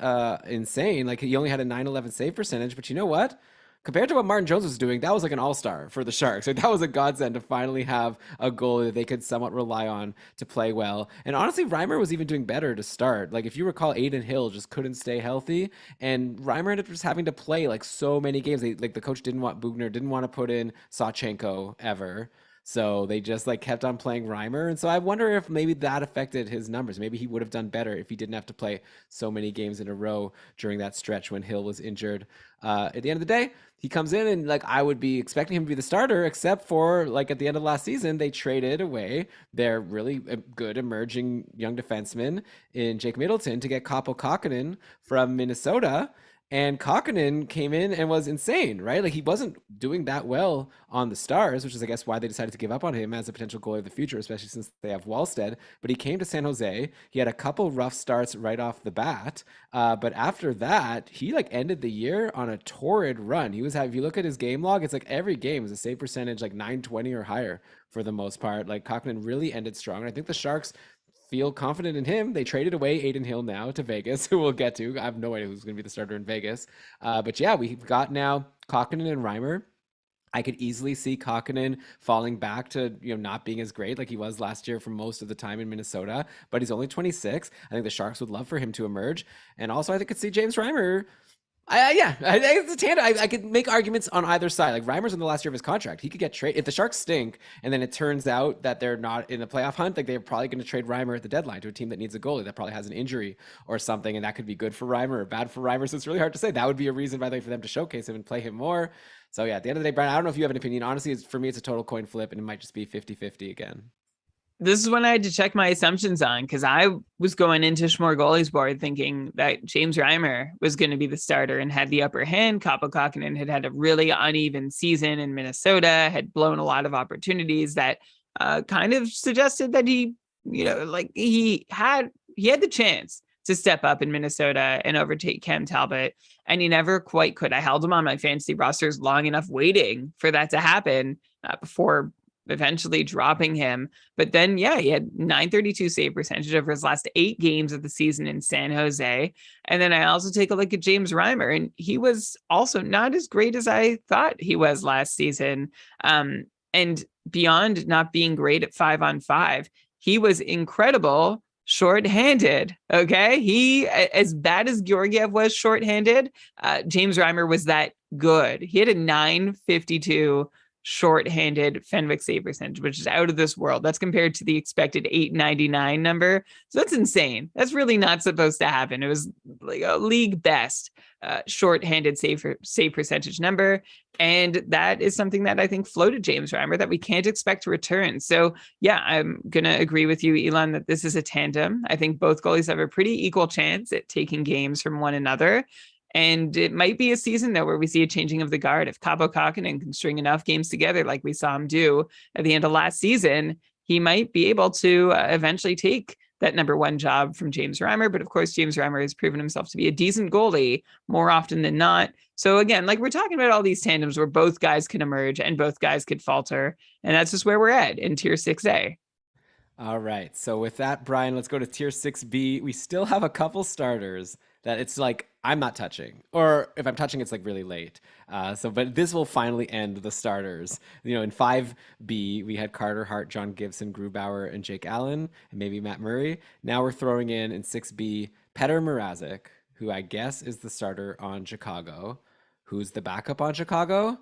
Speaker 2: insane, like he only had a 911 save percentage, but you know what? Compared to what Martin Jones was doing, that was like an all-star for the Sharks. Like that was a godsend to finally have a goalie that they could somewhat rely on to play well. And honestly, Reimer was even doing better to start. Like if you recall, Aiden Hill just couldn't stay healthy, and Reimer ended up just having to play like so many games. The coach Bugner didn't want to put in Sawchenko ever. So they just kept on playing Reimer. And so I wonder if maybe that affected his numbers. Maybe he would have done better if he didn't have to play so many games in a row during that stretch when Hill was injured. At the end of the day, he comes in and I would be expecting him to be the starter, except for at the end of last season, they traded away their really good emerging young defenseman in Jake Middleton to get Kaapo Kähkönen from Minnesota. And Kähkönen came in and was insane, right? Like he wasn't doing that well on the Stars, which is, I guess, why they decided to give up on him as a potential goalie of the future, especially since they have Wallstead. But he came to San Jose. He had a couple rough starts right off the bat. But after that, he ended the year on a torrid run. If you look at his game log, it's every game was a save percentage 920 or higher for the most part. Kähkönen really ended strong. And I think the Sharks feel confident in him. They traded away Aiden Hill now to Vegas, who we'll get to. I have no idea who's going to be the starter in Vegas. But yeah, we've got now Kähkönen and Reimer. I could easily see Kähkönen falling back to not being as great like he was last year for most of the time in Minnesota, but he's only 26. I think the Sharks would love for him to emerge. And also I could see James Reimer It's a tandem. I could make arguments on either side. Like Reimer's in the last year of his contract. He could get traded. If the Sharks stink and then it turns out that they're not in the playoff hunt, like they're probably going to trade Reimer at the deadline to a team that needs a goalie that probably has an injury or something. And that could be good for Reimer or bad for Reimer. So it's really hard to say. That would be a reason, by the way, for them to showcase him and play him more. So yeah, at the end of the day, Brian, I don't know if you have an opinion. Honestly, for me, it's a total coin flip and it might just be 50-50 again.
Speaker 1: This is when I had to check my assumptions on, because I was going into Smörgoåliesbord thinking that James Reimer was going to be the starter and had the upper hand. Kaapo Kähkönen had a really uneven season in Minnesota, had blown a lot of opportunities that kind of suggested that he had the chance to step up in Minnesota and overtake Cam Talbot, and he never quite could. I held him on my fantasy rosters long enough waiting for that to happen before eventually dropping him. But then, yeah, he had 932 save percentage over his last 8 games of the season in San Jose. And then I also take a look at James Reimer, and he was also not as great as I thought he was last season. And beyond not being great at 5-on-5, he was incredible shorthanded. Okay. He, as bad as Georgiev was shorthanded, James Reimer was that good. He had a 952 shorthanded Fenwick save percentage, which is out of this world. That's compared to the expected 899 number. So that's insane. That's really not supposed to happen. It was like a league best shorthanded save percentage number. And that is something that I think floated James Reimer that we can't expect to return. So yeah, I'm going to agree with you, Elon, that this is a tandem. I think both goalies have a pretty equal chance at taking games from one another. And it might be a season, though, where we see a changing of the guard. If Kaapo Kähkönen can string enough games together like we saw him do at the end of last season, he might be able to eventually take that number one job from James Reimer. But of course, James Reimer has proven himself to be a decent goalie more often than not. So again, like we're talking about all these tandems where both guys can emerge and both guys could falter. And that's just where we're at in Tier 6A.
Speaker 2: All right. So with that, Brian, let's go to Tier 6B. We still have a couple starters that it's like I'm not touching, or if I'm touching, it's like really late. But this will finally end the starters. In 5B, we had Carter Hart, John Gibson, Grubauer, and Jake Allen, and maybe Matt Murray. Now we're throwing in 6B, Petr Mrazek, who I guess is the starter on Chicago. Who's the backup on Chicago?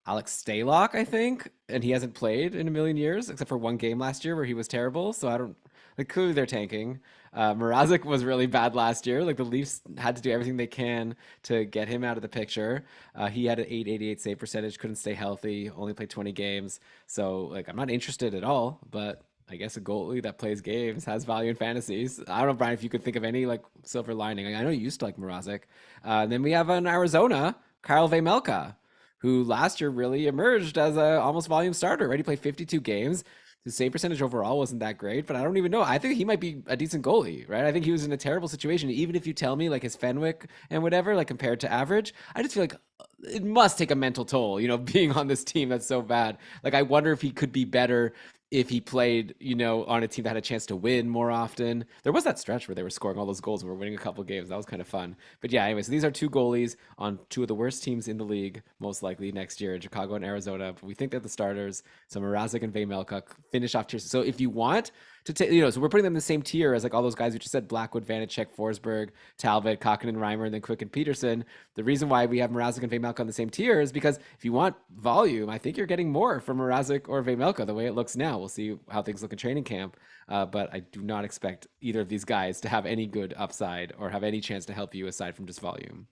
Speaker 2: Alex Stalock, I think, and he hasn't played in a million years, except for one game last year where he was terrible. So I don't, like, clearly they're tanking. Mrazek was really bad last year. Like the Leafs had to do everything they can to get him out of the picture. He had an 888 save percentage, couldn't stay healthy, only played 20 games. So like, I'm not interested at all, but I guess a goalie that plays games has value in fantasies. I don't know, Brian, if you could think of any like silver lining. I know you used to like Mrazek. Then we have in Arizona, Kyle Vejmelka, who last year really emerged as a almost volume starter, right? He played 52 games. His save percentage overall wasn't that great, but I don't even know. I think he might be a decent goalie, right? I think he was in a terrible situation. Even if you tell me like his Fenwick and whatever, like compared to average, I just feel like it must take a mental toll, being on this team that's so bad. Like, I wonder if he could be better if he played, on a team that had a chance to win more often. There was that stretch where they were scoring all those goals and were winning a couple of games. That was kind of fun. But yeah, anyway, so these are two goalies on two of the worst teams in the league, most likely next year in Chicago and Arizona. But we think they're the starters. So Mrazek and Vejmelka finish off tiers. So if you want to take, so we're putting them in the same tier as like all those guys we just said, Blackwood, Vanacek, Forsberg, Talbot, Kähkönen, Reimer, and then Quick and Peterson. The reason why we have Mrazek and Vejmelka on the same tier is because if you want volume, I think you're getting more from Mrazek or Vejmelka the way it looks now. We'll see how things look in training camp. But I do not expect either of these guys to have any good upside or have any chance to help you aside from just volume.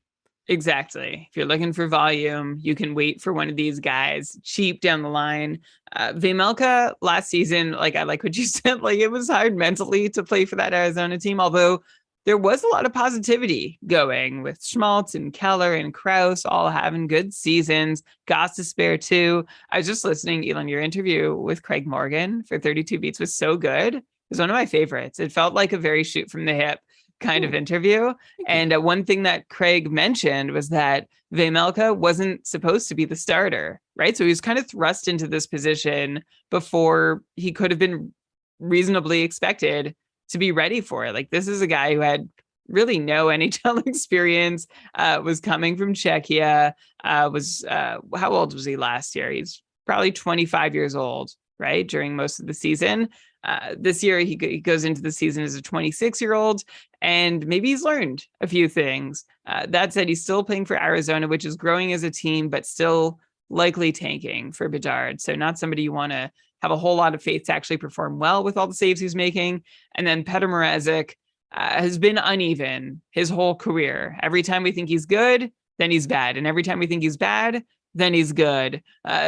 Speaker 1: Exactly. If you're looking for volume, you can wait for one of these guys cheap down the line. Vejmelka last season, like I like what you said, like it was hard mentally to play for that Arizona team, although there was a lot of positivity going with Schmaltz and Keller and Krause all having good seasons. Goss to spare too. I was just listening, Elon, your interview with Craig Morgan for 32 Beats was so good. It was one of my favorites. It felt like a very shoot from the hip kind of interview. And one thing that Craig mentioned was that Vejmelka wasn't supposed to be the starter, right? So he was kind of thrust into this position before he could have been reasonably expected to be ready for it. Like, this is a guy who had really no NHL experience, was coming from Czechia, how old was he last year? He's probably 25 years old right, during most of the season. This year, he goes into the season as a 26-year-old, and maybe he's learned a few things. That said, he's still playing for Arizona, which is growing as a team, but still likely tanking for Bedard. So not somebody you want to have a whole lot of faith to actually perform well with all the saves he's making. And then Petr Mrazek has been uneven his whole career. Every time we think he's good, then he's bad. And every time we think he's bad, then he's good.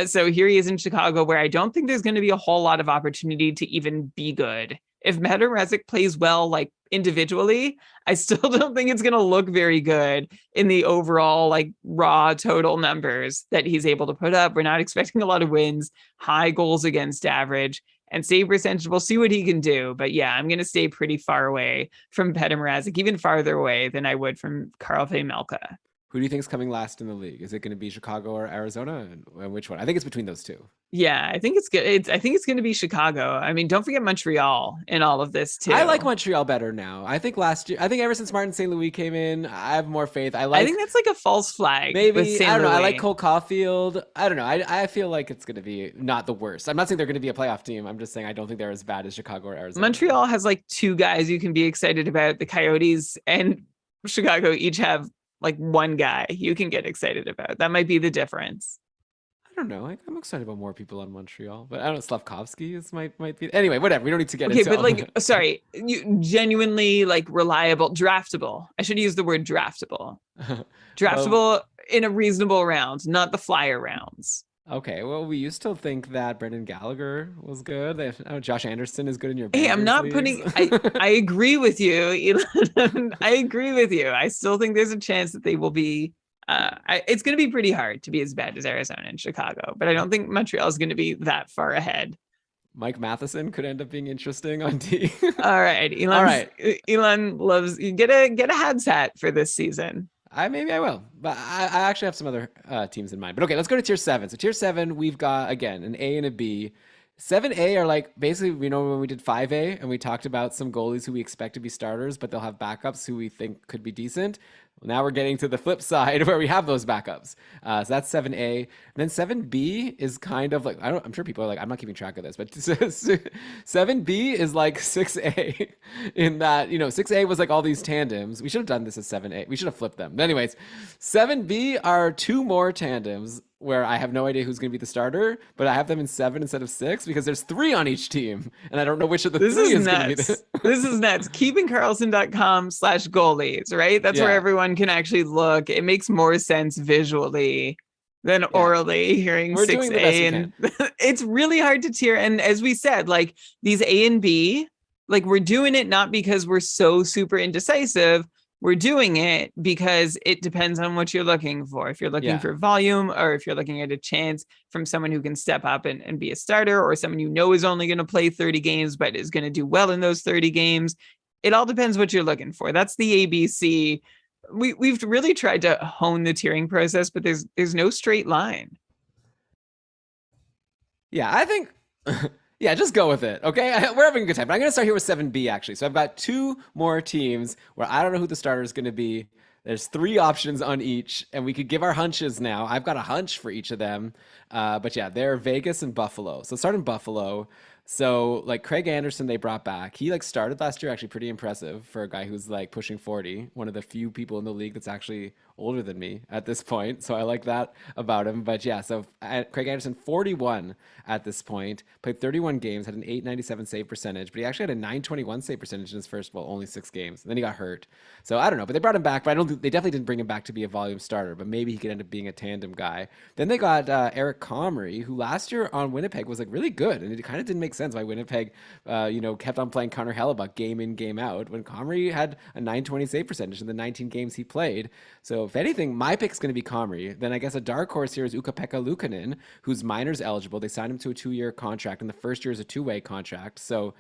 Speaker 1: So here he is in Chicago, where I don't think there's going to be a whole lot of opportunity to even be good. If Petr Mrazek plays well, like individually, I still don't think it's going to look very good in the overall, like, raw total numbers that he's able to put up. We're not expecting a lot of wins, high goals against average, and save percentage. We'll see what he can do. But yeah, I'm going to stay pretty far away from Petr Mrazek, even farther away than I would from Karl Melka.
Speaker 2: Who do you think is coming last in the league? Is it going to be Chicago or Arizona? And which one? I think it's between those two.
Speaker 1: Yeah, I think it's good. I think it's going to be Chicago. I mean, don't forget Montreal in all of this too.
Speaker 2: I like Montreal better now. I think last year, ever since Martin St. Louis came in, I have more faith. I
Speaker 1: think that's like a false flag.
Speaker 2: Maybe,
Speaker 1: with St.
Speaker 2: I don't know.
Speaker 1: Louis.
Speaker 2: I like Cole Caulfield. I don't know. I feel like it's going to be not the worst. I'm not saying they're going to be a playoff team. I'm just saying I don't think they're as bad as Chicago or Arizona.
Speaker 1: Montreal has like two guys you can be excited about. The Coyotes and Chicago each have like one guy you can get excited about. That might be the difference.
Speaker 2: I don't know. I'm excited about more people on Montreal, but I don't know. Slavkovsky might be. Anyway, whatever. We don't need to get into.
Speaker 1: Okay, but like, sorry, you genuinely like reliable, draftable. I should use the word draftable. Draftable in a reasonable round, not the flyer rounds.
Speaker 2: Okay, well, we used to think that Brendan Gallagher was good. Josh Anderson is good in your.
Speaker 1: Hey, I'm not putting. I agree with you, Elon. I agree with you. I still think there's a chance that they will be. It's going to be pretty hard to be as bad as Arizona and Chicago, but I don't think Montreal is going to be that far ahead.
Speaker 2: Mike Matheson could end up being interesting on D.
Speaker 1: All right, Elon. All right, Elon loves. Get a Habs hat for this season.
Speaker 2: Maybe I will, but I actually have some other teams in mind. But okay, let's go to tier 7. So tier 7, we've got, again, an A and a B. 7A are like, basically, when we did 5A and we talked about some goalies who we expect to be starters, but they'll have backups who we think could be decent. Well, now we're getting to the flip side where we have those backups. So that's 7A. And then 7B is kind of like, I'm sure people are like, I'm not keeping track of this, but 7B is like 6A in that, 6A was like all these tandems. We should have done this as 7A. We should have flipped them. But anyways, 7B are 2 more tandems where I have no idea who's going to be the starter, but I have them in 7 instead of 6 because there's 3 on each team, and I don't know which of the 3 is going to be the...
Speaker 1: This is nuts. KeepingKarlsson.com/goalies, right? That's where everyone can actually look. It makes more sense visually than orally hearing 6A. And it's really hard to tier. And as we said, like these A and B, like we're doing it not because we're so super indecisive. We're doing it because it depends on what you're looking for. If you're looking for volume, or if you're looking at a chance from someone who can step up and be a starter, or someone is only going to play 30 games, but is going to do well in those 30 games. It all depends what you're looking for. That's the ABC. We've really tried to hone the tiering process, but there's no straight line.
Speaker 2: Yeah, I think... Yeah, just go with it, okay? We're having a good time. But I'm going to start here with 7B, actually. So I've got 2 more teams where I don't know who the starter is going to be. There's 3 options on each, and we could give our hunches now. I've got a hunch for each of them. But yeah, they're Vegas and Buffalo. So start in Buffalo. So like Craig Anderson, they brought back. He like started last year, actually pretty impressive for a guy who's like pushing 40. One of the few people in the league that's actually older than me at this point. So I like that about him. But yeah, so Craig Anderson, 41 at this point, played 31 games, had an 897 save percentage, but he actually had a 921 save percentage in his first, only 6 games. And then he got hurt. So I don't know, but they brought him back, but I don't think they definitely didn't bring him back to be a volume starter, but maybe he could end up being a tandem guy. Then they got Eric Comrie, who last year on Winnipeg was like really good. And it kind of didn't make sense why Winnipeg, kept on playing Connor Hellebuck game in, game out when Comrie had a 920 save percentage in the 19 games he played. So if anything, my pick is going to be Comrie. Then I guess a dark horse here is Ukko-Pekka Luukkonen, who's minors eligible. They signed him to a 2-year contract, and the first year is a 2-way contract. So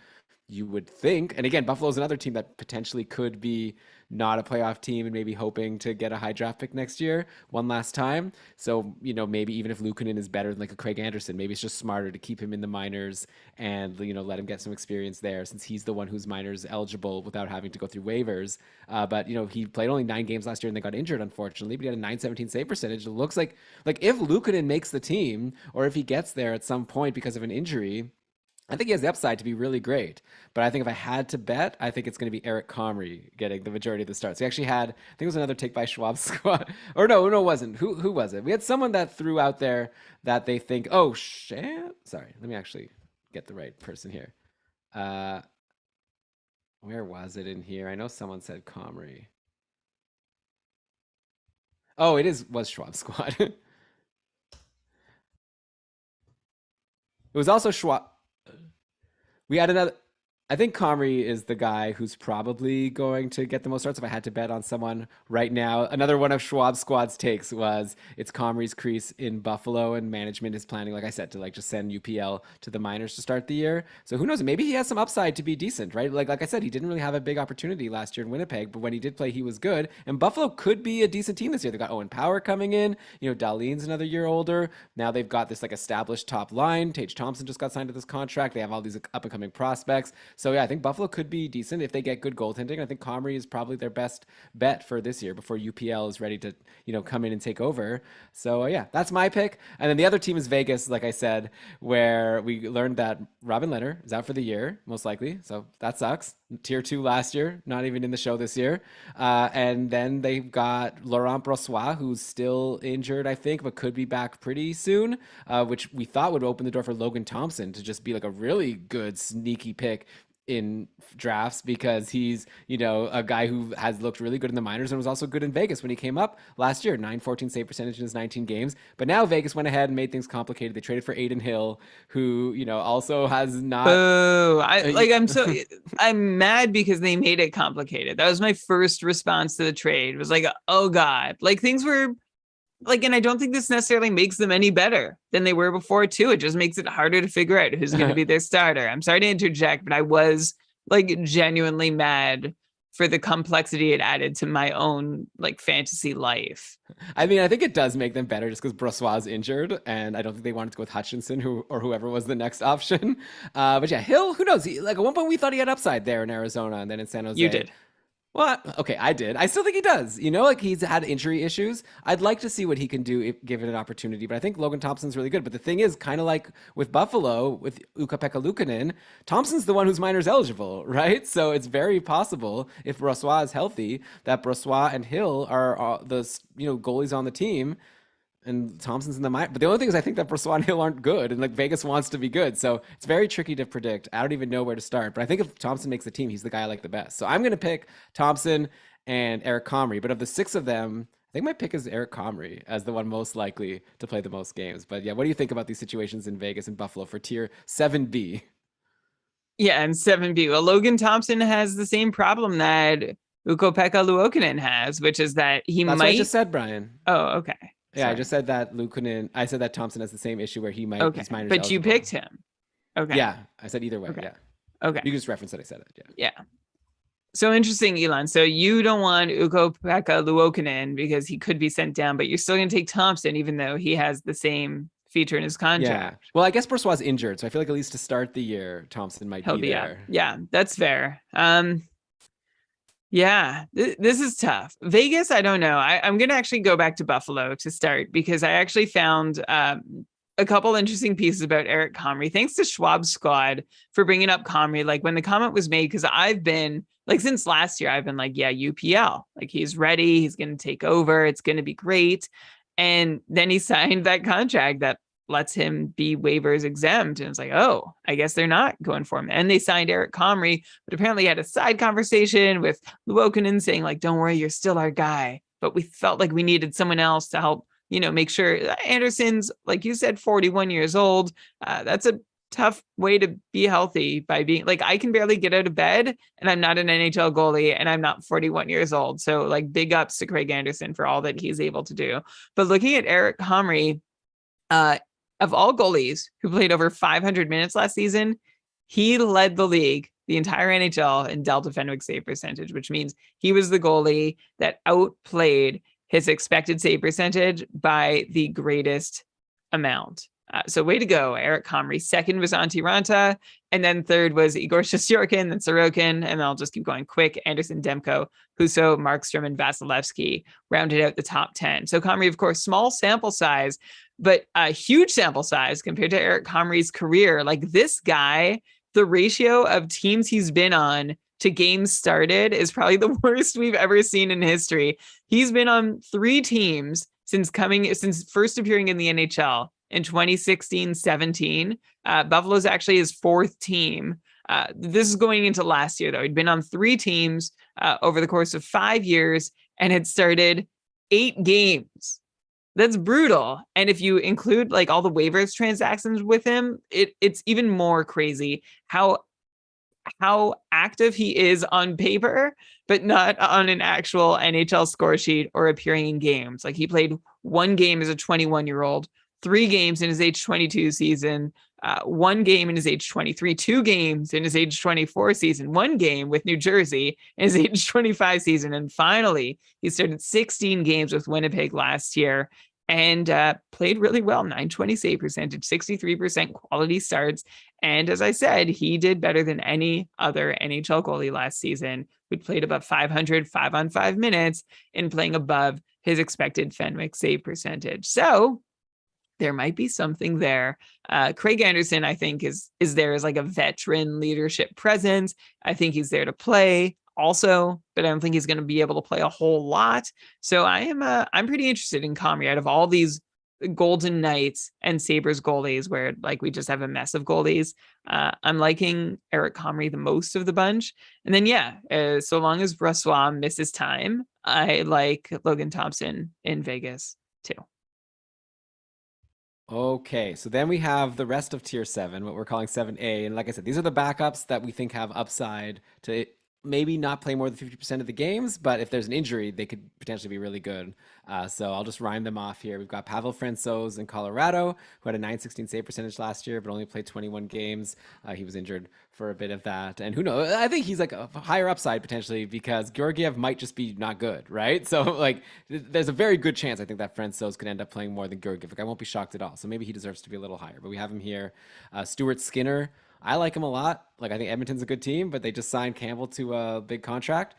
Speaker 2: you would think, and again, Buffalo's another team that potentially could be not a playoff team and maybe hoping to get a high draft pick next year one last time. So, maybe even if Luukkonen is better than like a Craig Anderson, maybe it's just smarter to keep him in the minors and, let him get some experience there since he's the one who's minors eligible without having to go through waivers. But, he played only 9 games last year and they got injured, unfortunately, but he had a 917 save percentage. It looks like if Luukkonen makes the team or if he gets there at some point because of an injury, I think he has the upside to be really great, but I think if I had to bet, I think it's going to be Eric Comrie getting the majority of the starts. We actually had, I think it was another take by Schwab squad, or no, it wasn't. Who was it? We had someone that threw out there that they think, oh shit. Sorry, let me actually get the right person here. Where was it in here? I know someone said Comrie. Oh, was Schwab squad. It was also Schwab. We had another. I think Comrie is the guy who's probably going to get the most starts if I had to bet on someone right now. Another one of Schwab Squad's takes was it's Comrie's crease in Buffalo, and management is planning, like I said, to like just send UPL to the minors to start the year. So who knows? Maybe he has some upside to be decent, right? Like I said, he didn't really have a big opportunity last year in Winnipeg, but when he did play, he was good. And Buffalo could be a decent team this year. They got Owen Power coming in. Dahlin's another year older. Now they've got this like established top line. Tage Thompson just got signed to this contract. They have all these up and coming prospects. So yeah, I think Buffalo could be decent if they get good goaltending. I think Comrie is probably their best bet for this year before UPL is ready to, come in and take over. So yeah, that's my pick. And then the other team is Vegas, like I said, where we learned that Robin Lehner is out for the year, most likely. So that sucks. Tier 2 last year, not even in the show this year. And then they've got Laurent Brossoit, who's still injured, I think, but could be back pretty soon, which we thought would open the door for Logan Thompson to just be like a really good sneaky pick in drafts, because he's a guy who has looked really good in the minors and was also good in Vegas when he came up last year. 914 save percentage in his 19 games, but now Vegas went ahead and made things complicated. They traded for Aiden Hill, who also has not.
Speaker 1: Oh, I'm mad because they made it complicated. That was my first response to the trade. It was like, oh god, like things were like, and I don't think this necessarily makes them any better than they were before too. It just makes it harder to figure out who's going to be their starter. I'm sorry to interject, but I was like genuinely mad for the complexity it added to my own like fantasy life.
Speaker 2: I mean, I think it does make them better just because Brossoit's injured, and I don't think they wanted to go with Hutchinson or whoever was the next option. But yeah, Hill, who knows? Like at one point we thought he had upside there in Arizona, and then in San Jose.
Speaker 1: You did.
Speaker 2: Well, okay, I did. I still think he does. Like he's had injury issues. I'd like to see what he can do if given an opportunity, but I think Logan Thompson's really good. But the thing is, kind of like with Buffalo, with Ukko-Pekka Luukkonen, Thompson's the one who's minors eligible, right? So it's very possible, if Brossoit is healthy, that Brossoit and Hill are the goalies on the team, and Thompson's in the minor. But the only thing is, I think that Brossoit and Hill aren't good, and like Vegas wants to be good, so it's very tricky to predict. I don't even know where to start. But I think if Thompson makes the team, he's the guy I like the best. So I'm going to pick Thompson and Eric Comrie. But of the 6 of them, I think my pick is Eric Comrie as the one most likely to play the most games. But yeah, what do you think about these situations in Vegas and Buffalo for tier 7B?
Speaker 1: Yeah, and 7B. Well, Logan Thompson has the same problem that Ukko-Pekka Luukkonen has, which is that
Speaker 2: That's what I just said, Brian.
Speaker 1: Oh, okay.
Speaker 2: Yeah, I just said that I said that Thompson has the same issue where he might.
Speaker 1: Okay, but eligible. You picked him. Okay.
Speaker 2: Yeah, I said either way.
Speaker 1: Okay.
Speaker 2: Yeah.
Speaker 1: Okay.
Speaker 2: You just referenced that I said it. Yeah.
Speaker 1: Yeah. So interesting, Elon. So you don't want Ukko-Pekka Luukkonen because he could be sent down, but you're still going to take Thompson, even though he has the same feature in his contract.
Speaker 2: Yeah. Well, I guess Brossoit's injured, so I feel like at least to start the year, Thompson might be there.
Speaker 1: Yeah, that's fair. Yeah, this is tough. Vegas, I don't know. I'm going to actually go back to Buffalo to start because I actually found a couple interesting pieces about Eric Comrie. Thanks to Schwab Squad for bringing up Comrie. Like when the comment was made, because I've been like, since last year, I've been like, yeah, UPL, like he's ready. He's going to take over. It's going to be great. And then he signed that contract that lets him be waivers exempt. And it's like, oh, I guess they're not going for him. And they signed Eric Comrie, but apparently had a side conversation with Luukkonen saying like, don't worry, you're still our guy. But we felt like we needed someone else to help, make sure. Anderson's, like you said, 41 years old. That's a tough way to be healthy by being like, I can barely get out of bed and I'm not an NHL goalie and I'm not 41 years old. So like big ups to Craig Anderson for all that he's able to do. But looking at Eric Comrie, of all goalies who played over 500 minutes last season, he led the league, the entire NHL, in Delta Fenwick save percentage, which means he was the goalie that outplayed his expected save percentage by the greatest amount. So way to go, Eric Comrie. Second was Antti Ranta, and then third was Igor Shesterkin, then Sorokin, and I'll just keep going quick. Anderson, Demko, Husso, Markstrom, and Vasilevsky rounded out the top 10. So Comrie, of course, small sample size, but a huge sample size compared to Eric Comrie's career. Like this guy, the ratio of teams he's been on to games started is probably the worst we've ever seen in history. He's been on 3 teams since first appearing in the NHL in 2016-17. Buffalo's actually his 4th team. This is going into last year, though. He'd been on 3 teams over the course of 5 years and had started 8 games. That's brutal. And if you include like all the waivers transactions with him, it's even more crazy how active he is on paper, but not on an actual NHL score sheet or appearing in games. Like he played 1 game as a 21-year-old, 3 games in his age 22 season, 1 game in his age 23, 2 games in his age 24 season, 1 game with New Jersey in his age 25 season. And finally, he started 16 games with Winnipeg last year and played really well. 920 save percentage, 63% quality starts. And as I said, he did better than any other NHL goalie last season who played above 500 5-on-5 minutes and playing above his expected Fenwick save percentage. So there might be something there. Craig Anderson, I think, is there as like a veteran leadership presence. I think he's there to play also, but I don't think he's going to be able to play a whole lot. So I'm pretty interested in Comrie out of all these Golden Knights and Sabres goalies where like we just have a mess of goalies. I'm liking Eric Comrie the most of the bunch. And then so long as Brossoit misses time, I like Logan Thompson in Vegas too.
Speaker 2: Okay, so then we have the rest of tier 7, what we're calling 7A. And like I said, these are the backups that we think have upside to maybe not play more than 50% of the games, but if there's an injury, they could potentially be really good. So I'll just rhyme them off here. We've got Pavel Francouz in Colorado, who had a 916 save percentage last year, but only played 21 games. He was injured for a bit of that. And who knows? I think he's like a higher upside potentially because Georgiev might just be not good, right? So like there's a very good chance I think that Francouz could end up playing more than Georgiev. Like I won't be shocked at all. So maybe he deserves to be a little higher, but we have him here. Stuart Skinner, I like him a lot. Like I think Edmonton's a good team, but they just signed Campbell to a big contract.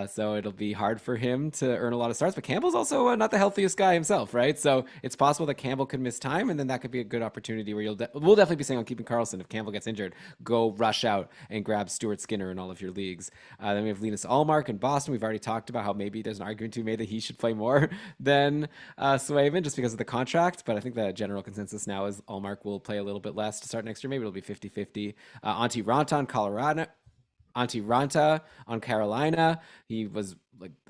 Speaker 2: So it'll be hard for him to earn a lot of starts. But Campbell's also not the healthiest guy himself, right? So it's possible that Campbell could miss time, and then that could be a good opportunity where we'll definitely be saying on keeping Karlsson. If Campbell gets injured, go rush out and grab Stuart Skinner in all of your leagues. Then we have Linus Ullmark in Boston. We've already talked about how maybe there's an argument to be made that he should play more than Swayman just because of the contract. But I think the general consensus now is Ullmark will play a little bit less to start next year. Maybe it'll be 50-50. Antti Ranta in Colorado. Antti Ranta on Carolina. He was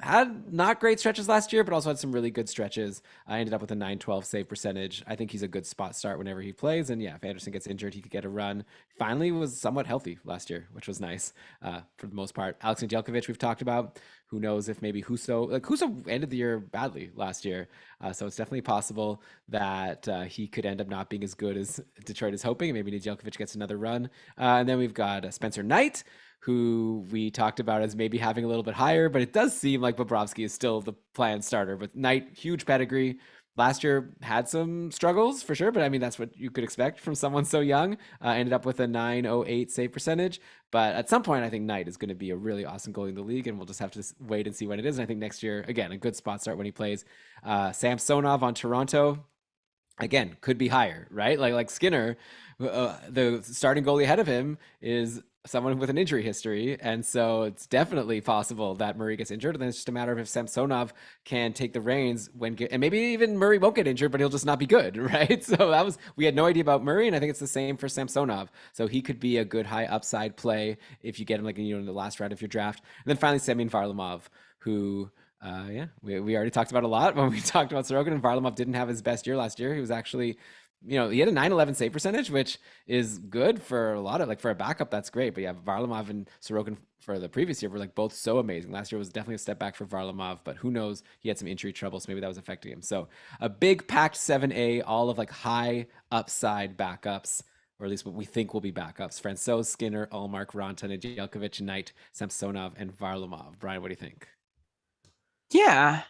Speaker 2: had not great stretches last year, but also had some really good stretches. I ended up with a 912 save percentage. I think he's a good spot start whenever he plays. And yeah, if Anderson gets injured, he could get a run. Finally was somewhat healthy last year, which was nice for the most part. Alex Nedeljkovic we've talked about. Who knows if maybe Husso ended the year badly last year. So it's definitely possible that he could end up not being as good as Detroit is hoping. Maybe Nedeljkovic gets another run. And then we've got Spencer Knight, who we talked about as maybe having a little bit higher, but it does seem like Bobrovsky is still the planned starter. But Knight, huge pedigree. Last year had some struggles for sure, but I mean, that's what you could expect from someone so young. Ended up with a 908 save percentage. But at some point, I think Knight is going to be a really awesome goalie in the league, and we'll just have to wait and see when it is. And I think next year, again, a good spot start when he plays. Samsonov on Toronto, again, could be higher, right? Like Skinner, the starting goalie ahead of him is someone with an injury history, and so it's definitely possible that Murray gets injured, and then it's just a matter of if Samsonov can take the reins and maybe even Murray won't get injured, but he'll just not be good, right? So we had no idea about Murray, and I think it's the same for Samsonov. So he could be a good high upside play if you get him in the last round of your draft. And then finally Semyon Varlamov, who we already talked about a lot when we talked about Sorokin, and Varlamov didn't have his best year last year. He was actually, he had a 911 save percentage, which is good for a lot of for a backup. That's great. But yeah, Varlamov and Sorokin for the previous year were both so amazing. Last year was definitely a step back for Varlamov, but who knows? He had some injury trouble, so maybe that was affecting him. So a big packed 7A, all of high upside backups, or at least what we think will be backups. Francouz, Skinner, Ullmark, Ranta, Nedeljkovic, Knight, Samsonov, and Varlamov. Brian, what do you think?
Speaker 1: Yeah,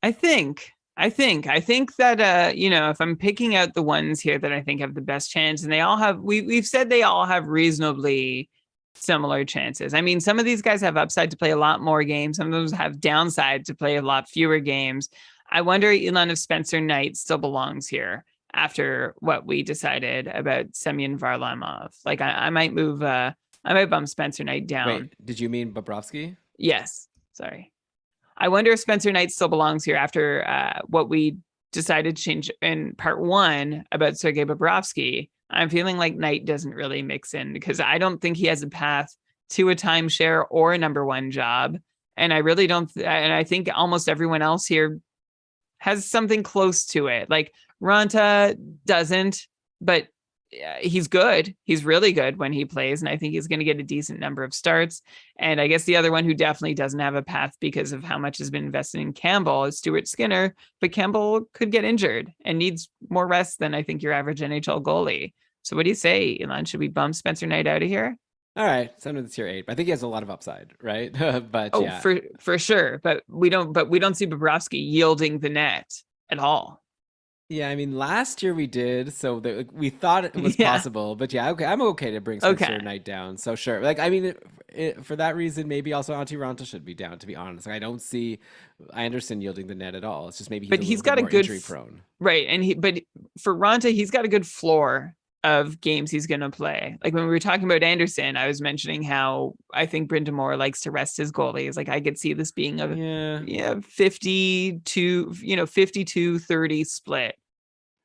Speaker 1: I think I think that if I'm picking out the ones here that I think have the best chance, and they all have we've said they all have reasonably similar chances. I mean, some of these guys have upside to play a lot more games, some of those have downside to play a lot fewer games. I wonder, Elon, if Spencer Knight still belongs here after what we decided about Semyon Varlamov. Like I might move I might bump Spencer Knight down.
Speaker 2: Wait, did you mean Bobrovsky?
Speaker 1: Yes. Sorry. I wonder if Spencer Knight still belongs here after what we decided to change in part one about Sergei Bobrovsky. I'm feeling like Knight doesn't really mix in because I don't think he has a path to a timeshare or a number one job. And I really don't. And I think almost everyone else here has something close to it. Like Ranta doesn't, but he's good. He's really good when he plays, and I think he's going to get a decent number of starts. And I guess the other one who definitely doesn't have a path because of how much has been invested in Campbell is Stuart Skinner, but Campbell could get injured and needs more rest than I think your average NHL goalie. So what do you say, Elon? Should we bump Spencer Knight out of here?
Speaker 2: All right, send him to tier 8. But I think he has a lot of upside, right? But
Speaker 1: Oh,
Speaker 2: yeah.
Speaker 1: for sure. But we don't see Bobrovsky yielding the net at all.
Speaker 2: Yeah, I mean, last year we did, so we thought it was
Speaker 1: Yeah.
Speaker 2: possible. But yeah, okay, I'm okay to bring Spencer
Speaker 1: Okay.
Speaker 2: Knight down. So sure, like I mean, for that reason, maybe also Antti Ranta should be down. To be honest, like, I don't see Anderson yielding the net at all. It's just maybe
Speaker 1: But
Speaker 2: he's a
Speaker 1: he's
Speaker 2: little
Speaker 1: got
Speaker 2: bit
Speaker 1: a
Speaker 2: more
Speaker 1: good
Speaker 2: injury prone.
Speaker 1: right, and but for Ranta, he's got a good floor of games he's going to play. Like when we were talking about Anderson, I was mentioning how I think Brind'Amour likes to rest his goalies. Like I could see this being a 52-30 split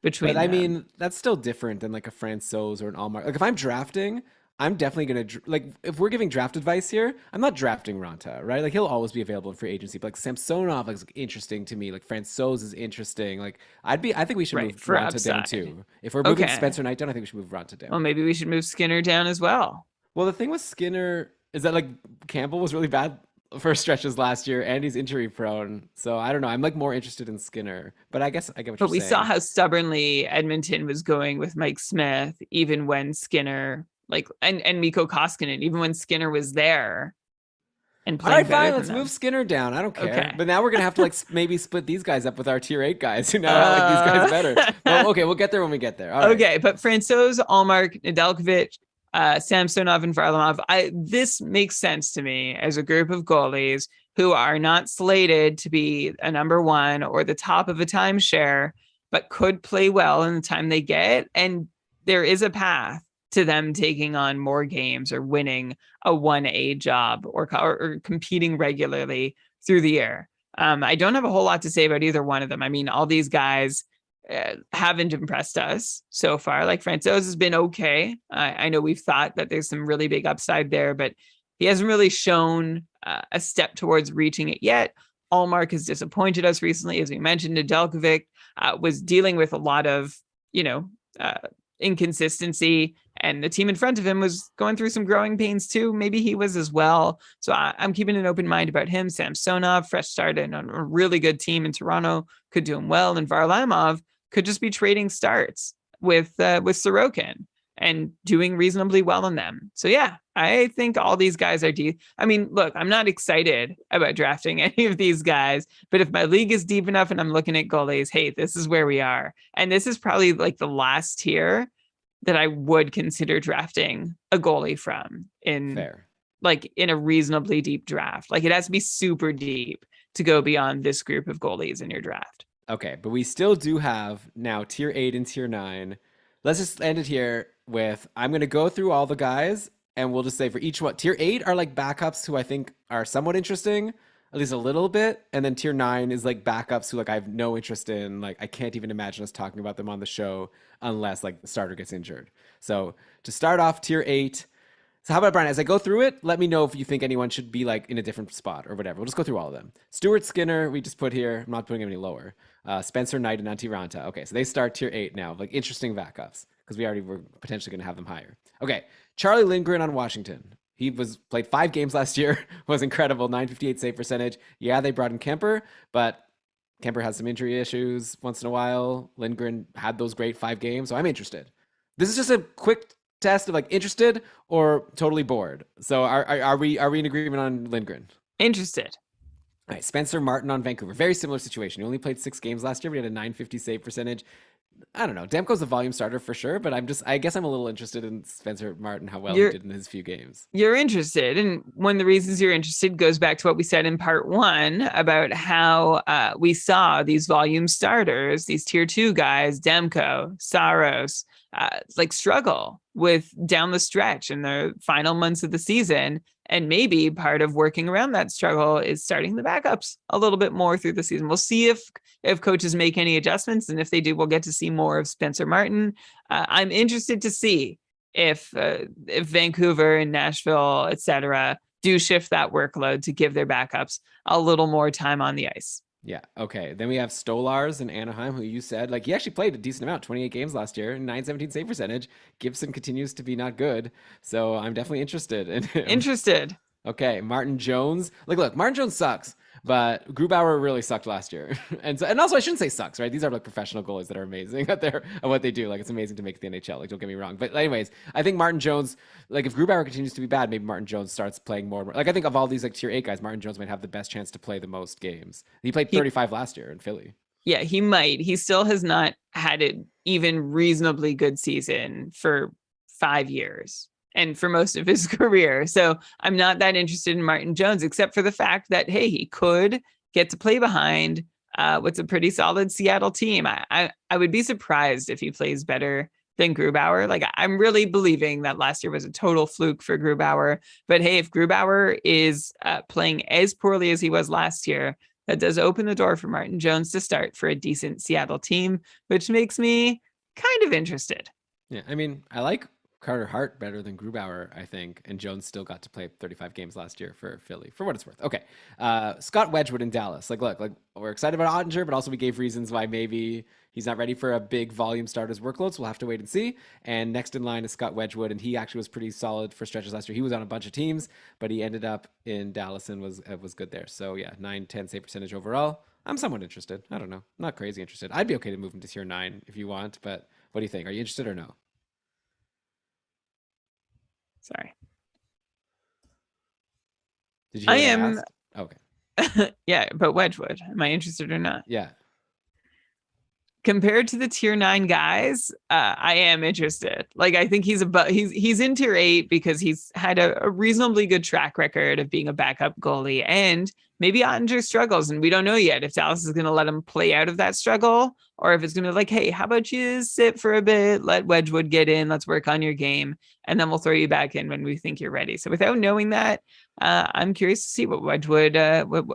Speaker 1: between
Speaker 2: But I
Speaker 1: them.
Speaker 2: mean, that's still different than like a Francouz or an Allmark. Like if I'm drafting, I'm definitely gonna like if we're giving draft advice here, I'm not drafting Ranta, right? Like he'll always be available in free agency. But like Samsonov is like, interesting to me. Like Francouz is interesting. Like I think we should
Speaker 1: Right,
Speaker 2: move
Speaker 1: for
Speaker 2: Ranta down
Speaker 1: upside.
Speaker 2: too. If we're moving
Speaker 1: Okay.
Speaker 2: Spencer Knight down, I think we should move Ranta
Speaker 1: Well,
Speaker 2: down.
Speaker 1: maybe we should move Skinner down as well.
Speaker 2: Well, the thing with Skinner is that like Campbell was really bad for stretches last year, and he's injury prone. So I don't know. I'm like more interested in Skinner, but I guess I get what
Speaker 1: But
Speaker 2: you're
Speaker 1: we
Speaker 2: saying.
Speaker 1: saw how stubbornly Edmonton was going with Mike Smith, even when Skinner, like, and Mikko Koskinen, even when Skinner was there and
Speaker 2: All
Speaker 1: playing
Speaker 2: right,
Speaker 1: better
Speaker 2: fine.
Speaker 1: than
Speaker 2: Let's
Speaker 1: them.
Speaker 2: move Skinner down. I don't care.
Speaker 1: Okay.
Speaker 2: But now we're gonna have to like maybe split these guys up with our tier 8 guys who now like these guys better. Well, okay, we'll get there when we get there. All right.
Speaker 1: Okay, but Francouz, Allmark, Nedeljkovic, Samsonov, and Varlamov, this makes sense to me as a group of goalies who are not slated to be a number one or the top of a timeshare, but could play well in the time they get. And there is a path to them taking on more games or winning a 1A job or competing regularly through the year. I don't have a whole lot to say about either one of them. I mean, all these guys haven't impressed us so far. Like Francouz has been okay. I know we've thought that there's some really big upside there, but he hasn't really shown a step towards reaching it yet. Allmark has disappointed us recently, as we mentioned. Nedeljkovic was dealing with a lot of, inconsistency, and the team in front of him was going through some growing pains too. Maybe he was as well. So I'm keeping an open mind about him. Samsonov, fresh start and a really good team in Toronto, could do him well, and Varlamov could just be trading starts with Sorokin and doing reasonably well in them. So yeah, I think all these guys are deep. I mean, look, I'm not excited about drafting any of these guys, but if my league is deep enough and I'm looking at goalies, hey, this is where we are. And this is probably like the last tier that I would consider drafting a goalie from in a reasonably deep draft. Like it has to be super deep to go beyond this group of goalies in your draft.
Speaker 2: Okay, but we still do have now tier 8 and tier 9. Let's just end it here with I'm going to go through all the guys and we'll just say for each one. Tier 8 are like backups who I think are somewhat interesting, at least a little bit. And then tier 9 is like backups who like I have no interest in. Like I can't even imagine us talking about them on the show unless like the starter gets injured. So to start off tier 8. So how about Brian, as I go through it, let me know if you think anyone should be like in a different spot or whatever. We'll just go through all of them. Stuart Skinner, we just put here. I'm not putting him any lower. Spencer Knight and Antti Ranta. Okay, so they start tier 8 now. Like interesting backups because we already were potentially going to have them higher. Okay, Charlie Lindgren on Washington. He played 5 games last year, was incredible, 958 save percentage. Yeah, they brought in Kemper, but Kemper has some injury issues once in a while. Lindgren had those great 5 games, so I'm interested. This is just a quick test of like interested or totally bored. So are we in agreement on Lindgren?
Speaker 1: Interested.
Speaker 2: All right, Spencer Martin on Vancouver. Very similar situation. He only played 6 games last year, but he had a 950 save percentage. I don't know. Demko's a volume starter for sure, but I guess I'm a little interested in Spencer Martin, how well he
Speaker 1: You're
Speaker 2: did in his few games.
Speaker 1: you're interested, and one of the reasons you're interested goes back to what we said in part one about how we saw these volume starters, these tier 2 guys, Demko, Saros, like struggle with down the stretch in the final months of the season. And maybe part of working around that struggle is starting the backups a little bit more through the season. We'll see if coaches make any adjustments, and if they do, we'll get to see more of Spencer Martin. I'm interested to see if Vancouver and Nashville, etc., do shift that workload to give their backups a little more time on the ice.
Speaker 2: Yeah. Okay. Then we have Stolars in Anaheim, who you said, like, he actually played a decent amount, 28 games last year, 917 save percentage. Gibson continues to be not good. So I'm definitely interested in him.
Speaker 1: Interested.
Speaker 2: Okay. Martin Jones. Like, look, Martin Jones sucks, but Grubauer really sucked last year. And also I shouldn't say sucks, right? These are like professional goalies that are amazing at what they do. Like, it's amazing to make the NHL. Like, don't get me wrong. But anyways, I think Martin Jones, like, if Grubauer continues to be bad, maybe Martin Jones starts playing more. Like, I think of all these like tier 8 guys, Martin Jones might have the best chance to play the most games. He played 35 last year in Philly.
Speaker 1: Yeah, he might. He still has not had an even reasonably good season for 5 years and for most of his career. So I'm not that interested in Martin Jones, except for the fact that, hey, he could get to play behind what's a pretty solid Seattle team. I would be surprised if he plays better than Grubauer. Like, I'm really believing that last year was a total fluke for Grubauer. But hey, if Grubauer is playing as poorly as he was last year, that does open the door for Martin Jones to start for a decent Seattle team, which makes me kind of interested.
Speaker 2: Yeah, I mean, I like Carter Hart better than Grubauer, I think, and Jones still got to play 35 games last year for Philly, for what it's worth. Okay, Scott Wedgwood in Dallas. Like, look, like, we're excited about Ottinger, but also we gave reasons why maybe he's not ready for a big volume starters workload, so we'll have to wait and see. And next in line is Scott Wedgwood, and he actually was pretty solid for stretches last year. He was on a bunch of teams, but he ended up in Dallas and was good there. So yeah, 9-10 save percentage overall. I'm somewhat interested. I don't know, not crazy interested. I'd be okay to move him to tier 9 if you want, but what do you think? Are you interested or no?
Speaker 1: Sorry.
Speaker 2: Did you hear
Speaker 1: I
Speaker 2: what
Speaker 1: am.
Speaker 2: asked? Okay.
Speaker 1: Yeah, but Wedgwood, am I interested or not?
Speaker 2: Yeah.
Speaker 1: Compared to the tier 9 guys, I am interested. Like, I think he's in tier 8 because he's had a reasonably good track record of being a backup goalie, and maybe Ottinger struggles, and we don't know yet if Dallas is going to let him play out of that struggle, or if it's going to be like, hey, how about you sit for a bit, let Wedgwood get in, let's work on your game, and then we'll throw you back in when we think you're ready. So without knowing that, I'm curious to see what Wedgwood,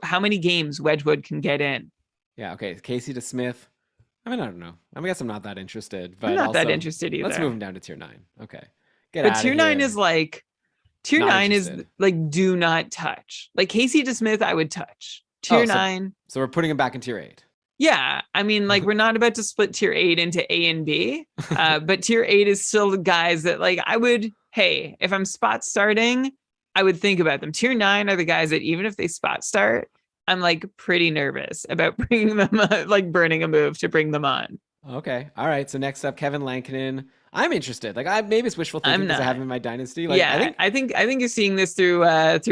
Speaker 1: how many games Wedgwood can get in.
Speaker 2: Yeah. Okay. Casey DeSmith. I mean, I don't know. I guess I'm not that interested, but
Speaker 1: I'm not
Speaker 2: also,
Speaker 1: that interested either.
Speaker 2: Let's move him down to tier 9. Okay.
Speaker 1: But tier 9 is like, tier
Speaker 2: Not
Speaker 1: 9 is
Speaker 2: interested.
Speaker 1: like, do not touch. Like, Casey DeSmith, I would touch. Tier 9.
Speaker 2: So we're putting him back in tier 8.
Speaker 1: Yeah. I mean, like, we're not about to split tier 8 into A and B, but tier 8 is still the guys that, like, I would, hey, if I'm spot starting, I would think about them. Tier 9 are the guys that even if they spot start, I'm like pretty nervous about bringing them, like burning a move to bring them on.
Speaker 2: Okay. All right. So next up, Kevin Lankinen. I'm interested. Like, maybe it's wishful thinking because I have him in my dynasty. Like,
Speaker 1: yeah, I think you're seeing this through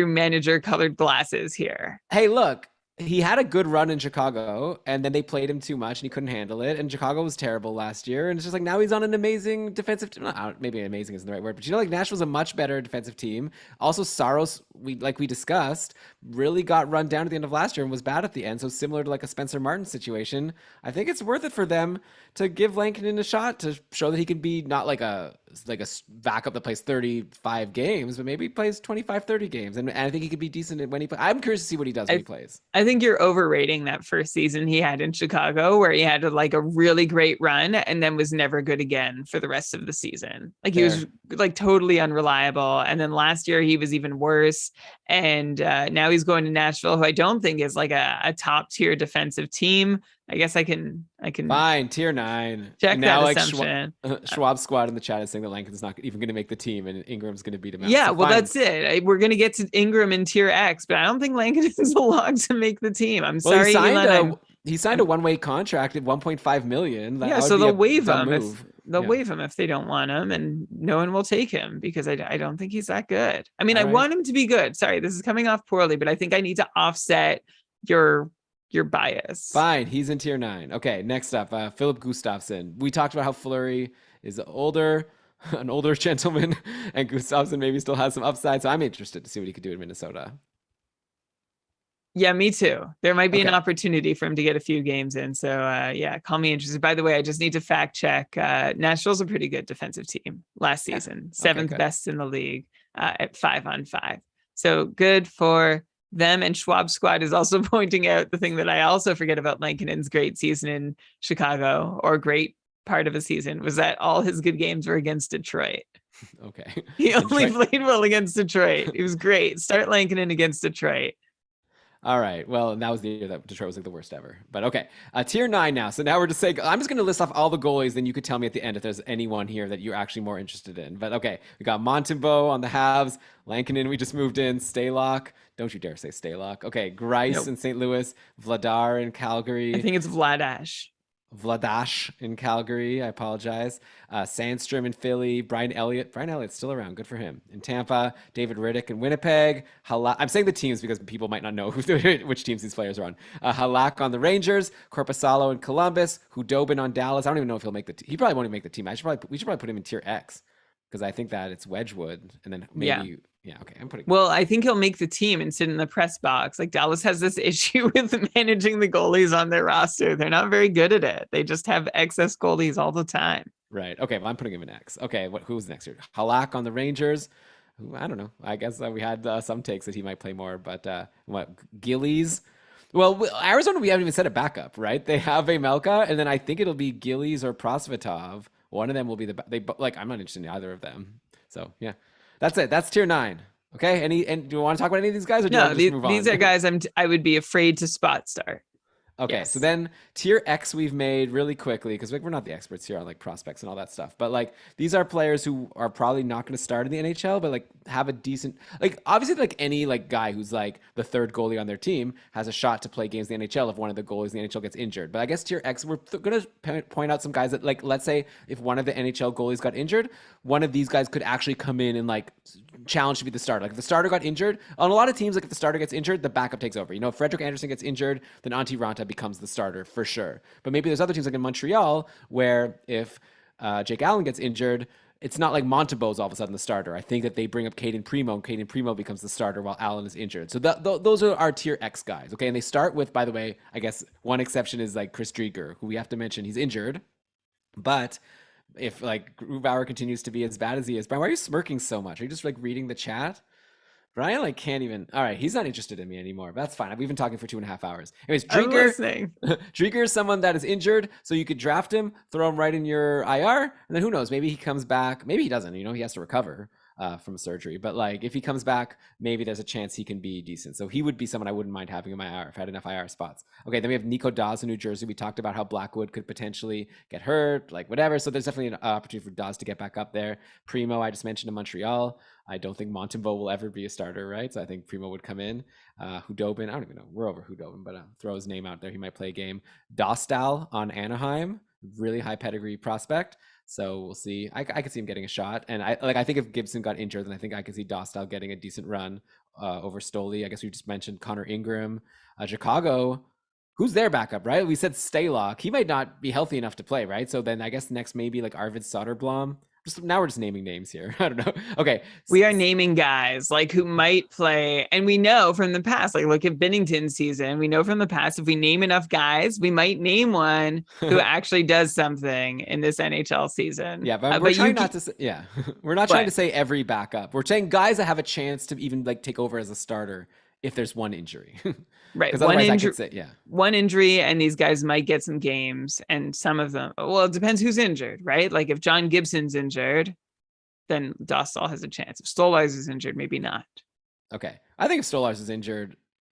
Speaker 1: manager colored glasses here.
Speaker 2: Hey, look, he had a good run in Chicago, and then they played him too much, and he couldn't handle it. And Chicago was terrible last year, and it's just like now he's on an amazing defensive team. Maybe amazing isn't the right word, but like Nashville's a much better defensive team. Also, Saros, we discussed, really got run down at the end of last year and was bad at the end. So similar to like a Spencer Martin situation, I think it's worth it for them to give Lankinen a shot to show that he can be not like a backup that plays 35 games, but maybe plays 25, 30 games. And I think he could be decent when he plays. I'm curious to see what he does when he plays.
Speaker 1: I think you're overrating that first season he had in Chicago, where he had like a really great run and then was never good again for the rest of the season. Like, he was like totally unreliable. And then last year he was even worse. And now he's going to Nashville, who I don't think is like a top tier defensive team. I guess I can
Speaker 2: fine, tier 9.
Speaker 1: Check
Speaker 2: now,
Speaker 1: that assumption.
Speaker 2: Schwab squad in the chat is saying that Lankin's not even going to make the team, and Ingram's going to beat him out.
Speaker 1: Yeah,
Speaker 2: so
Speaker 1: well,
Speaker 2: fine.
Speaker 1: that's it. We're going to get to Ingram in tier X, but I don't think Lankin is a log to make the team. I'm sorry, Elon.
Speaker 2: He signed a one-way contract at $1.5 million.
Speaker 1: So they'll waive him. They'll waive him if they don't want him, and no one will take him because I don't think he's that good. I mean, I want him to be good. Sorry, this is coming off poorly, but I think I need to offset your bias.
Speaker 2: Fine, he's in tier 9. Okay, next up, Philip Gustafsson. We talked about how Fleury is older, an older gentleman, and Gustafsson maybe still has some upside. So I'm interested to see what he could do in Minnesota.
Speaker 1: Yeah, me too. There might be an
Speaker 2: Okay.
Speaker 1: opportunity for him to get a few games in. So yeah, call me interested. By the way, I just need to fact check. Nashville's a pretty good defensive team last
Speaker 2: Yeah.
Speaker 1: season,
Speaker 2: Okay,
Speaker 1: seventh
Speaker 2: good.
Speaker 1: best in the league at 5-on-5. So good for them. And Schwab Squad is also pointing out the thing that I also forget about Lankinen's great season in Chicago, or great part of a season, was that all his good games were against Detroit.
Speaker 2: Okay.
Speaker 1: He
Speaker 2: And
Speaker 1: only played well against Detroit. He was great. Start Lankinen against Detroit.
Speaker 2: All right. Well, that was the year that Detroit was like the worst ever. But okay. Tier 9 now. So now we're just saying, I'm just going to list off all the goalies. Then you could tell me at the end if there's anyone here that you're actually more interested in. But okay. We got Montembeault on the Habs. Lankinen, we just moved in. Stalock. Don't you dare say Stalock. Okay. Grice
Speaker 1: Nope.
Speaker 2: in St. Louis. Vladar in
Speaker 1: I
Speaker 2: Calgary.
Speaker 1: think it's Vladash.
Speaker 2: Vladash in Calgary. I apologize. Sandstrom in Philly. Brian Elliott. Brian Elliott's still around. Good for him. In Tampa. David Riddick in Winnipeg. I'm saying the teams because people might not know which teams these players are on. Halak on the Rangers. Corpusalo in Columbus. Hudobin on Dallas. I don't even know if he'll make the team. He probably won't even make the team. We should probably put him in tier X because I think that it's Wedgwood and then maybe. Yeah, okay. I'm putting.
Speaker 1: Well, I think he'll make the team and sit in the press box. Like, Dallas has this issue with managing the goalies on their roster. They're not very good at it. They just have excess goalies all the time.
Speaker 2: Right. Okay. Well, I'm putting him in X. Okay. Who's next here? Halak on the Rangers. I don't know. I guess we had some takes that he might play more, but Gillies? Well, Arizona, we haven't even said a backup, right? They have a Melka, and then I think it'll be Gillies or Prosvetov. One of them will be I'm not interested in either of them. So yeah, that's it. That's tier 9. Okay. And do you want to talk about any of these guys, or do you want to just move on?
Speaker 1: These are guys I would be afraid to spot start.
Speaker 2: Okay,
Speaker 1: Yes.
Speaker 2: so then tier X we've made really quickly because we're not the experts here on like prospects and all that stuff. But like these are players who are probably not going to start in the NHL, but like have a decent, like obviously like any like guy who's like the third goalie on their team has a shot to play games in the NHL if one of the goalies in the NHL gets injured. But I guess tier X, we're going to point out some guys that like, let's say if one of the NHL goalies got injured, one of these guys could actually come in and like challenge to be the starter. Like if the starter got injured, on a lot of teams, like if the starter gets injured, the backup takes over. You know, if Frederick Anderson gets injured, then Antti Ranta becomes the starter for sure. But maybe there's other teams like in Montreal where if Jake Allen gets injured, it's not like Montembeault's all of a sudden the starter. I think that they bring up Caden Primo, and Caden Primo becomes the starter while Allen is injured. So those are our tier X guys, okay? And they start with, by the way, I guess one exception is like Chris Drieger, who we have to mention. He's injured, but if like Grubauer continues to be as bad as he is, Brian, why are you smirking so much? Are you just like reading the chat? Brian like can't even. All right, he's not interested in me anymore. That's fine. We've been talking for 2.5 hours. Anyways, Drieger. Drieger is someone that is injured, so you could draft him, throw him right in your IR, and then who knows? Maybe he comes back. Maybe he doesn't. You know, he has to recover from surgery. But like, if he comes back, maybe there's a chance he can be decent. So he would be someone I wouldn't mind having in my IR if I had enough IR spots. Okay, then we have Nico Dawes in New Jersey. We talked about how Blackwood could potentially get hurt, like whatever. So there's definitely an opportunity for Dawes to get back up there. Primo, I just mentioned in Montreal. I don't think Montembeault will ever be a starter, right? So I think Primo would come in. Hudobin, I don't even know. We're over Hudobin, but throw his name out there. He might play a game. Dostal on Anaheim, really high pedigree prospect. So we'll see. I could see him getting a shot. And I think if Gibson got injured, then I think I could see Dostal getting a decent run over Stoli. I guess we just mentioned Connor Ingram. Chicago, who's their backup, right? We said Stalock. He might not be healthy enough to play, right? So then I guess next maybe like Arvid Soderblom. Now we're just naming names here. I don't know. Okay.
Speaker 1: We are naming guys like who might play. And we know from the past, like look at Binnington's season. We know from the past, if we name enough guys, we might name one who actually does something in this NHL season.
Speaker 2: Yeah, but we're trying not to say, yeah, we're not trying to say every backup. We're saying guys that have a chance to even like take over as a starter if there's one injury.
Speaker 1: Right. One injury, and these guys might get some games, and some of them, well, it depends who's injured, right? Like if John Gibson's injured, then Dostal has a chance. If Stolarz is injured, maybe not.
Speaker 2: Okay. I think if Stolarz is injured,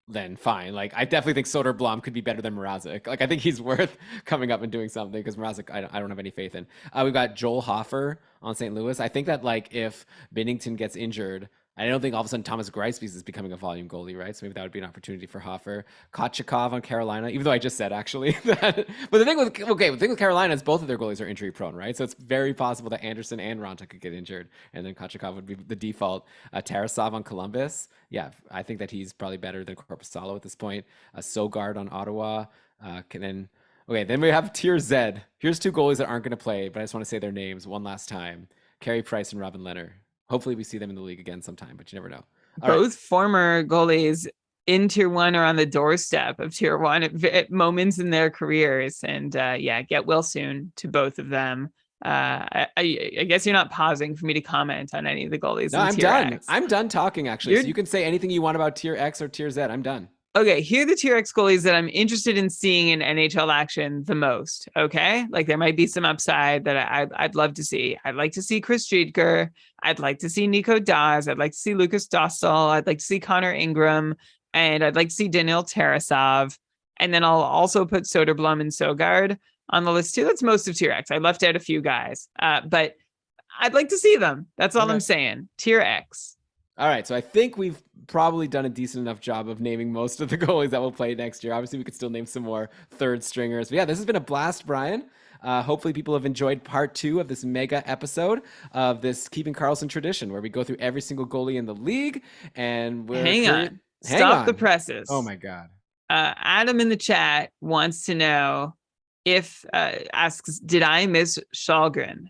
Speaker 2: then fine. Like I definitely think Soderblom could be better than Mrazek. Like I think he's worth coming up and doing something because Mrazek I don't have any faith in. We've got Joel Hofer on St. Louis. I think that like if Binnington gets injured, I don't think all of a sudden Thomas Greispies is becoming a volume goalie, right? So maybe that would be an opportunity for Hofer. Kochikov on Carolina, even though I just said actually that. But the thing with Carolina is both of their goalies are injury prone, right? So it's very possible that Anderson and Ronta could get injured, and then Kochikov would be the default. Tarasov on Columbus, yeah, I think that he's probably better than Korpisalo at this point. Sogard on Ottawa, then we have Tier Z. Here's two goalies that aren't going to play, but I just want to say their names one last time: Carey Price and Robin Lehner. Hopefully we see them in the league again sometime, but you never know.
Speaker 1: Both former goalies in Tier 1 or on the doorstep of Tier 1 at moments in their careers. And get well soon to both of them. I guess you're not pausing for me to comment on any of the goalies.
Speaker 2: No, I'm done. I'm done talking, actually. So you can say anything you want about Tier X or Tier Z. I'm done.
Speaker 1: Okay, here are the Tier X goalies that I'm interested in seeing in NHL action the most. Okay, like there might be some upside that I'd love to see. I'd like to see Chris Driedger. I'd like to see Nico Dawes. I'd like to see Lucas Dostal. I'd like to see Connor Ingram, and I'd like to see Daniil Tarasov. And then I'll also put Soderblom and Sogard on the list too. That's most of Tier X. I left out a few guys, but I'd like to see them. That's all I'm saying. Tier X.
Speaker 2: All right, so I think we've probably done a decent enough job of naming most of the goalies that will play next year. Obviously, we could still name some more third stringers. But yeah, this has been a blast, Brian. Hopefully people have enjoyed part 2 of this mega episode of this Keeping Karlsson tradition, where we go through every single goalie in the league. And
Speaker 1: Stop the presses.
Speaker 2: Oh my God.
Speaker 1: Adam in the chat wants to know asks, did I miss Shalgren?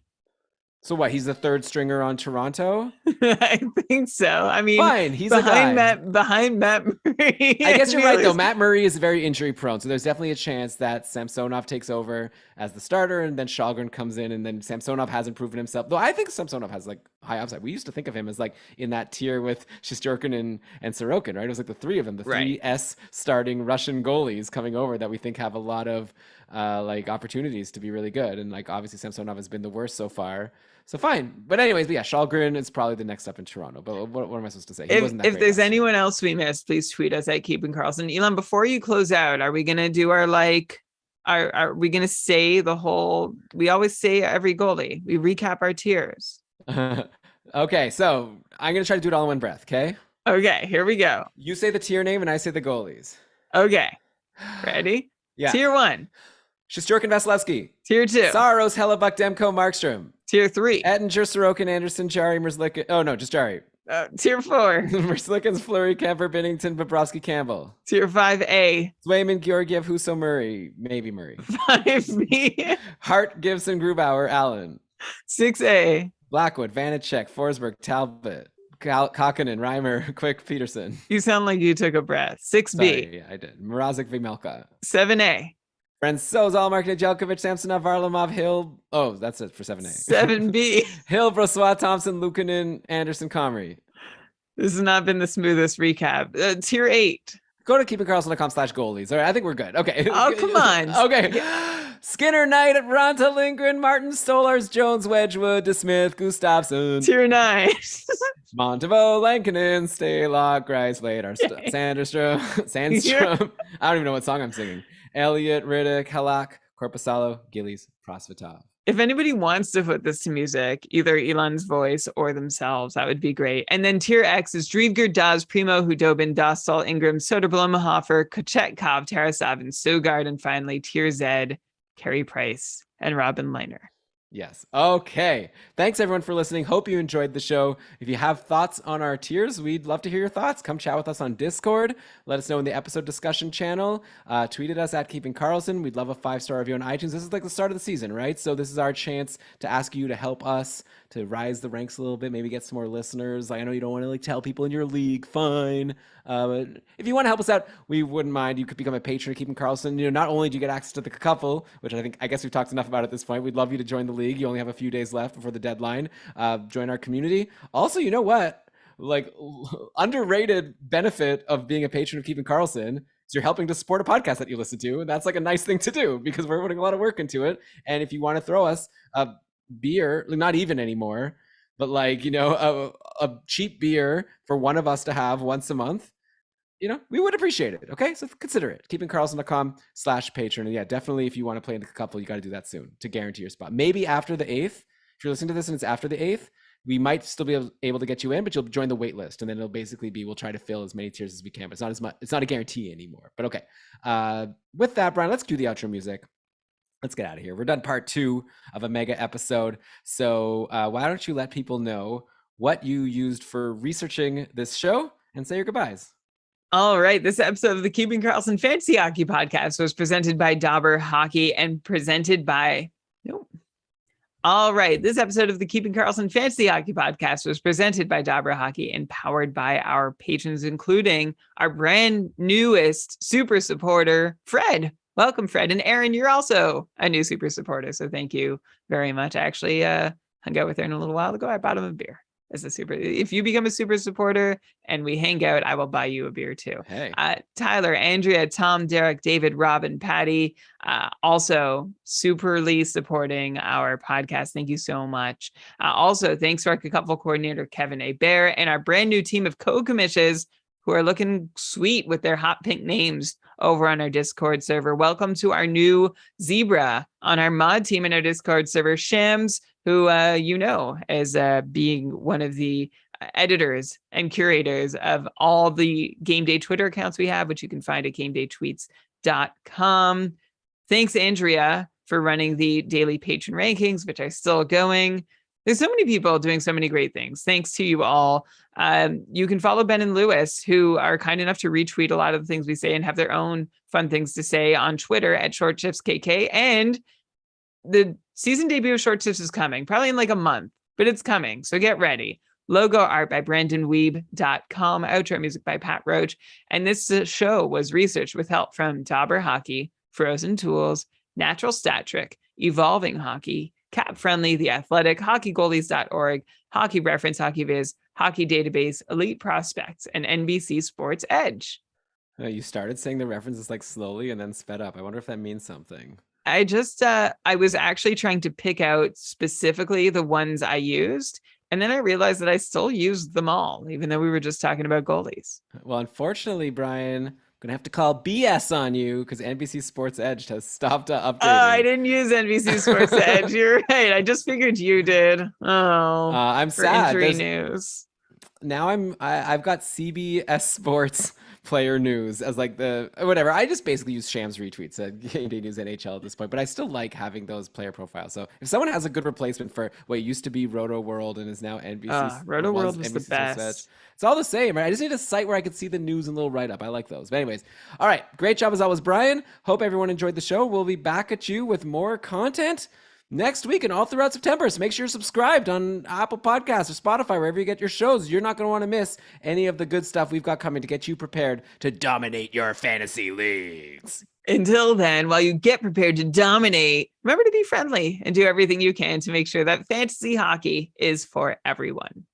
Speaker 2: So what? He's the third stringer on Toronto?
Speaker 1: I think so. I mean,
Speaker 2: fine. He's behind
Speaker 1: Matt Murray.
Speaker 2: I guess you're right, though. Matt Murray is very injury prone, so there's definitely a chance that Samsonov takes over as the starter, and then Shalgren comes in, and then Samsonov hasn't proven himself. Though I think Samsonov has like high upside. We used to think of him as like in that tier with Shesterkin and Sorokin, right? It was like the three of them, the three S starting Russian goalies coming over that we think have a lot of like opportunities to be really good. And like obviously Samsonov has been the worst so far. So fine. But anyways, Shalgren is probably the next up in Toronto. But what am I supposed to say?
Speaker 1: If there's anyone else we missed, please tweet us at Keeping Karlsson. Elon, before you close out, are we gonna do our are we gonna say the whole, we always say every goalie. We recap our tiers.
Speaker 2: Okay, so I'm gonna try to do it all in one breath, okay?
Speaker 1: Okay, here we go.
Speaker 2: You say the tier name and I say the goalies.
Speaker 1: Okay. Ready?
Speaker 2: Yeah.
Speaker 1: Tier 1.
Speaker 2: Shesterkin, Vasilevsky.
Speaker 1: Tier 2.
Speaker 2: Saros, Hellebuck, Demko, Markstrom.
Speaker 1: Tier 3.
Speaker 2: Ettinger, Sorokin, Anderson, Jari, Merzlikin. Oh, no, just Jari.
Speaker 1: Tier 4.
Speaker 2: Merzlikin's Fleury, Kemper, Binnington, Bobrovsky, Campbell.
Speaker 1: Tier 5A.
Speaker 2: Swayman, Georgiev, Husso, Murray. Maybe Murray.
Speaker 1: 5B.
Speaker 2: Hart, Gibson, Grubauer, Allen.
Speaker 1: 6A.
Speaker 2: Blackwood, Vanacek, Forsberg, Talbot. Kakkonen, Reimer, Quick, Peterson.
Speaker 1: You sound like you took a breath. 6B.
Speaker 2: Sorry, yeah, I did. Mrazek, Vimelka.
Speaker 1: 7A.
Speaker 2: Francouz, Mark Nedeljkovic, Samsonov, Varlamov, Hill. Oh, that's it for 7A.
Speaker 1: 7B.
Speaker 2: Hill, Brossois, Thompson, Luukkonen, Anderson, Comrie.
Speaker 1: This has not been the smoothest recap. Tier 8.
Speaker 2: Go to keepingkarlsson.com/goalies. All right, I think we're good. Okay.
Speaker 1: Oh, come on.
Speaker 2: Okay. Skinner, Knight, Ronta, Lindgren, Martin, Stolars, Jones, Wedgwood, DeSmith, Gustafsson.
Speaker 1: Tier 9.
Speaker 2: Montevo, Lankinen, Stalock, Greislade, Sandstrom. I don't even know what song I'm singing. Elliott, Riddick, Halak, Korpisalo, Gillies, Prosvetov.
Speaker 1: If anybody wants to put this to music, either Elon's voice or themselves, that would be great. And then Tier X is Driedger, Dawes, Primo, Hudobin, Dostal, Ingram, Soderblom, Hofer, Kochetkov, Tarasov, and Sogard. And finally, Tier Z, Carey Price and Robin Lehner.
Speaker 2: Yes. Okay. Thanks everyone for listening. Hope you enjoyed the show. If you have thoughts on our tiers, we'd love to hear your thoughts. Come chat with us on Discord. Let us know in the episode discussion channel. Tweet at us at Keeping Karlsson. We'd love a 5-star review on iTunes. This is like the start of the season, right? So this is our chance to ask you to help us to rise the ranks a little bit, maybe get some more listeners. Like, I know you don't want to like tell people in your league, fine. But if you want to help us out, we wouldn't mind. You could become a patron of Keeping Karlsson. You know, not only do you get access to the couple, which I guess we've talked enough about at this point. We'd love you to join the league. You only have a few days left before the deadline. Join our community. Also, you know what? Like, underrated benefit of being a patron of Keeping Karlsson is you're helping to support a podcast that you listen to. And that's like a nice thing to do because we're putting a lot of work into it. And if you want to throw us a beer, not even anymore, but like, you know, a cheap beer for one of us to have once a month, you know, we would appreciate it. Okay. So consider it. keepingkarlsson.com/patron. And yeah, definitely if you want to play in the couple, you got to do that soon to guarantee your spot. Maybe after the 8th, if you're listening to this and it's after the 8th, we might still be able to get you in, but you'll join the wait list, and then it'll basically be we'll try to fill as many tiers as we can. But it's not as much. It's not a guarantee anymore. But okay. With that, Brian, let's cue the outro music. Let's get out of here. We're done part 2 of a mega episode. So why don't you let people know what you used for researching this show and say your goodbyes.
Speaker 1: All right. This episode of the Keeping Karlsson Fantasy Hockey Podcast was presented by Dauber Hockey and presented by... Nope. All right. This episode of the Keeping Karlsson Fantasy Hockey Podcast was presented by Dauber Hockey and powered by our patrons, including our brand newest super supporter, Fred. Welcome, Fred. And Aaron, you're also a new super supporter. So thank you very much. I actually hung out with Aaron a little while ago. I bought him a beer. As a super, if you become a super supporter and we hang out, I will buy you a beer too.
Speaker 2: Hey,
Speaker 1: Tyler, Andrea, Tom, Derek, David, Robin, Patty, also superly supporting our podcast. Thank you so much. Also, thanks to our couple coordinator, Kevin A. Bear, and our brand new team of co-commissions who are looking sweet with their hot pink names over on our Discord server. Welcome to our new Zebra on our mod team in our Discord server, Shams, who as being one of the editors and curators of all the Game Day Twitter accounts we have, which you can find at gamedaytweets.com. Thanks, Andrea, for running the daily patron rankings, which are still going. There's so many people doing so many great things. Thanks to you all. You can follow Ben and Lewis, who are kind enough to retweet a lot of the things we say and have their own fun things to say on Twitter at ShortShiftsKK. And the season debut of Short Shifts is coming, probably in like a month, but it's coming. So get ready. Logo art by BrandonWeeb.com. Outro music by Pat Roach. And this show was researched with help from Dauber Hockey, Frozen Tools, Natural Stat Trick, Evolving Hockey, Cap Friendly, The Athletic, HockeyGoldies.org, Hockey Reference, Hockey Viz, Hockey Database, Elite Prospects, and NBC Sports Edge.
Speaker 2: You started saying the references like slowly and then sped up. I wonder if that means something.
Speaker 1: I was actually trying to pick out specifically the ones I used. And then I realized that I still used them all, even though we were just talking about goalies.
Speaker 2: Well, unfortunately, Brian, I'm going to have to call BS on you because NBC Sports Edge has stopped updating.
Speaker 1: Oh, I didn't use NBC Sports Edge. You're right. I just figured you did. Oh,
Speaker 2: I'm sad.
Speaker 1: Injury news.
Speaker 2: Now I've got CBS Sports player news as like the whatever. I just basically use Shams retweets at Game Day News NHL at this point, but I still like having those player profiles. So if someone has a good replacement for what used to be Roto World and is now NBC,
Speaker 1: Roto World was the best.
Speaker 2: It's all the same, right? I just need a site where I could see the news and little write-up. I like those. But anyways, all right. Great job as always, Brian. Hope everyone enjoyed the show. We'll be back at you with more content next week and all throughout September. So make sure you're subscribed on Apple Podcasts or Spotify, wherever you get your shows. You're not going to want to miss any of the good stuff we've got coming to get you prepared to dominate your fantasy leagues.
Speaker 1: Until then, while you get prepared to dominate, remember to be friendly and do everything you can to make sure that fantasy hockey is for everyone.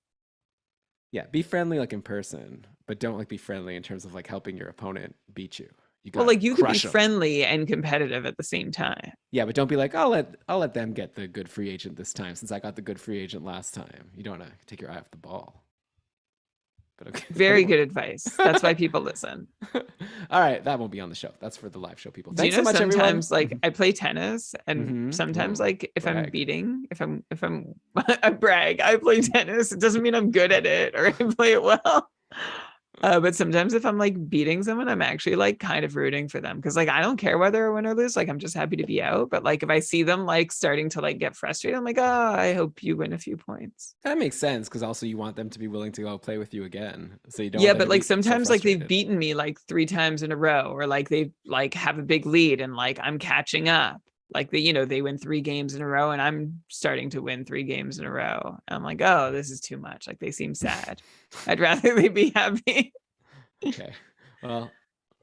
Speaker 2: Yeah, be friendly like in person, but don't like be friendly in terms of like helping your opponent beat you.
Speaker 1: You can be friendly and competitive at the same time.
Speaker 2: Yeah, but don't be like, I'll let them get the good free agent this time since I got the good free agent last time. You don't want to take your eye off the ball. But okay.
Speaker 1: Very good advice. That's why people listen.
Speaker 2: All right, that won't be on the show. That's for the live show people.
Speaker 1: Thanks
Speaker 2: so much,
Speaker 1: sometimes
Speaker 2: everyone.
Speaker 1: Like I play tennis and sometimes like if I'm beating, if I'm I brag, I play tennis. It doesn't mean I'm good at it or I play it well. But sometimes if I'm like beating someone, I'm actually like kind of rooting for them because like I don't care whether I win or lose. Like I'm just happy to be out. But like if I see them like starting to like get frustrated, I'm like, oh, I hope you win a few points.
Speaker 2: That makes sense because also you want them to be willing to go play with you again. So you don't.
Speaker 1: Yeah, but like sometimes like they've beaten me like 3 times in a row, or like they like have a big lead and like I'm catching up. Like they win 3 games in a row and I'm starting to win 3 games in a row. I'm like, oh, this is too much. Like they seem sad. I'd rather they be happy.
Speaker 2: Okay. Well,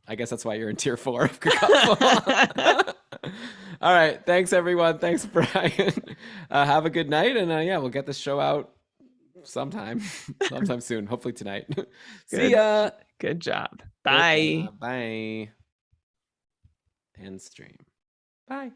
Speaker 2: I guess that's why you're in tier 4 of Kakafo. All right. Thanks everyone. Thanks, Brian. Have a good night. And we'll get this show out sometime soon. Hopefully tonight. See ya.
Speaker 1: Good job. Bye.
Speaker 2: Bye. End stream. Bye.